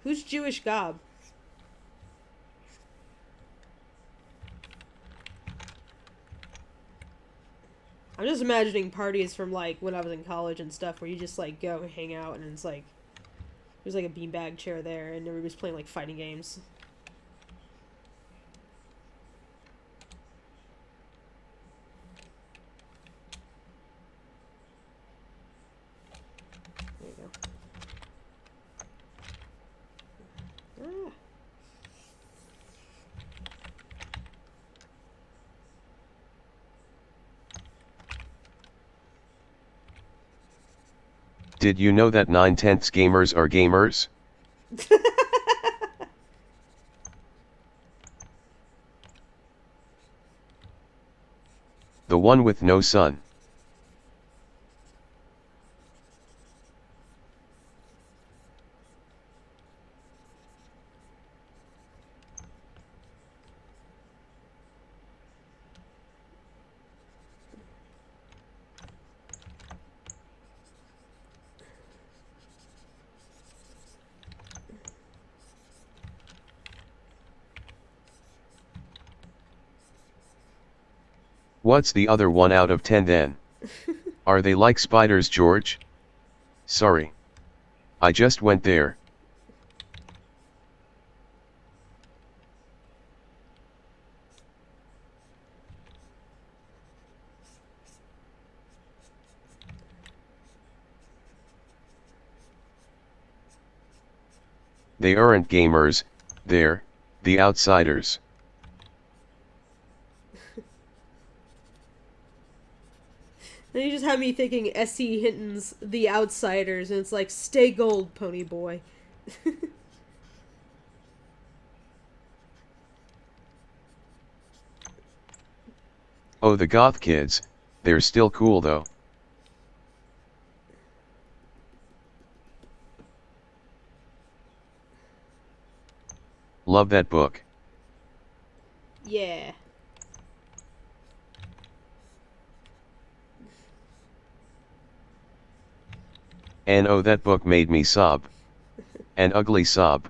Who's Jewish Gob? I'm just imagining parties from, like, when I was in college and stuff where you just, like, go and hang out and it's, like, there's, like, a beanbag chair there and everybody's playing, like, fighting games. There you go. Ah. Did you know that 9/10 gamers are gamers? The one with no sun. What's the other 1 out of 10 then? Are they like spiders, George? Sorry. I just went there. They aren't gamers, they're the outsiders. Then you just have me thinking S.C. Hinton's The Outsiders, and it's like, stay gold, pony boy. Oh, the goth kids, they're still cool though. Love that book. Yeah. And oh, that book made me sob. An ugly sob.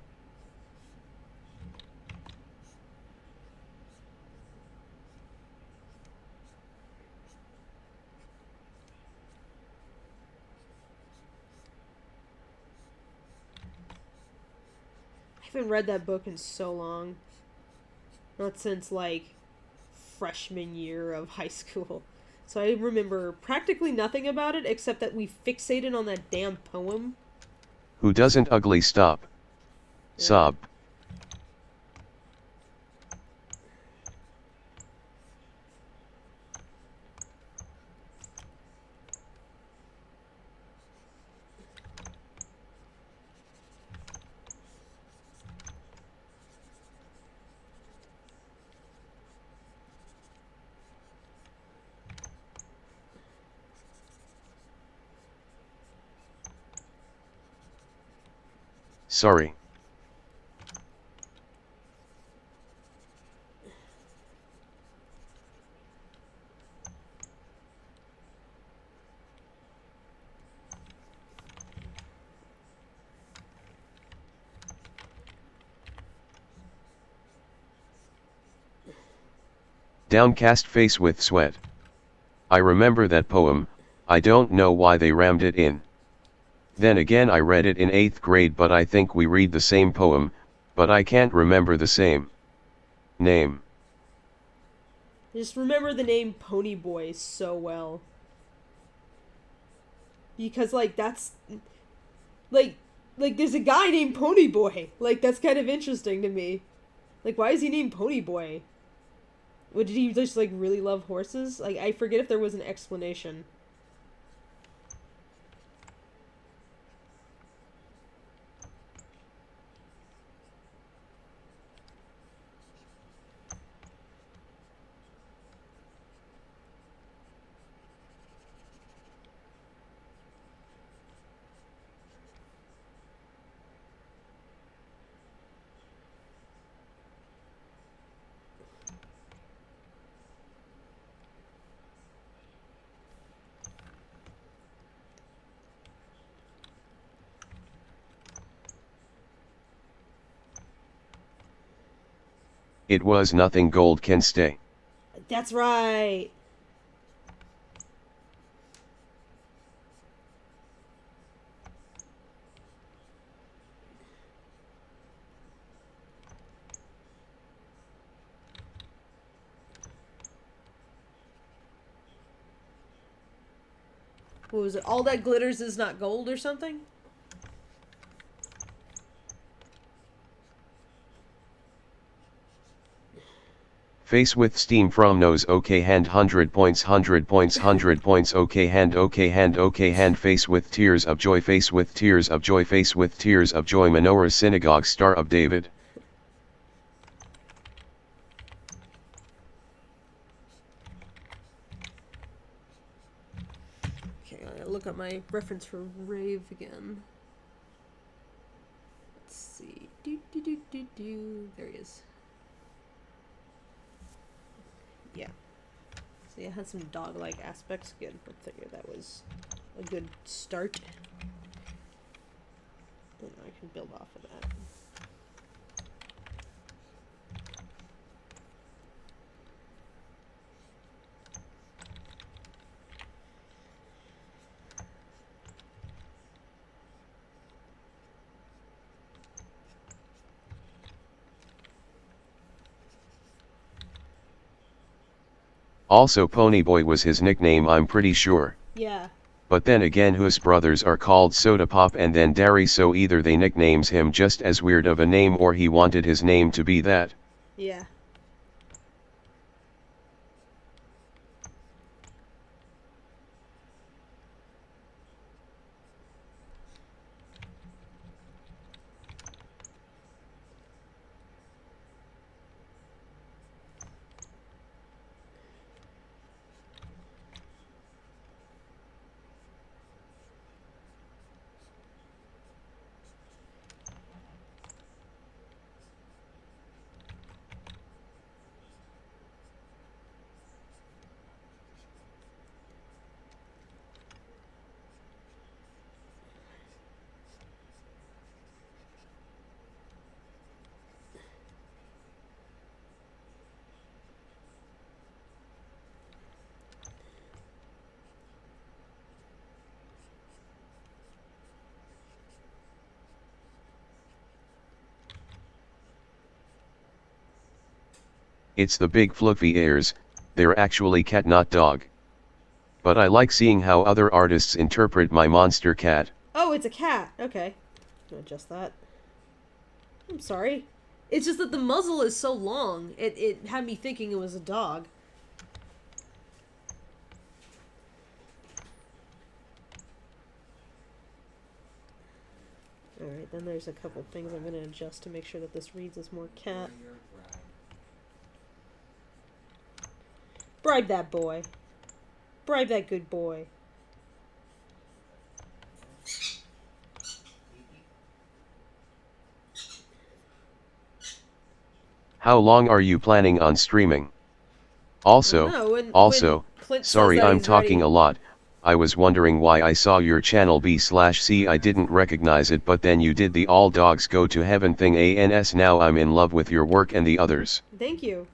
I haven't read that book in so long. Not since, like, freshman year of high school. So I remember practically nothing about it except that we fixated on that damn poem. Who doesn't ugly stop? Yeah. Sob. Sorry. Downcast face with sweat. I remember that poem, I don't know why they rammed it in. Then again I read it in 8th grade, but I think we read the same poem, but I can't remember the same name. Just remember the name Ponyboy so well. Because, like, that's... Like, there's a guy named Ponyboy. Like, that's kind of interesting to me. Like, why is he named Ponyboy? What, did he just, like, really love horses? Like, I forget if there was an explanation. It was nothing gold can stay. That's right. What was it? All that glitters is not gold or something? Face with steam from nose, okay hand 100 points 100 points 100 points, okay hand face with tears of joy, face with tears of joy, face with tears of joy, menorah synagogue, Star of David. Okay, I'm gonna look up my reference for rave again. Let's see. There he is. Yeah. So yeah, it had some dog-like aspects. Good. I figured that was a good start. And I can build off of that. Also Ponyboy was his nickname, I'm pretty sure. Yeah. But then again Hus brothers are called Soda Pop and then Dari, so either they nicknames him just as weird of a name or he wanted his name to be that. Yeah. It's the big fluffy ears, they're actually cat not dog. But I like seeing how other artists interpret my monster cat. Oh, it's a cat. Okay. I'll adjust that. I'm sorry. It's just that the muzzle is so long. It had me thinking it was a dog. Alright, then there's a couple things I'm going to adjust to make sure that this reads as more cat. Bribe that boy. Bribe that good boy. How long are you planning on streaming? Also, No, when Clint says sorry that I'm he's talking ready. a lot, I was wondering why I saw your channel B/C I didn't recognize it, but then you did the all dogs go to heaven thing ans. Now I'm in love with your work and the others. Thank you.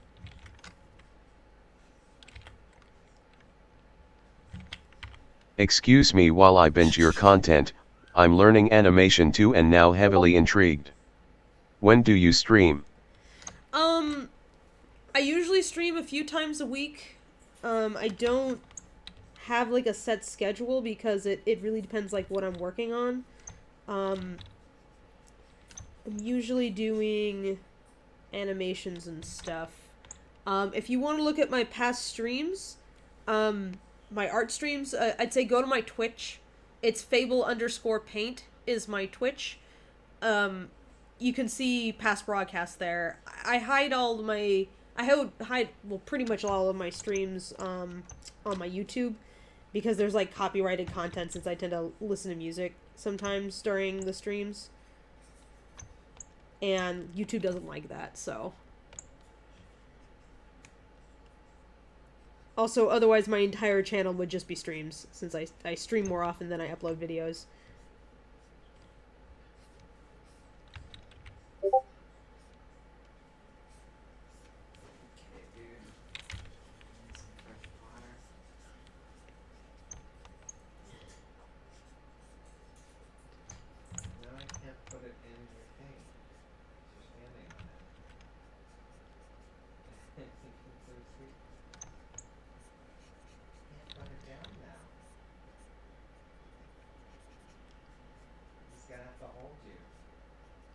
Excuse me while I binge your content, I'm learning animation too and now heavily intrigued. When do you stream? I usually stream a few times a week. I don't have like a set schedule because it really depends like what I'm working on. I'm usually doing animations and stuff. If you want to look at my past streams, my art streams, I'd say go to my Twitch. It's Fable_Paint is my Twitch. You can see past broadcasts there. I hide all my hide well pretty much all of my streams on my YouTube because there's like copyrighted content since I tend to listen to music sometimes during the streams. And YouTube doesn't like that, so. Also, otherwise my entire channel would just be streams since I stream more often than I upload videos.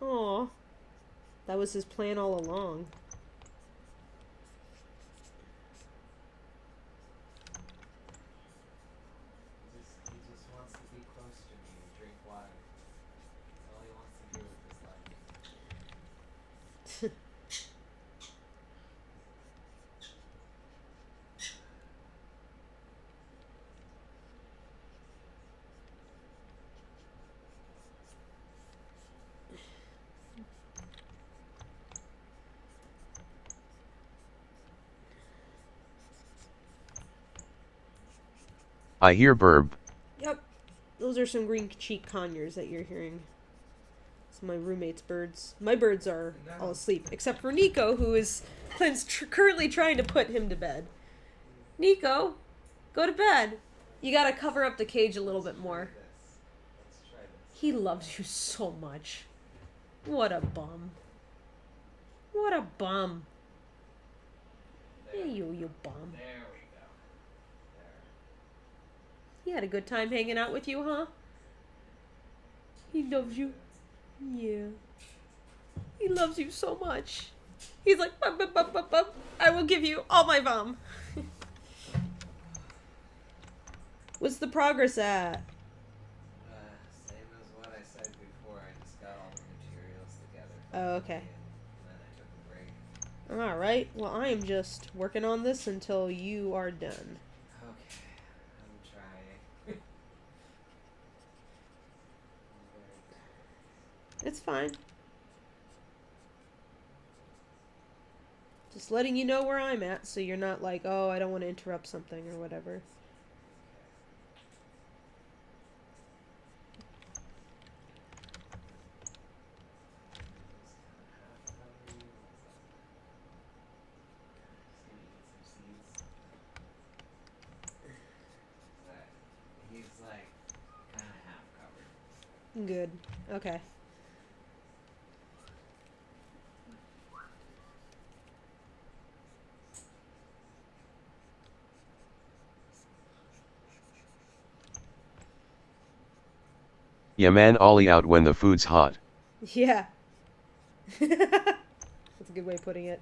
Aw. That was his plan all along. He just wants to be close to me and drink water. That's all he wants to do with his life. I hear burb. Yep. Those are some green cheek conures that you're hearing. It's my roommate's birds. My birds are all asleep, except for Nico, who is Clint's currently trying to put him to bed. Nico, go to bed. You gotta cover up the cage a little bit more. Let's try this. He loves you so much. What a bum. What a bum. There. Hey, you bum. There we go. There. He had a good time hanging out with you, huh? He loves you. Yeah. He loves you so much. He's like, bum, bum, bum, bum, bum. I will give you all my bum. What's the progress at? Same as what I said before. I just got all the materials together. Oh, okay. And then I took a break. Alright, well I am just working on this until you are done. Okay. I'm trying. It's fine. Just letting you know where I'm at so you're not like, oh, I don't want to interrupt something or whatever. He's like kind of half covered. Good. Okay. Yeah man, ollie out when the food's hot. Yeah. That's a good way of putting it.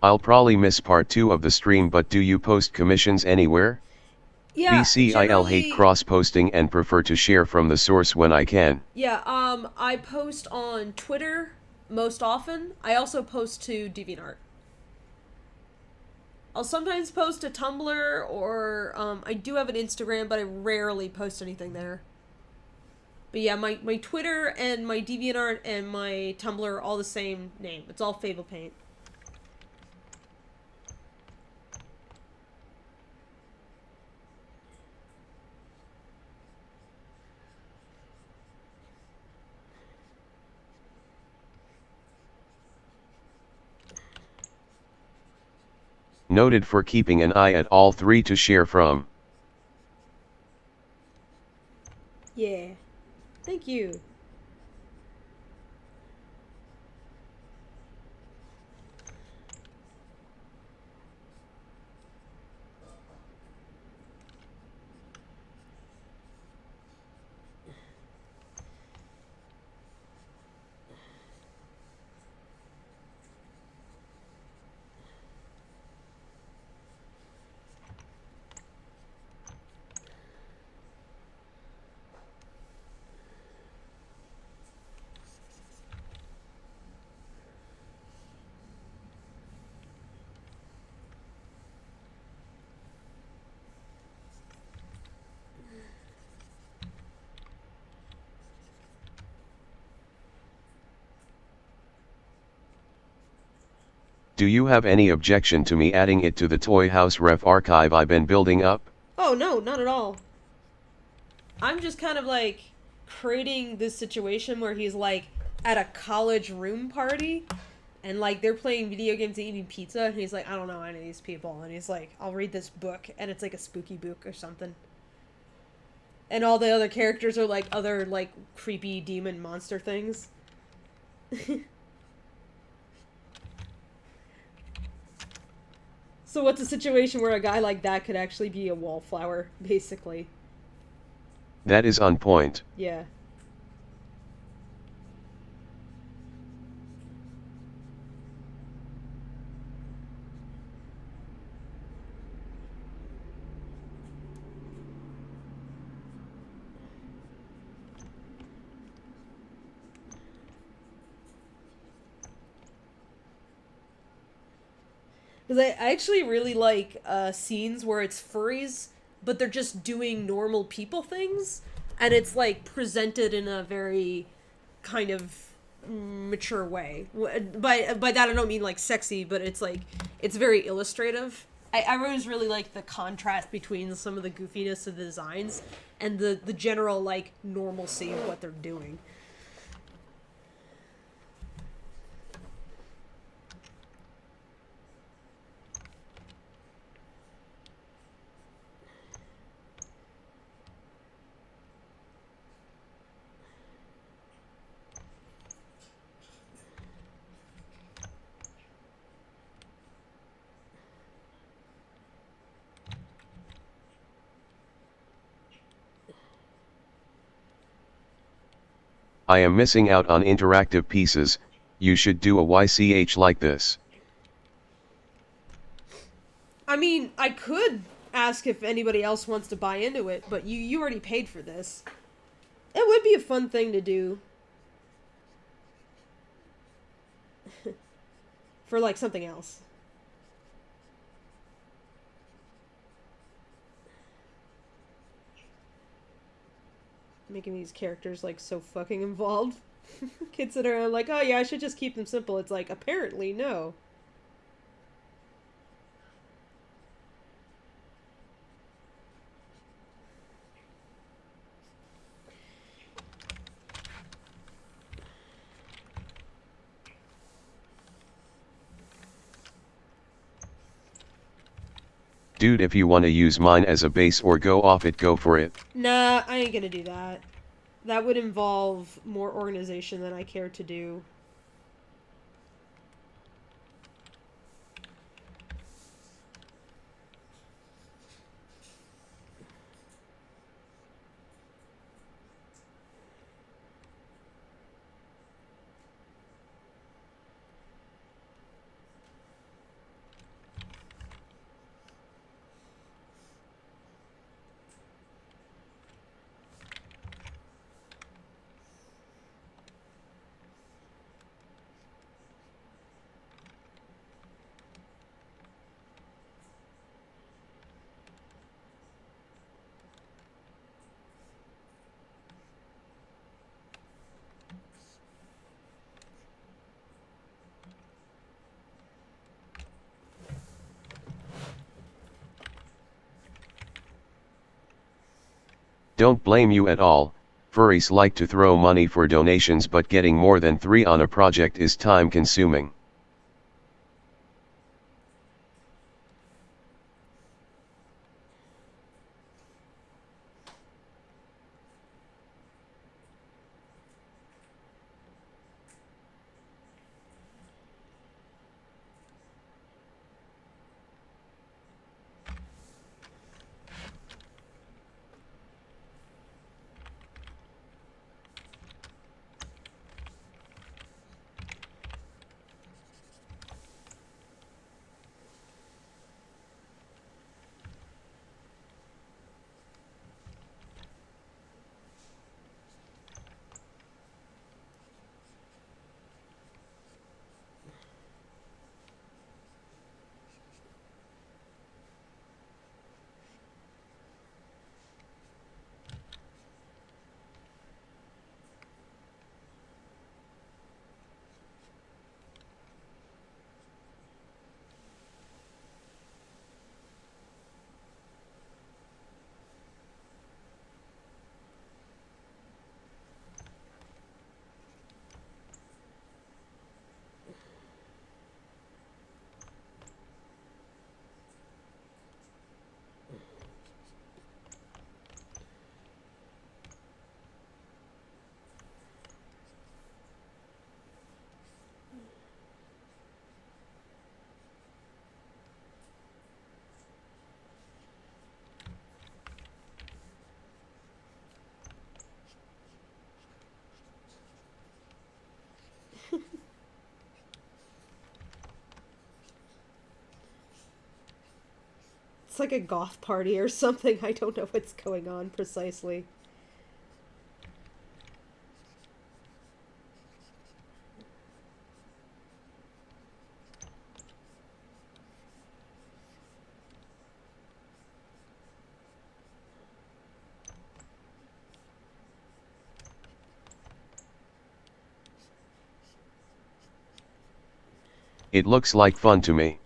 I'll probably miss part 2 of the stream, but do you post commissions anywhere? Yeah, BCIL hate generally. cross-posting and prefer to share from the source when I can. Yeah, I post on Twitter most often. I also post to DeviantArt. I'll sometimes post to Tumblr, or I do have an Instagram, but I rarely post anything there. But yeah, my Twitter and my DeviantArt and my Tumblr are all the same name. It's all Fable Paint. Noted for keeping an eye at all 3 to share from. Yeah. Thank you. Do you have any objection to me adding it to the Toy House Ref archive I've been building up? Oh, no, not at all. I'm just kind of like creating this situation where he's like at a college room party and like they're playing video games and eating pizza and he's like, I don't know any of these people, and he's like, I'll read this book, and it's like a spooky book or something. And all the other characters are like other like creepy demon monster things. So what's a situation where a guy like that could actually be a wallflower, basically? That is on point. Yeah. Because I actually really like scenes where it's furries, but they're just doing normal people things, and it's like presented in a very kind of mature way. By that I don't mean like sexy, but it's like it's very illustrative. I always really like the contrast between some of the goofiness of the designs and the general like normalcy of what they're doing. I am missing out on interactive pieces. You should do a YCH like this. I mean, I could ask if anybody else wants to buy into it, but you already paid for this. It would be a fun thing to do. For, like, something else. Making these characters, like, so fucking involved. Kids that are like, oh yeah, I should just keep them simple. It's like, apparently, no. Dude, if you wanna use mine as a base or go off it, go for it. Nah, I ain't gonna do that. That would involve more organization than I care to do. don't blame you at all. Furries like to throw money for donations, but getting more than 3 on a project is time consuming. It's like a goth party or something. I don't know what's going on precisely. It looks like fun to me.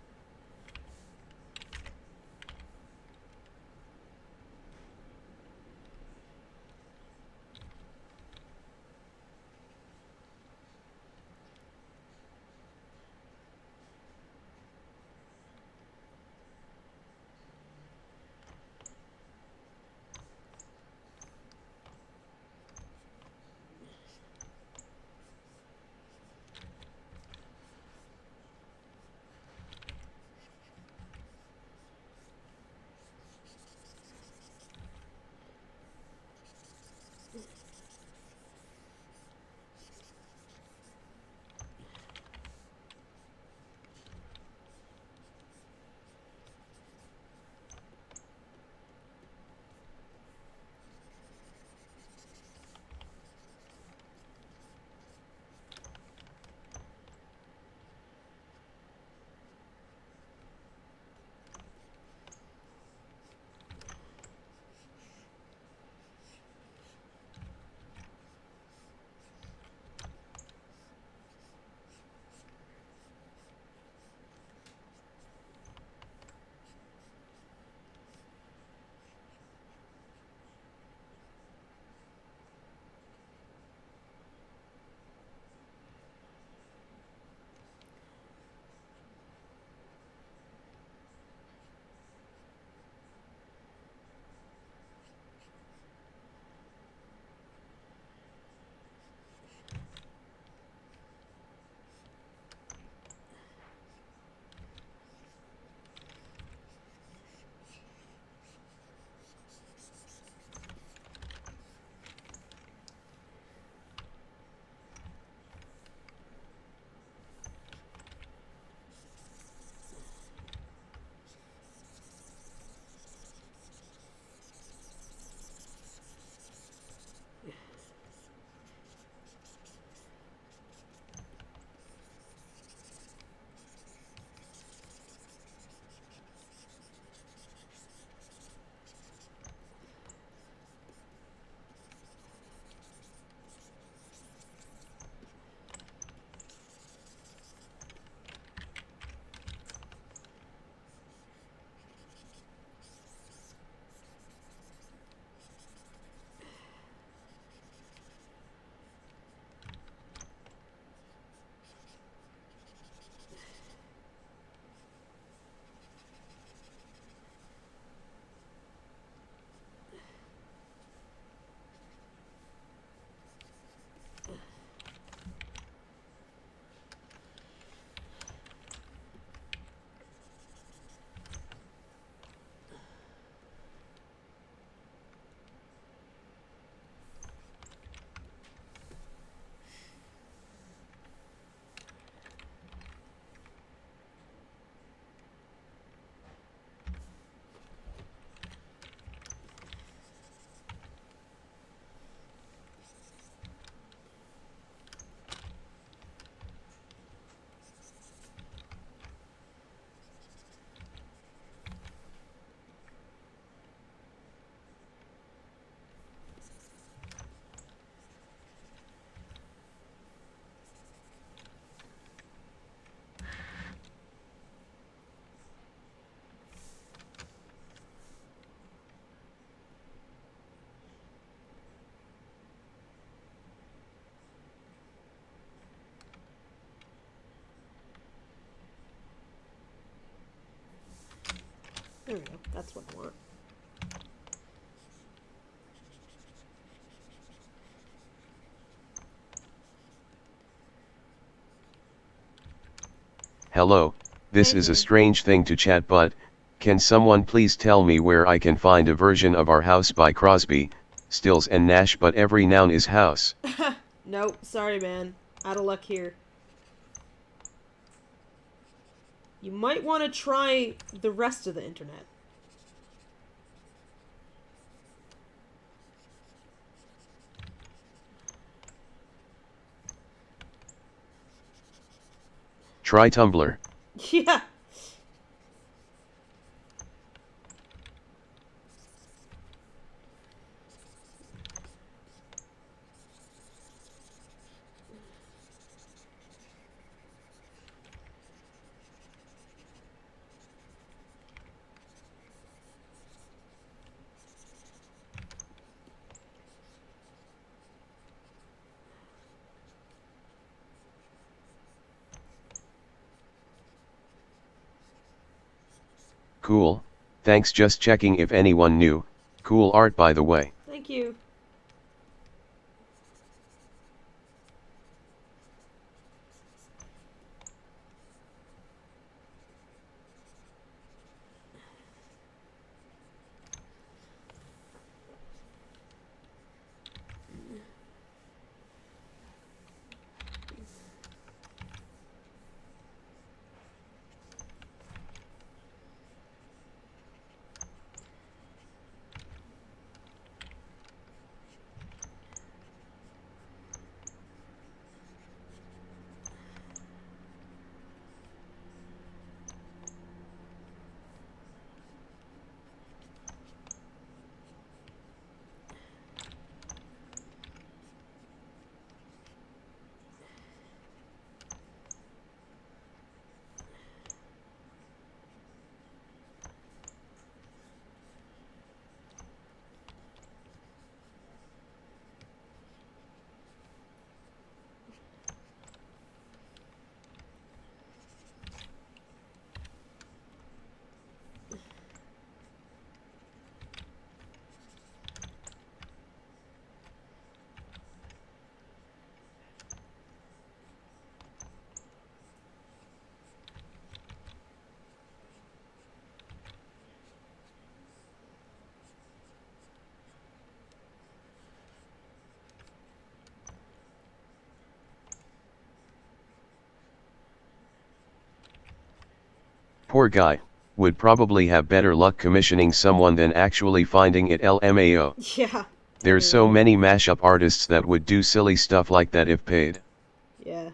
There we go. That's what I want. Hello, this is a strange thing to chat, but can someone please tell me where I can find a version of Our House by Crosby, Stills and Nash, but every noun is house? Nope, sorry man. Out of luck here. You might want to try the rest of the internet. Try Tumblr. Yeah. Cool, thanks, just checking if anyone knew. Cool art, by the way. Thank you. Poor guy, would probably have better luck commissioning someone than actually finding it, LMAO. Yeah. There's so many mashup artists that would do silly stuff like that if paid. Yeah.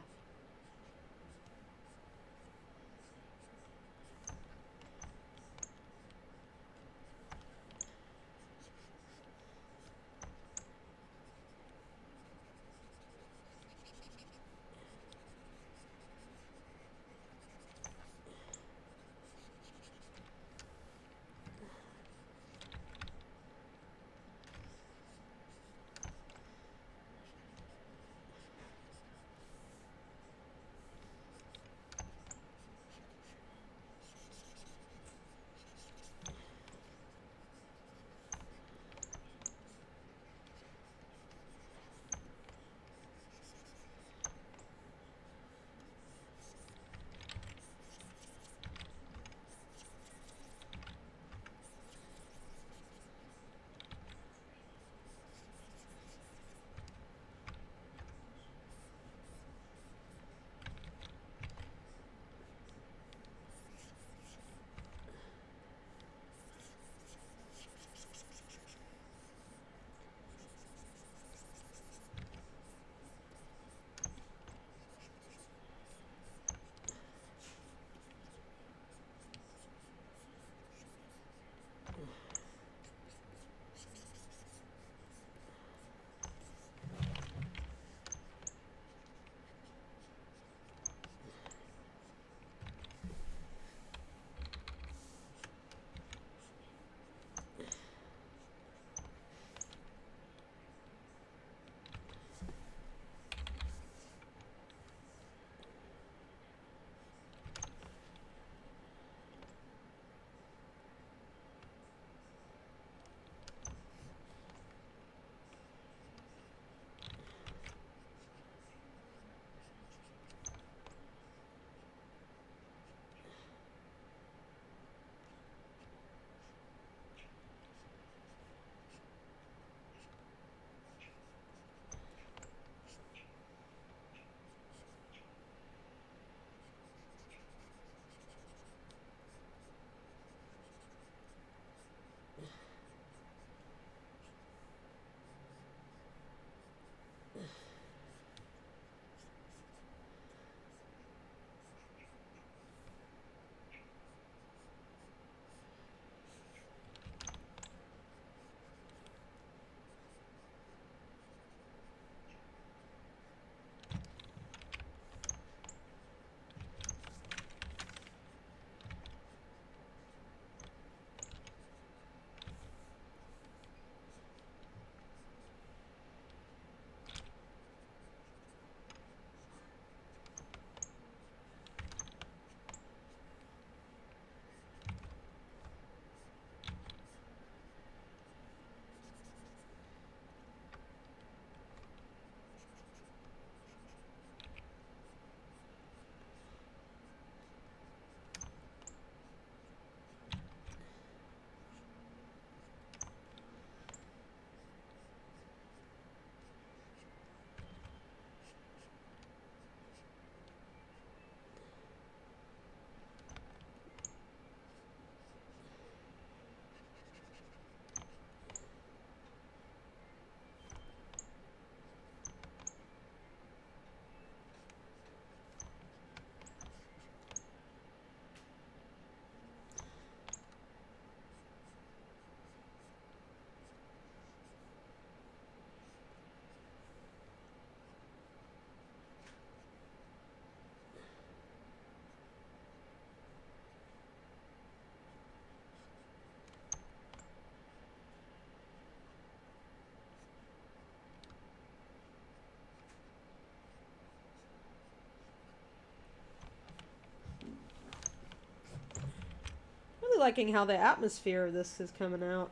liking how the atmosphere of this is coming out.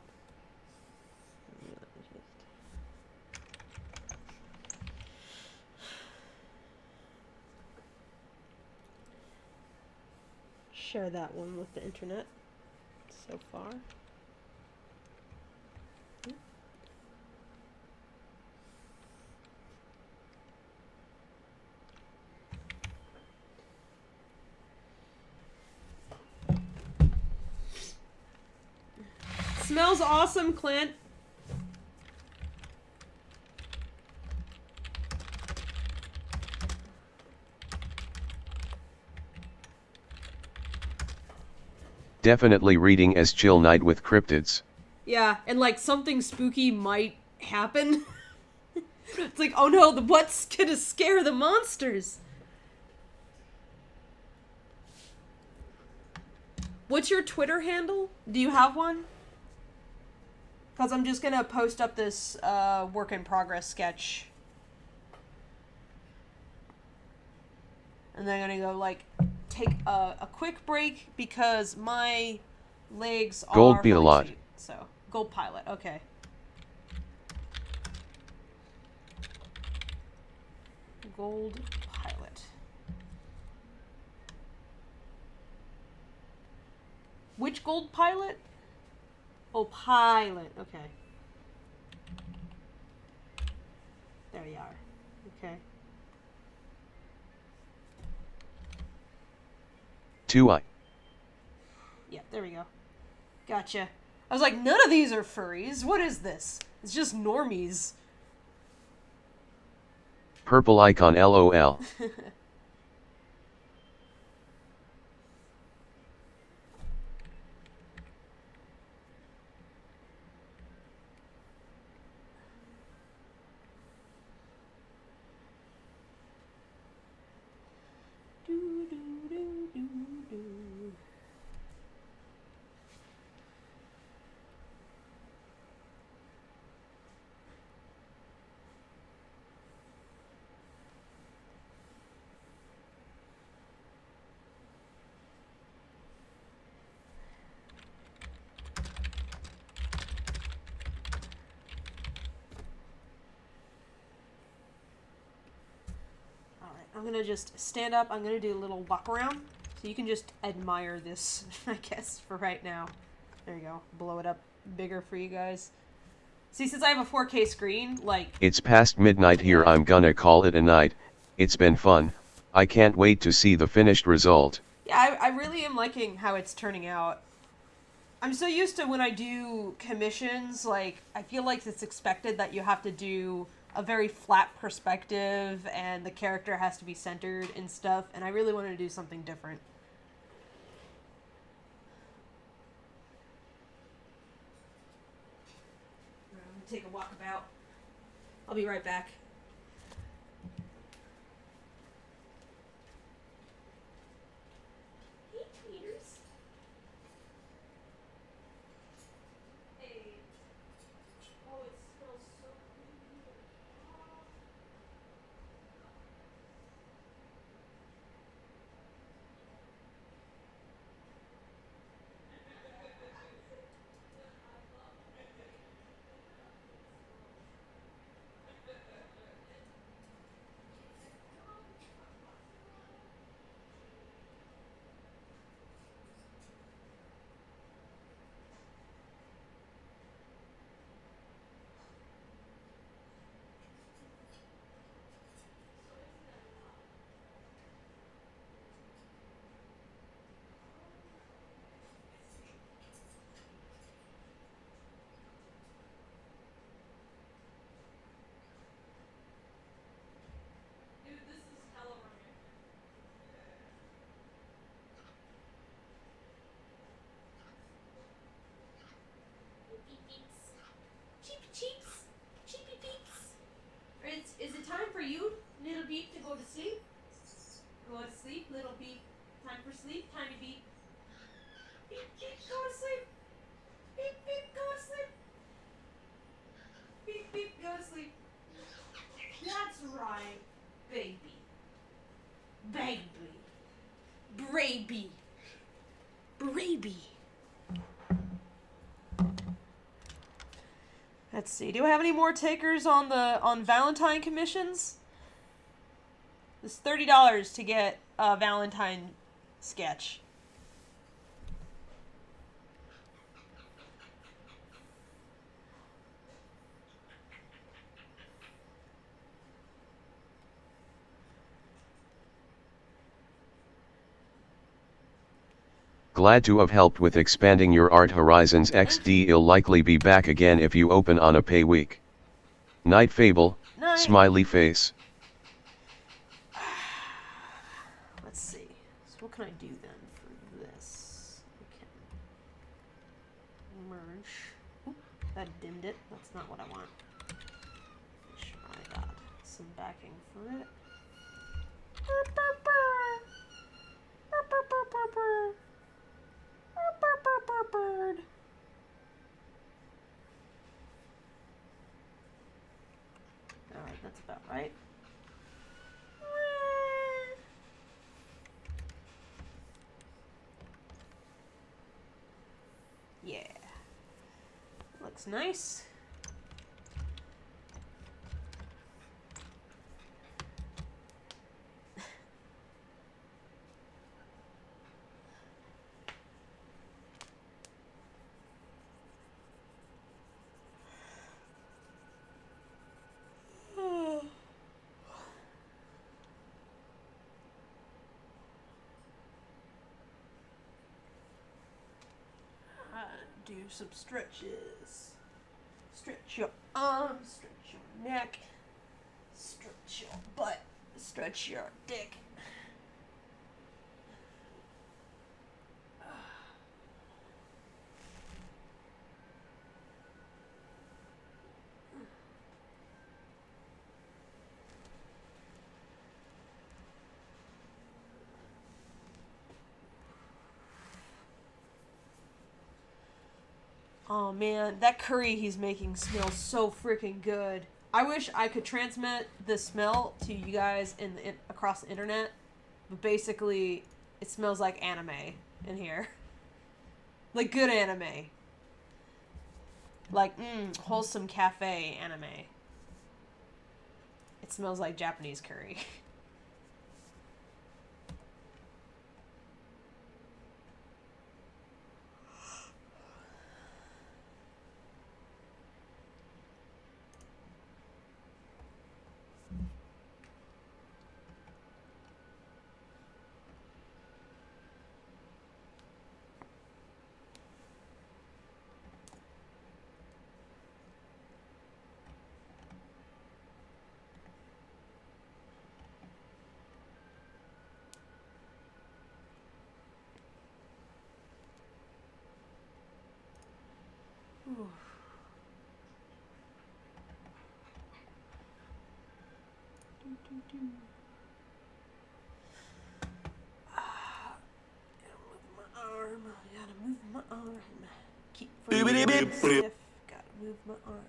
Share that one with the internet so far. Smells awesome, Clint. Definitely reading as chill night with cryptids. Yeah, and like something spooky might happen. It's like, oh no, what's gonna scare the monsters? What's your Twitter handle? Do you have one? Because I'm just gonna post up this work in progress sketch. And then I'm gonna go like take a quick break because my legs are Gold be a falling lot. asleep. So Gold Pilot, okay. Gold Pilot. Which Gold Pilot? Oh, Pilot. Okay. There you are. Okay. 2i. Yeah, there we go. Gotcha. I was like, none of these are furries. What is this? It's just normies. Purple icon LOL. I'm gonna just stand up. I'm gonna do a little walk around. So you can just admire this, I guess, for right now. There you go. Blow it up bigger for you guys. See, since I have a 4K screen, like... It's past midnight here. I'm gonna call it a night. It's been fun. I can't wait to see the finished result. Yeah, I really am liking how it's turning out. I'm so used to when I do commissions, like, I feel like it's expected that you have to do a very flat perspective and the character has to be centered and stuff, and I really want to do something different. I'm gonna take a walkabout. I'll be right back. Hey, tweeters. Hey. Oh, it smells so good. Dude, this is hella romantic. Beep beeps. Cheepy cheeps. Cheepy beeps. Is it time for you, little beep, to go to sleep? Go to sleep, little beep. Time for sleep, tiny beep. Beep beep, go to sleep. Beep beep, go to sleep. Beep beep, go to sleep. That's right, baby. Baby. Braby. Braby. Let's see. Do I have any more takers on Valentine commissions? It's $30 to get a Valentine sketch. Glad to have helped with expanding your art horizons. XD. I'll likely be back again if you open on a pay week. Night Fable, Night. smiley face. Let's see. So what can I do then for this? I can merge. Oop, that dimmed it. That's not what I want. Make sure I got some backing for it. Alright, that's about right. Yeah. Looks nice. Do some stretches. Stretch your arms, stretch your neck, stretch your butt, stretch your dick. Oh man, that curry he's making smells so freaking good. I wish I could transmit the smell to you guys across the internet, but basically, it smells like anime in here. Like good anime. Like, wholesome cafe anime. It smells like Japanese curry. Ooh. Gotta move my arm. Keep from being stiff. Gotta move my arm.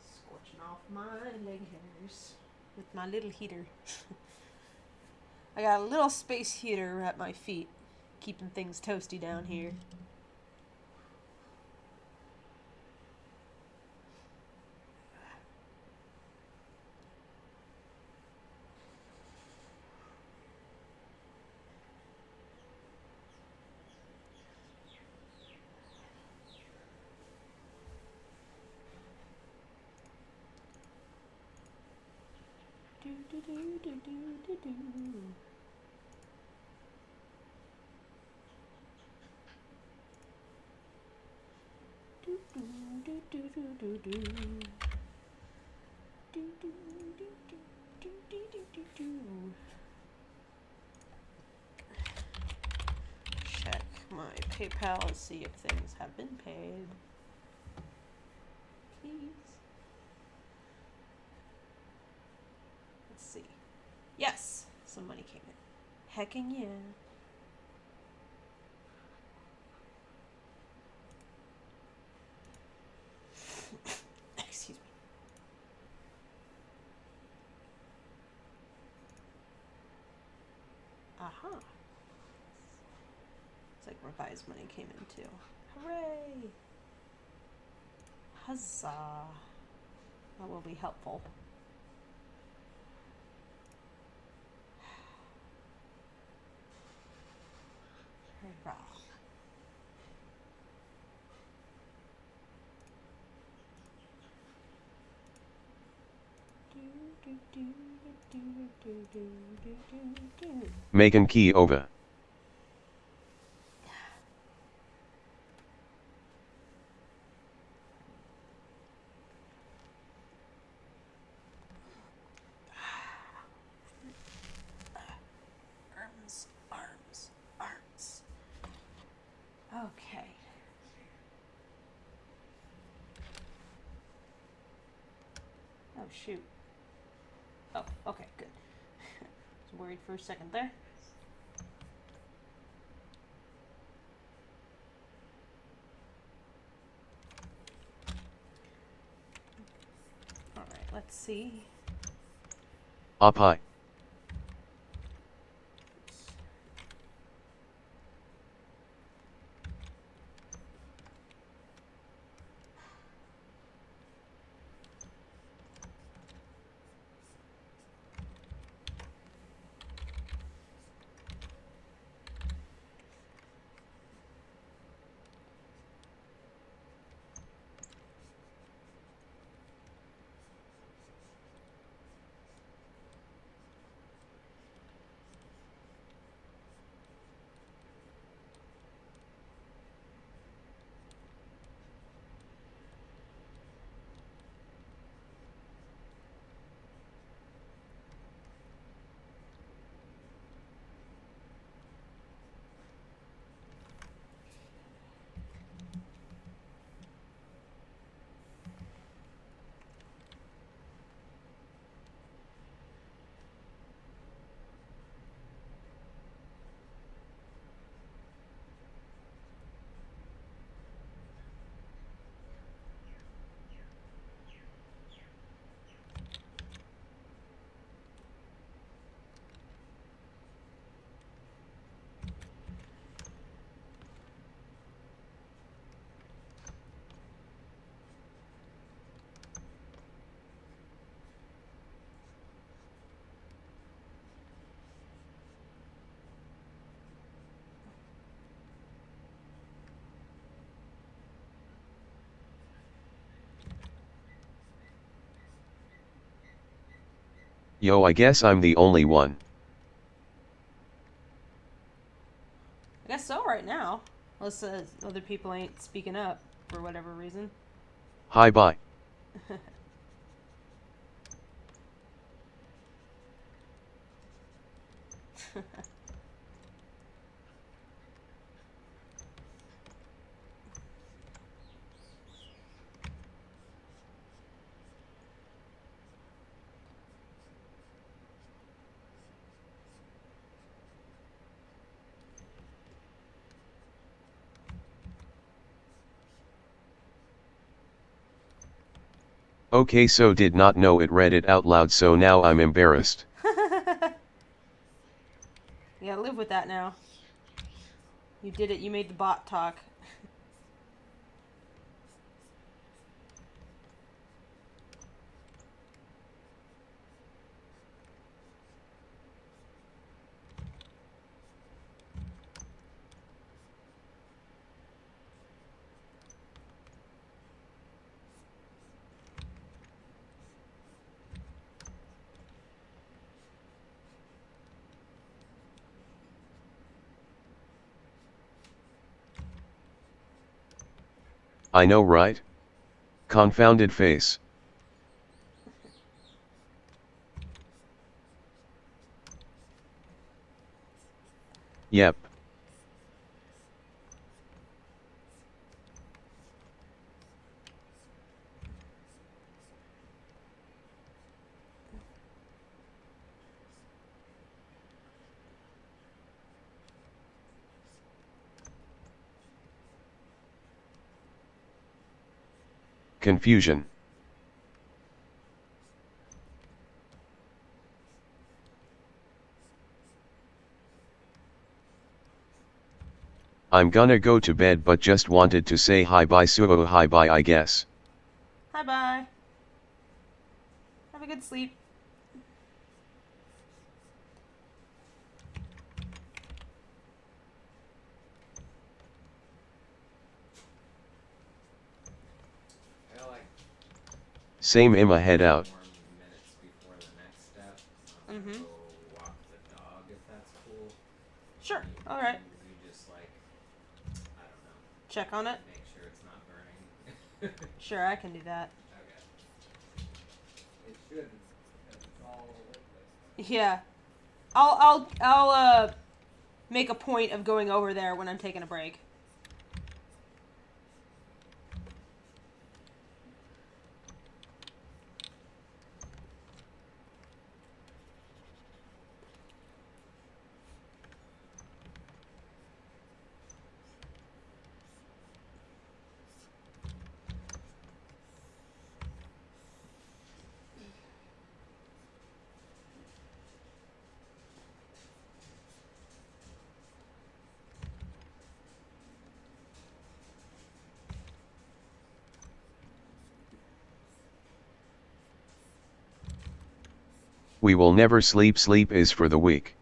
Scorching off my leg hairs with my little heater. I got a little space heater at my feet, keeping things toasty down here. Do, do, do, do, do, do, do. Check my PayPal and see if things have been paid. Please. Let's see. Yes, some money came in. Hecking yeah. Excuse me. Aha. It's like revised money came in too. Hooray! Huzzah. That will be helpful. Hurrah. Macon Key over. Arms. Okay. Oh, shoot. Oh, okay, good. Was worried for a second there. Alright, let's see. Up high. Yo, I guess I'm the only one. I guess so right now. Unless other people ain't speaking up for whatever reason. Hi bye. Okay, so did not know it, read it out loud, so now I'm embarrassed. You gotta live with that now. You did it, you made the bot talk. I know, right? Confounded face. Yep. Confusion. I'm gonna go to bed but just wanted to say hi bye suo hi bye I guess. Hi bye. Have a good sleep. I like Same Emma head out. more minutes before the next step. I'm Mm-hmm. gonna go walk the dog if that's cool. Sure. You- All right. You just like, I don't know, Check on it. make sure it's not burning. Sure, I can do that. Okay. It shouldn't, because it's all over the place. Yeah. I'll make a point of going over there when I'm taking a break. We will never sleep. Sleep is for the weak.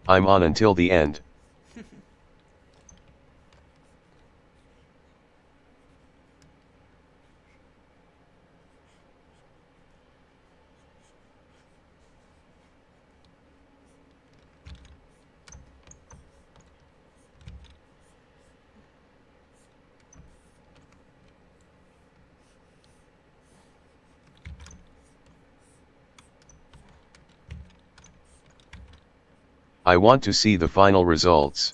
I'm on until the end. I want to see the final results.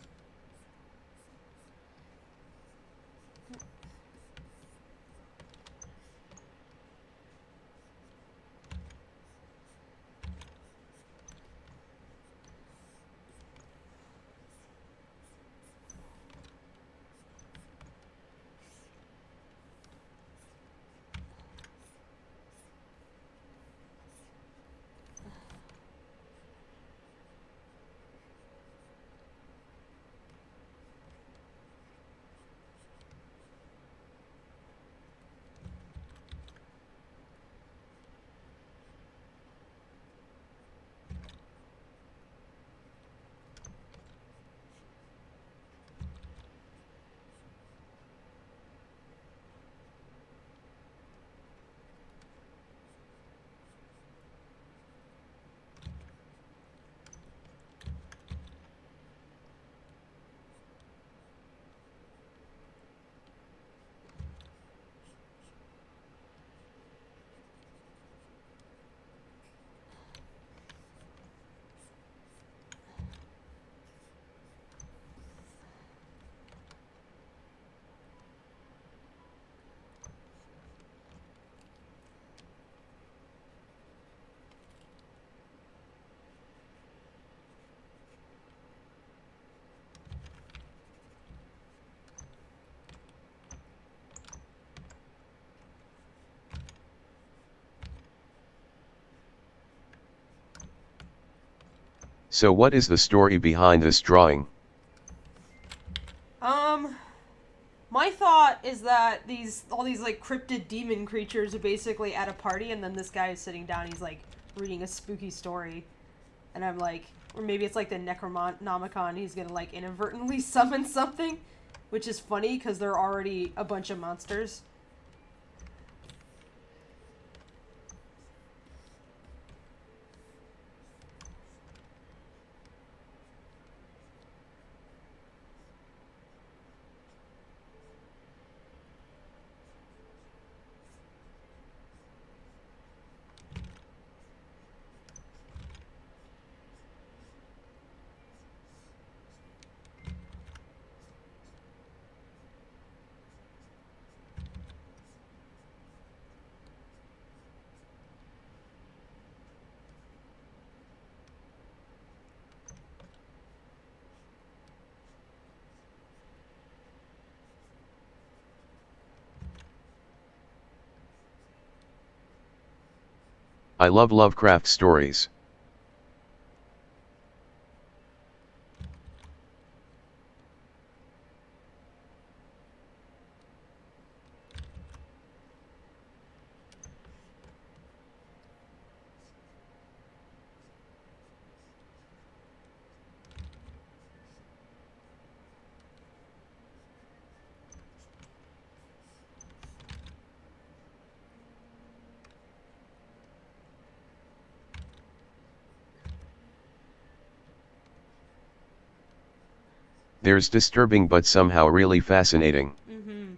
So what is the story behind this drawing? My thought is that all these like cryptid demon creatures are basically at a party, and then this guy is sitting down, he's like reading a spooky story, and I'm like, or maybe it's like the Necronomicon, he's gonna like inadvertently summon something, which is funny because there are already a bunch of monsters. I love Lovecraft stories. There's disturbing but somehow really fascinating. Mm-hmm.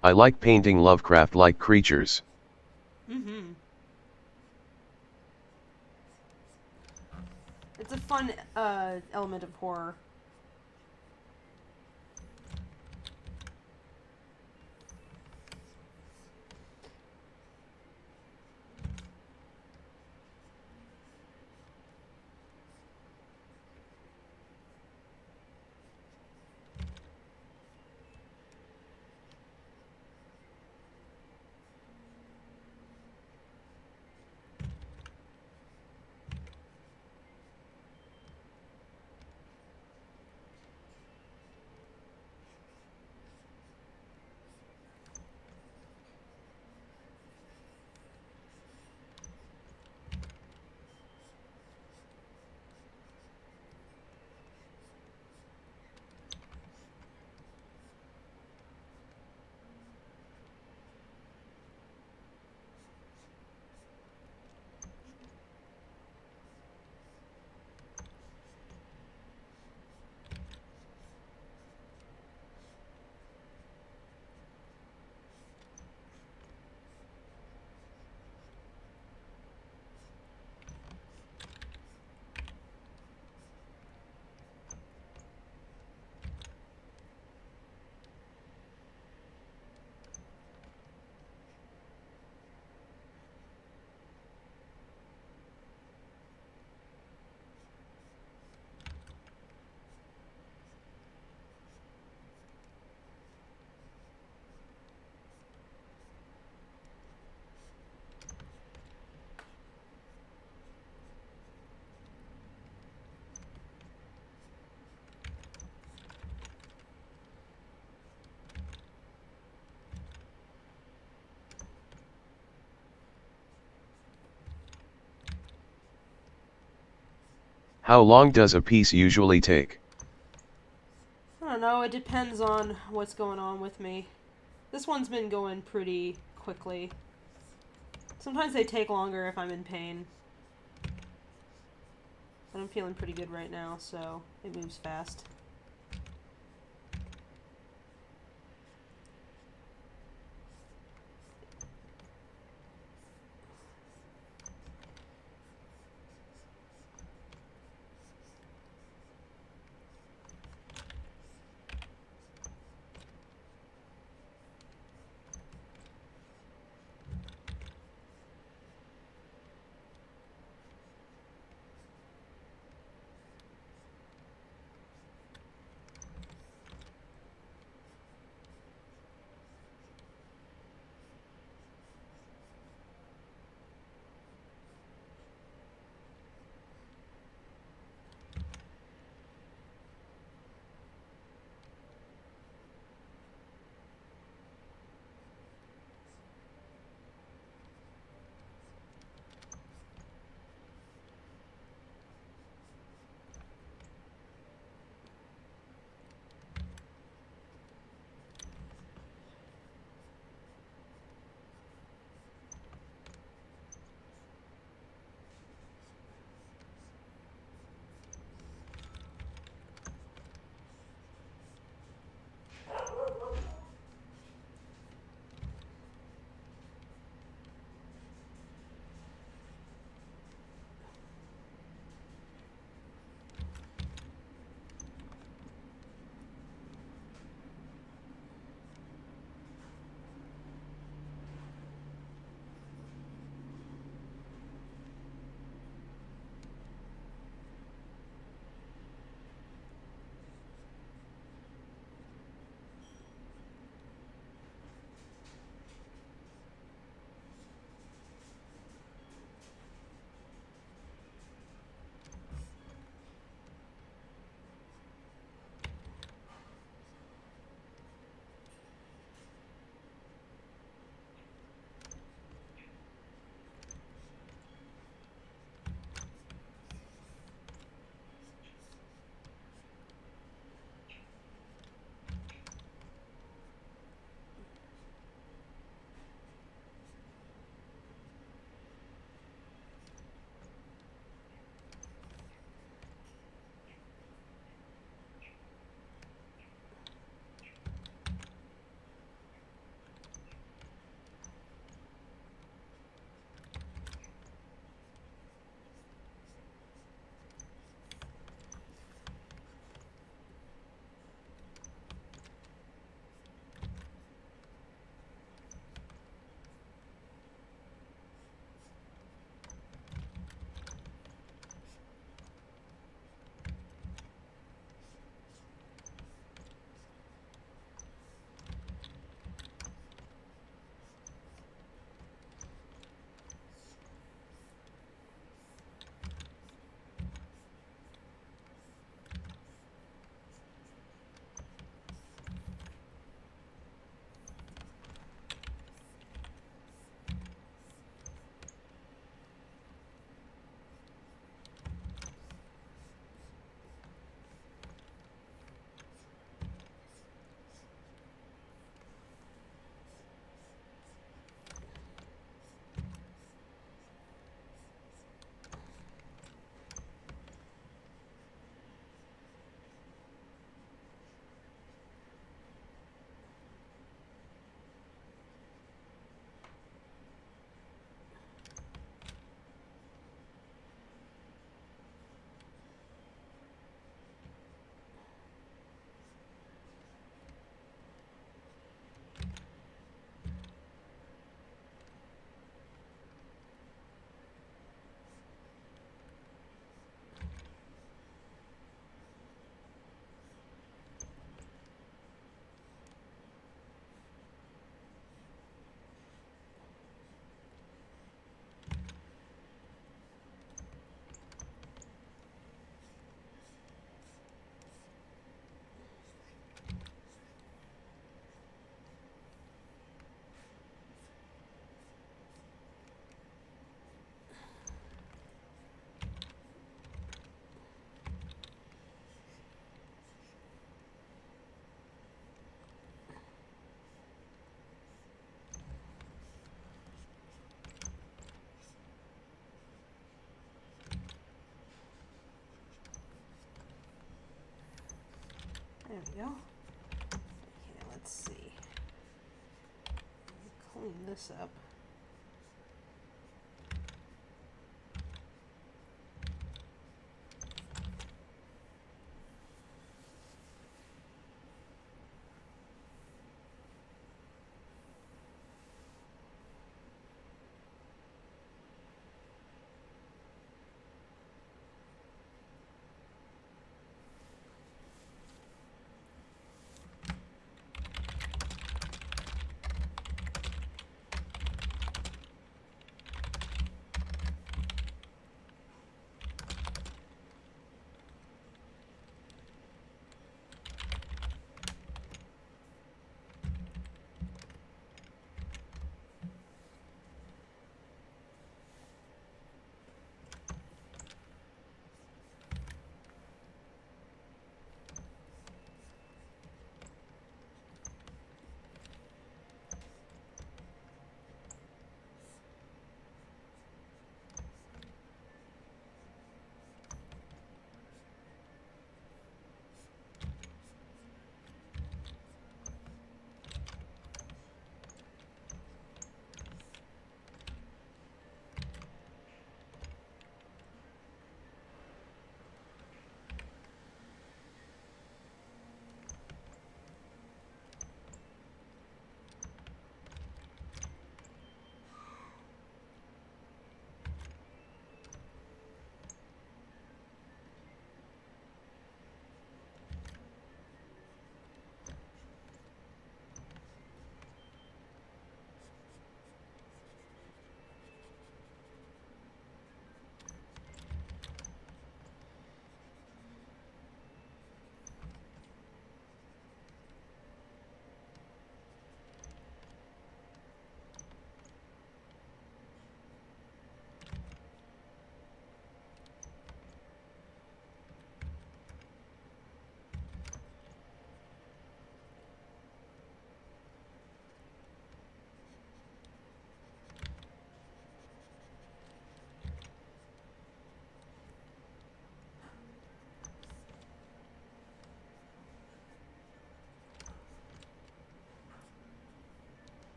I like painting Lovecraft-like creatures. Mm-hmm. It's a fun element of horror. How long does a piece usually take? I don't know, it depends on what's going on with me. This one's been going pretty quickly. Sometimes they take longer if I'm in pain. But I'm feeling pretty good right now, so it moves fast. this up.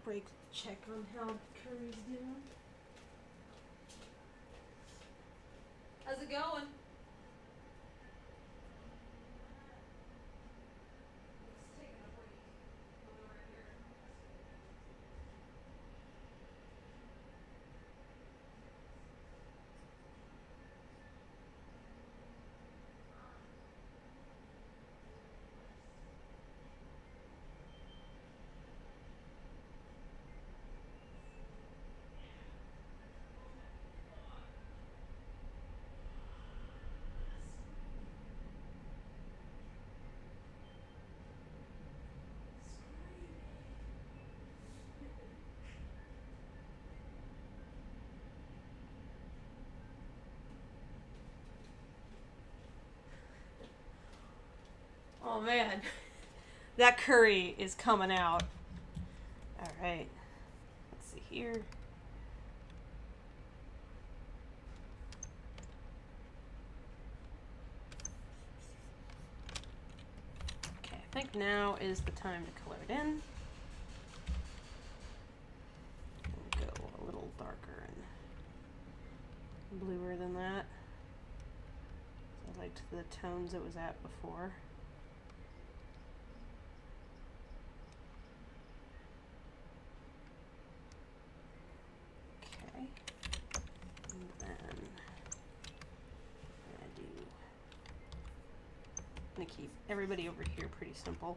break check on how Curry's doing. How's it going? Oh man, that curry is coming out. All right, let's see here. Okay, I think now is the time to color it in. Go a little darker and bluer than that. I liked the tones it was at before. Okay, and then I'm gonna keep everybody over here pretty simple.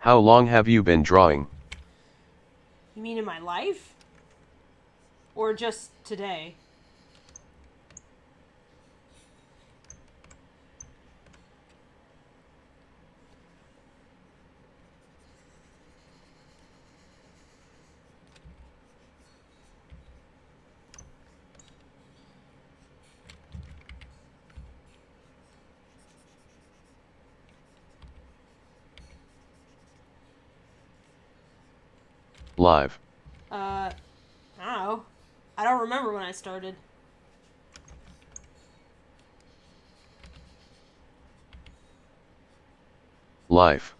How long have you been drawing? You mean in my life? Or just today? Live. I don't know. I don't remember when I started. Life.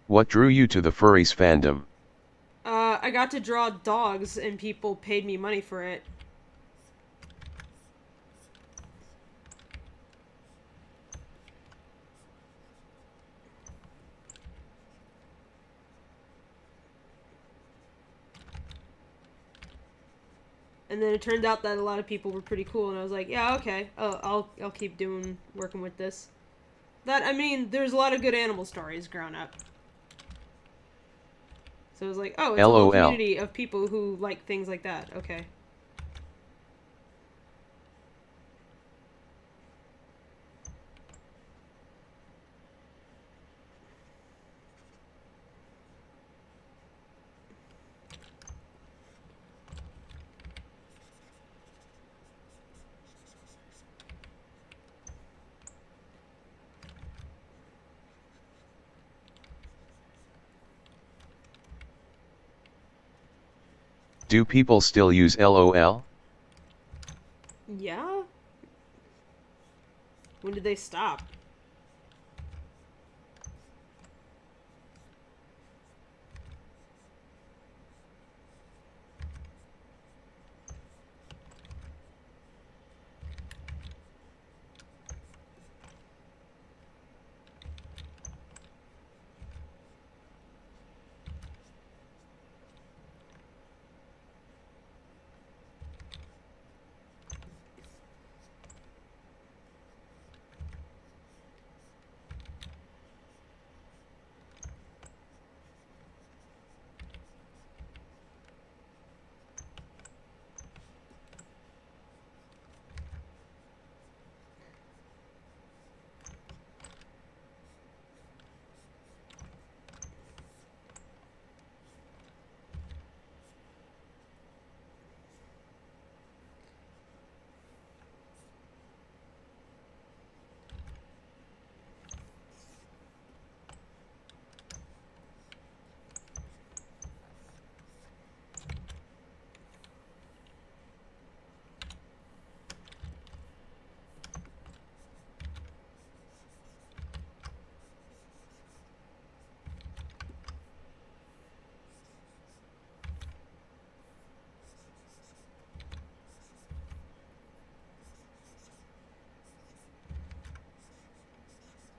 What drew you to the furries fandom? I got to draw dogs and people paid me money for it. And then it turned out that a lot of people were pretty cool, and I was like, yeah, okay, I'll keep working with this. I mean, there's a lot of good animal stories growing up. So it was like, oh, it's a whole LOL. community of people who like things like that. Okay. Do people still use LOL? Yeah? When did they stop?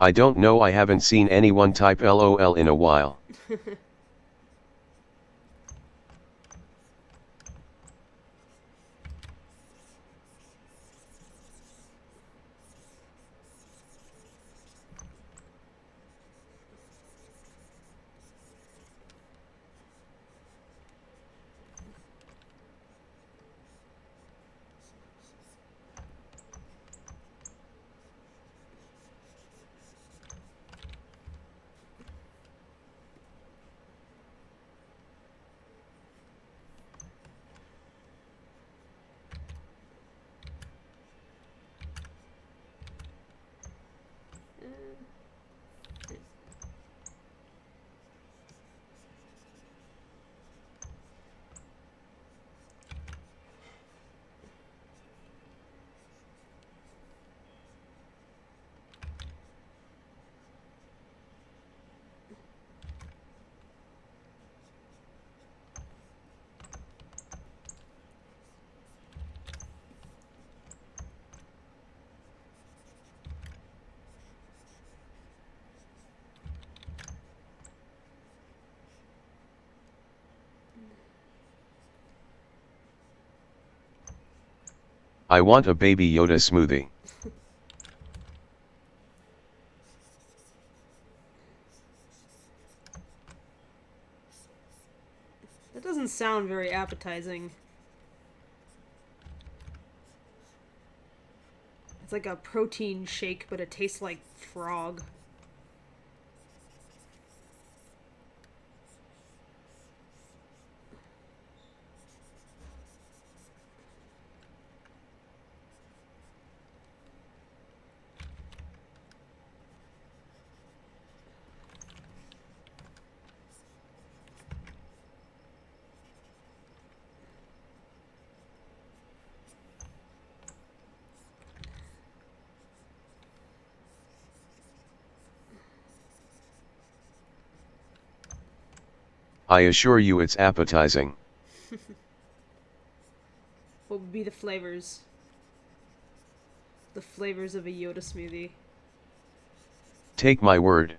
I don't know, I haven't seen anyone type LOL in a while. I want a Baby Yoda smoothie. That doesn't sound very appetizing. It's like a protein shake, but it tastes like frog. I assure you it's appetizing. What would be the flavors? The flavors of a Yoda smoothie. Take my word.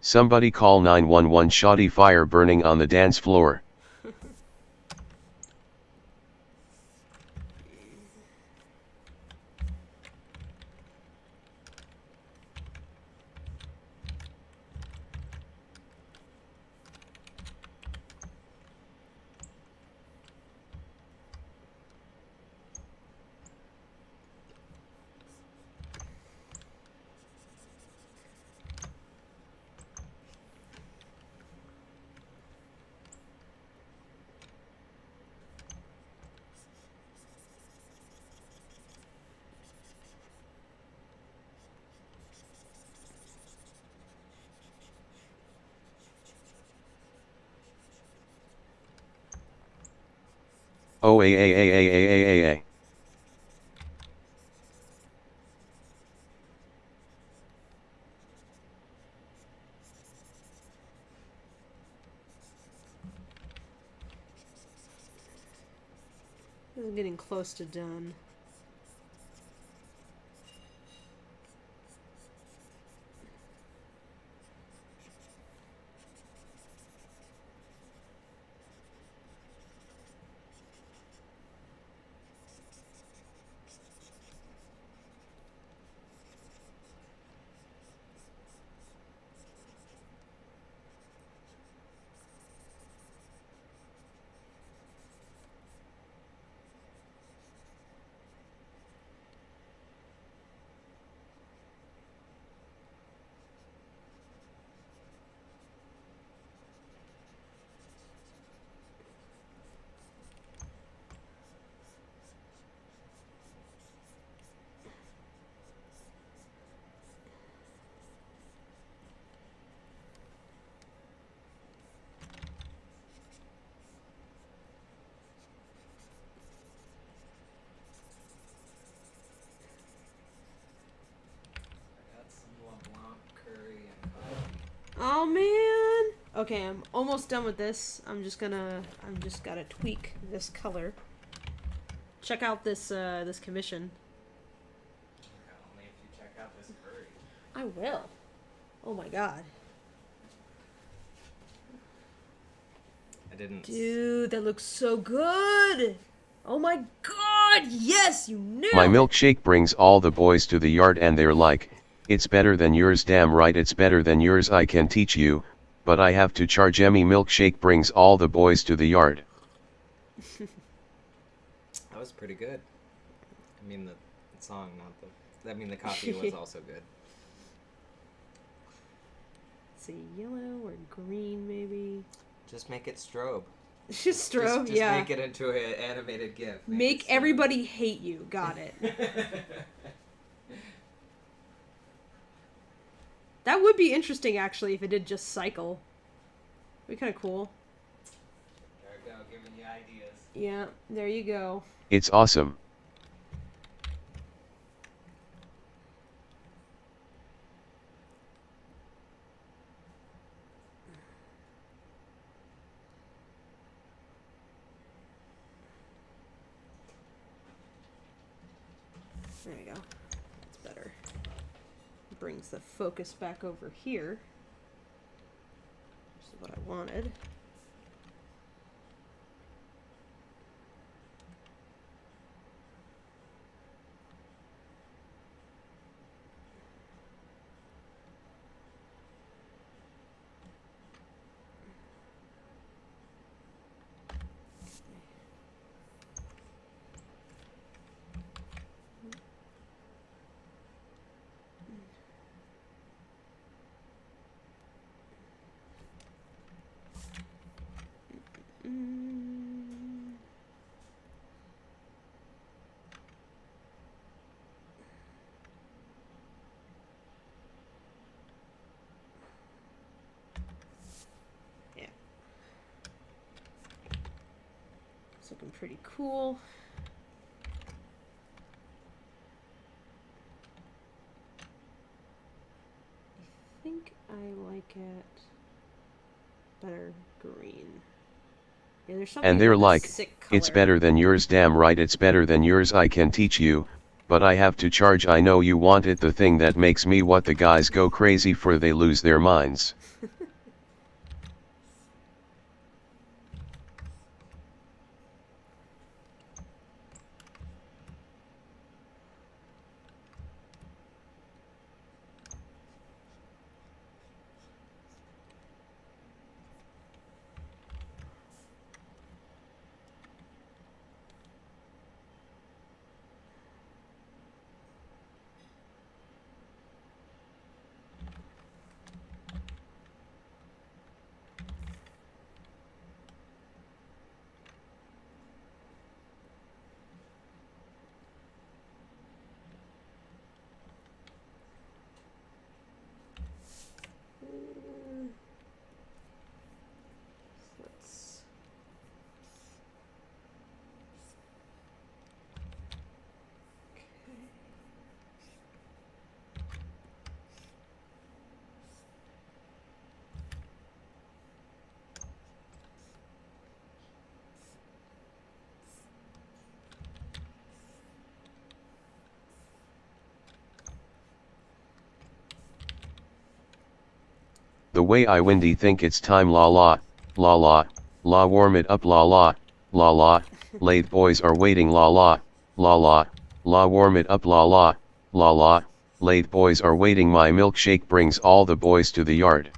Somebody call 911. Shoddy fire burning on the dance floor. Oh, a. This is getting close to done. Oh man! Okay, I'm almost done with this. I'm just gotta tweak this color. Check out this this commission. Only if you check out this furry. I will. Oh my god. I didn't. Dude, that looks so good! Oh my god! Yes, you knew My it! milkshake brings all the boys to the yard and they're like, it's better than yours. Damn right, it's better than yours. I can teach you, but I have to charge. Emmy milkshake brings all the boys to the yard. That was pretty good. I mean the song, not the. I mean the copy was also good. Let's see, yellow or green maybe. Just make it strobe. Just strobe, Just yeah. make it into an animated GIF. Make everybody hate you. Got it. That would be interesting, actually, if it did just cycle. Would be kind of cool. There we go, giving you ideas. Yeah, there you go. It's awesome. There we go. That's better. Brings the focus back over here. This is what I wanted. Yeah. It's looking pretty cool. I think I like it better green. Yeah, there's something And they're about the like, sick it's color. better than yours. Damn right, it's better than yours. I can teach you, but I have to charge. I know you want it, the thing that makes me what the guys go crazy for, they lose their minds. Let's... The way I windy think it's time, la la, la la, la warm it up, la la, la la, lathe boys are waiting, la la, la la, la warm it up, la la, la la, lathe boys are waiting. My milkshake brings all the boys to the yard.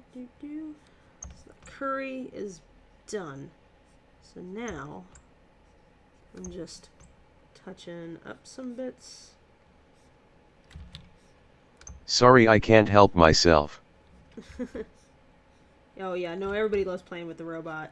So the curry is done. So now I'm just touching up some bits. Sorry, I can't help myself. Oh yeah, no, everybody loves playing with the robot.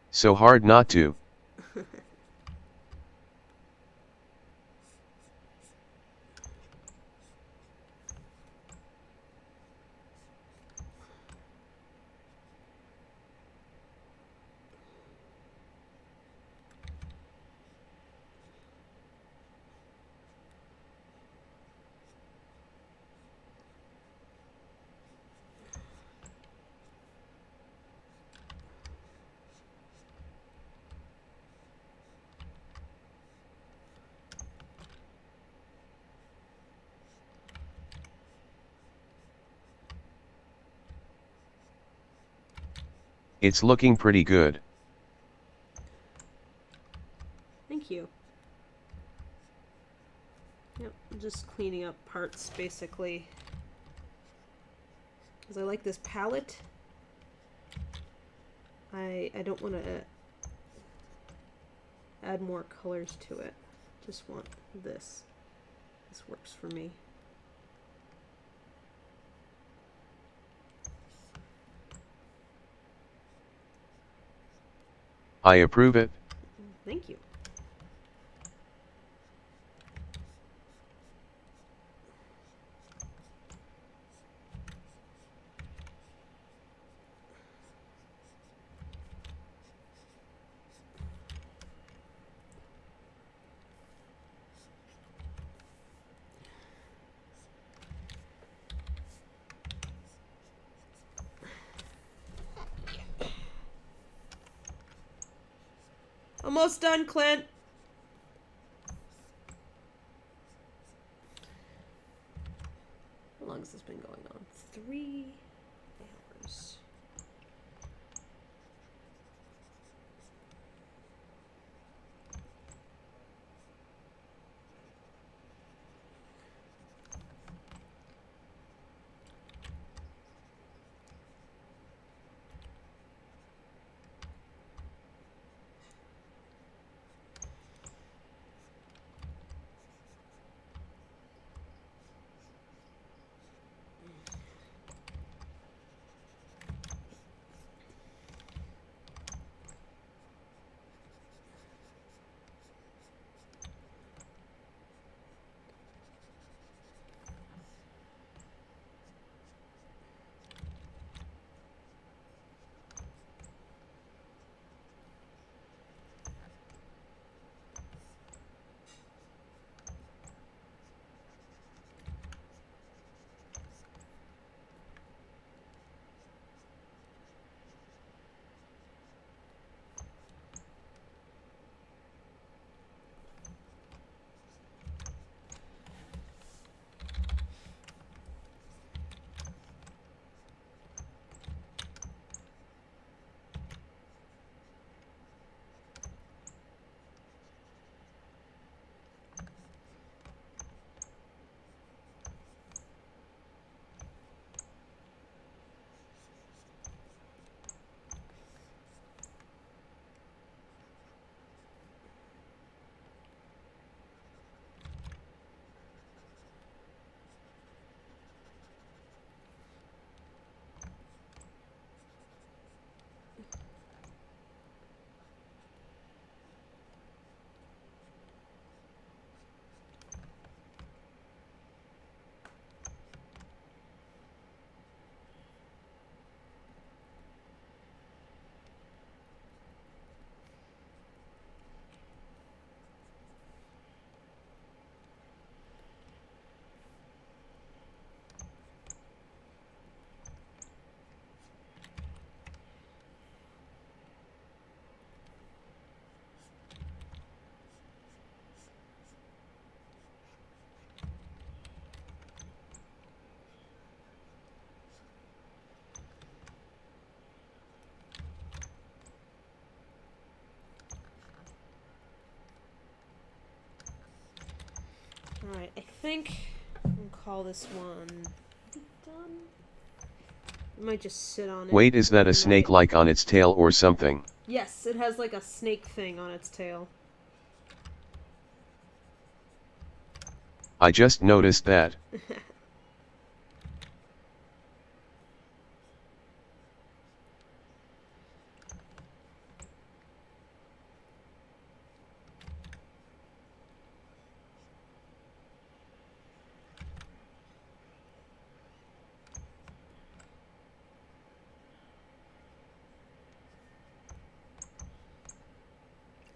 So hard not to. It's looking pretty good. Thank you. Yep, I'm just cleaning up parts basically. Because I like this palette. I don't want to add more colors to it. Just want this. This works for me. I approve it. Thank you. Almost done, Clint. I think I'm gonna call this one done. I might just sit on it. Wait, is that a overnight. snake like on its tail or something? Yes, it has like a snake thing on its tail. I just noticed that.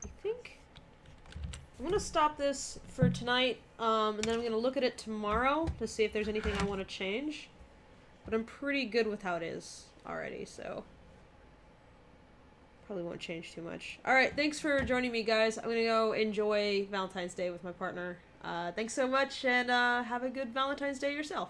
I think I'm gonna stop this for tonight, and then I'm gonna look at it tomorrow to see if there's anything I want to change. But I'm pretty good with how it is already, so probably won't change too much. Alright, thanks for joining me, guys. I'm gonna go enjoy Valentine's Day with my partner. Thanks so much, and have a good Valentine's Day yourself.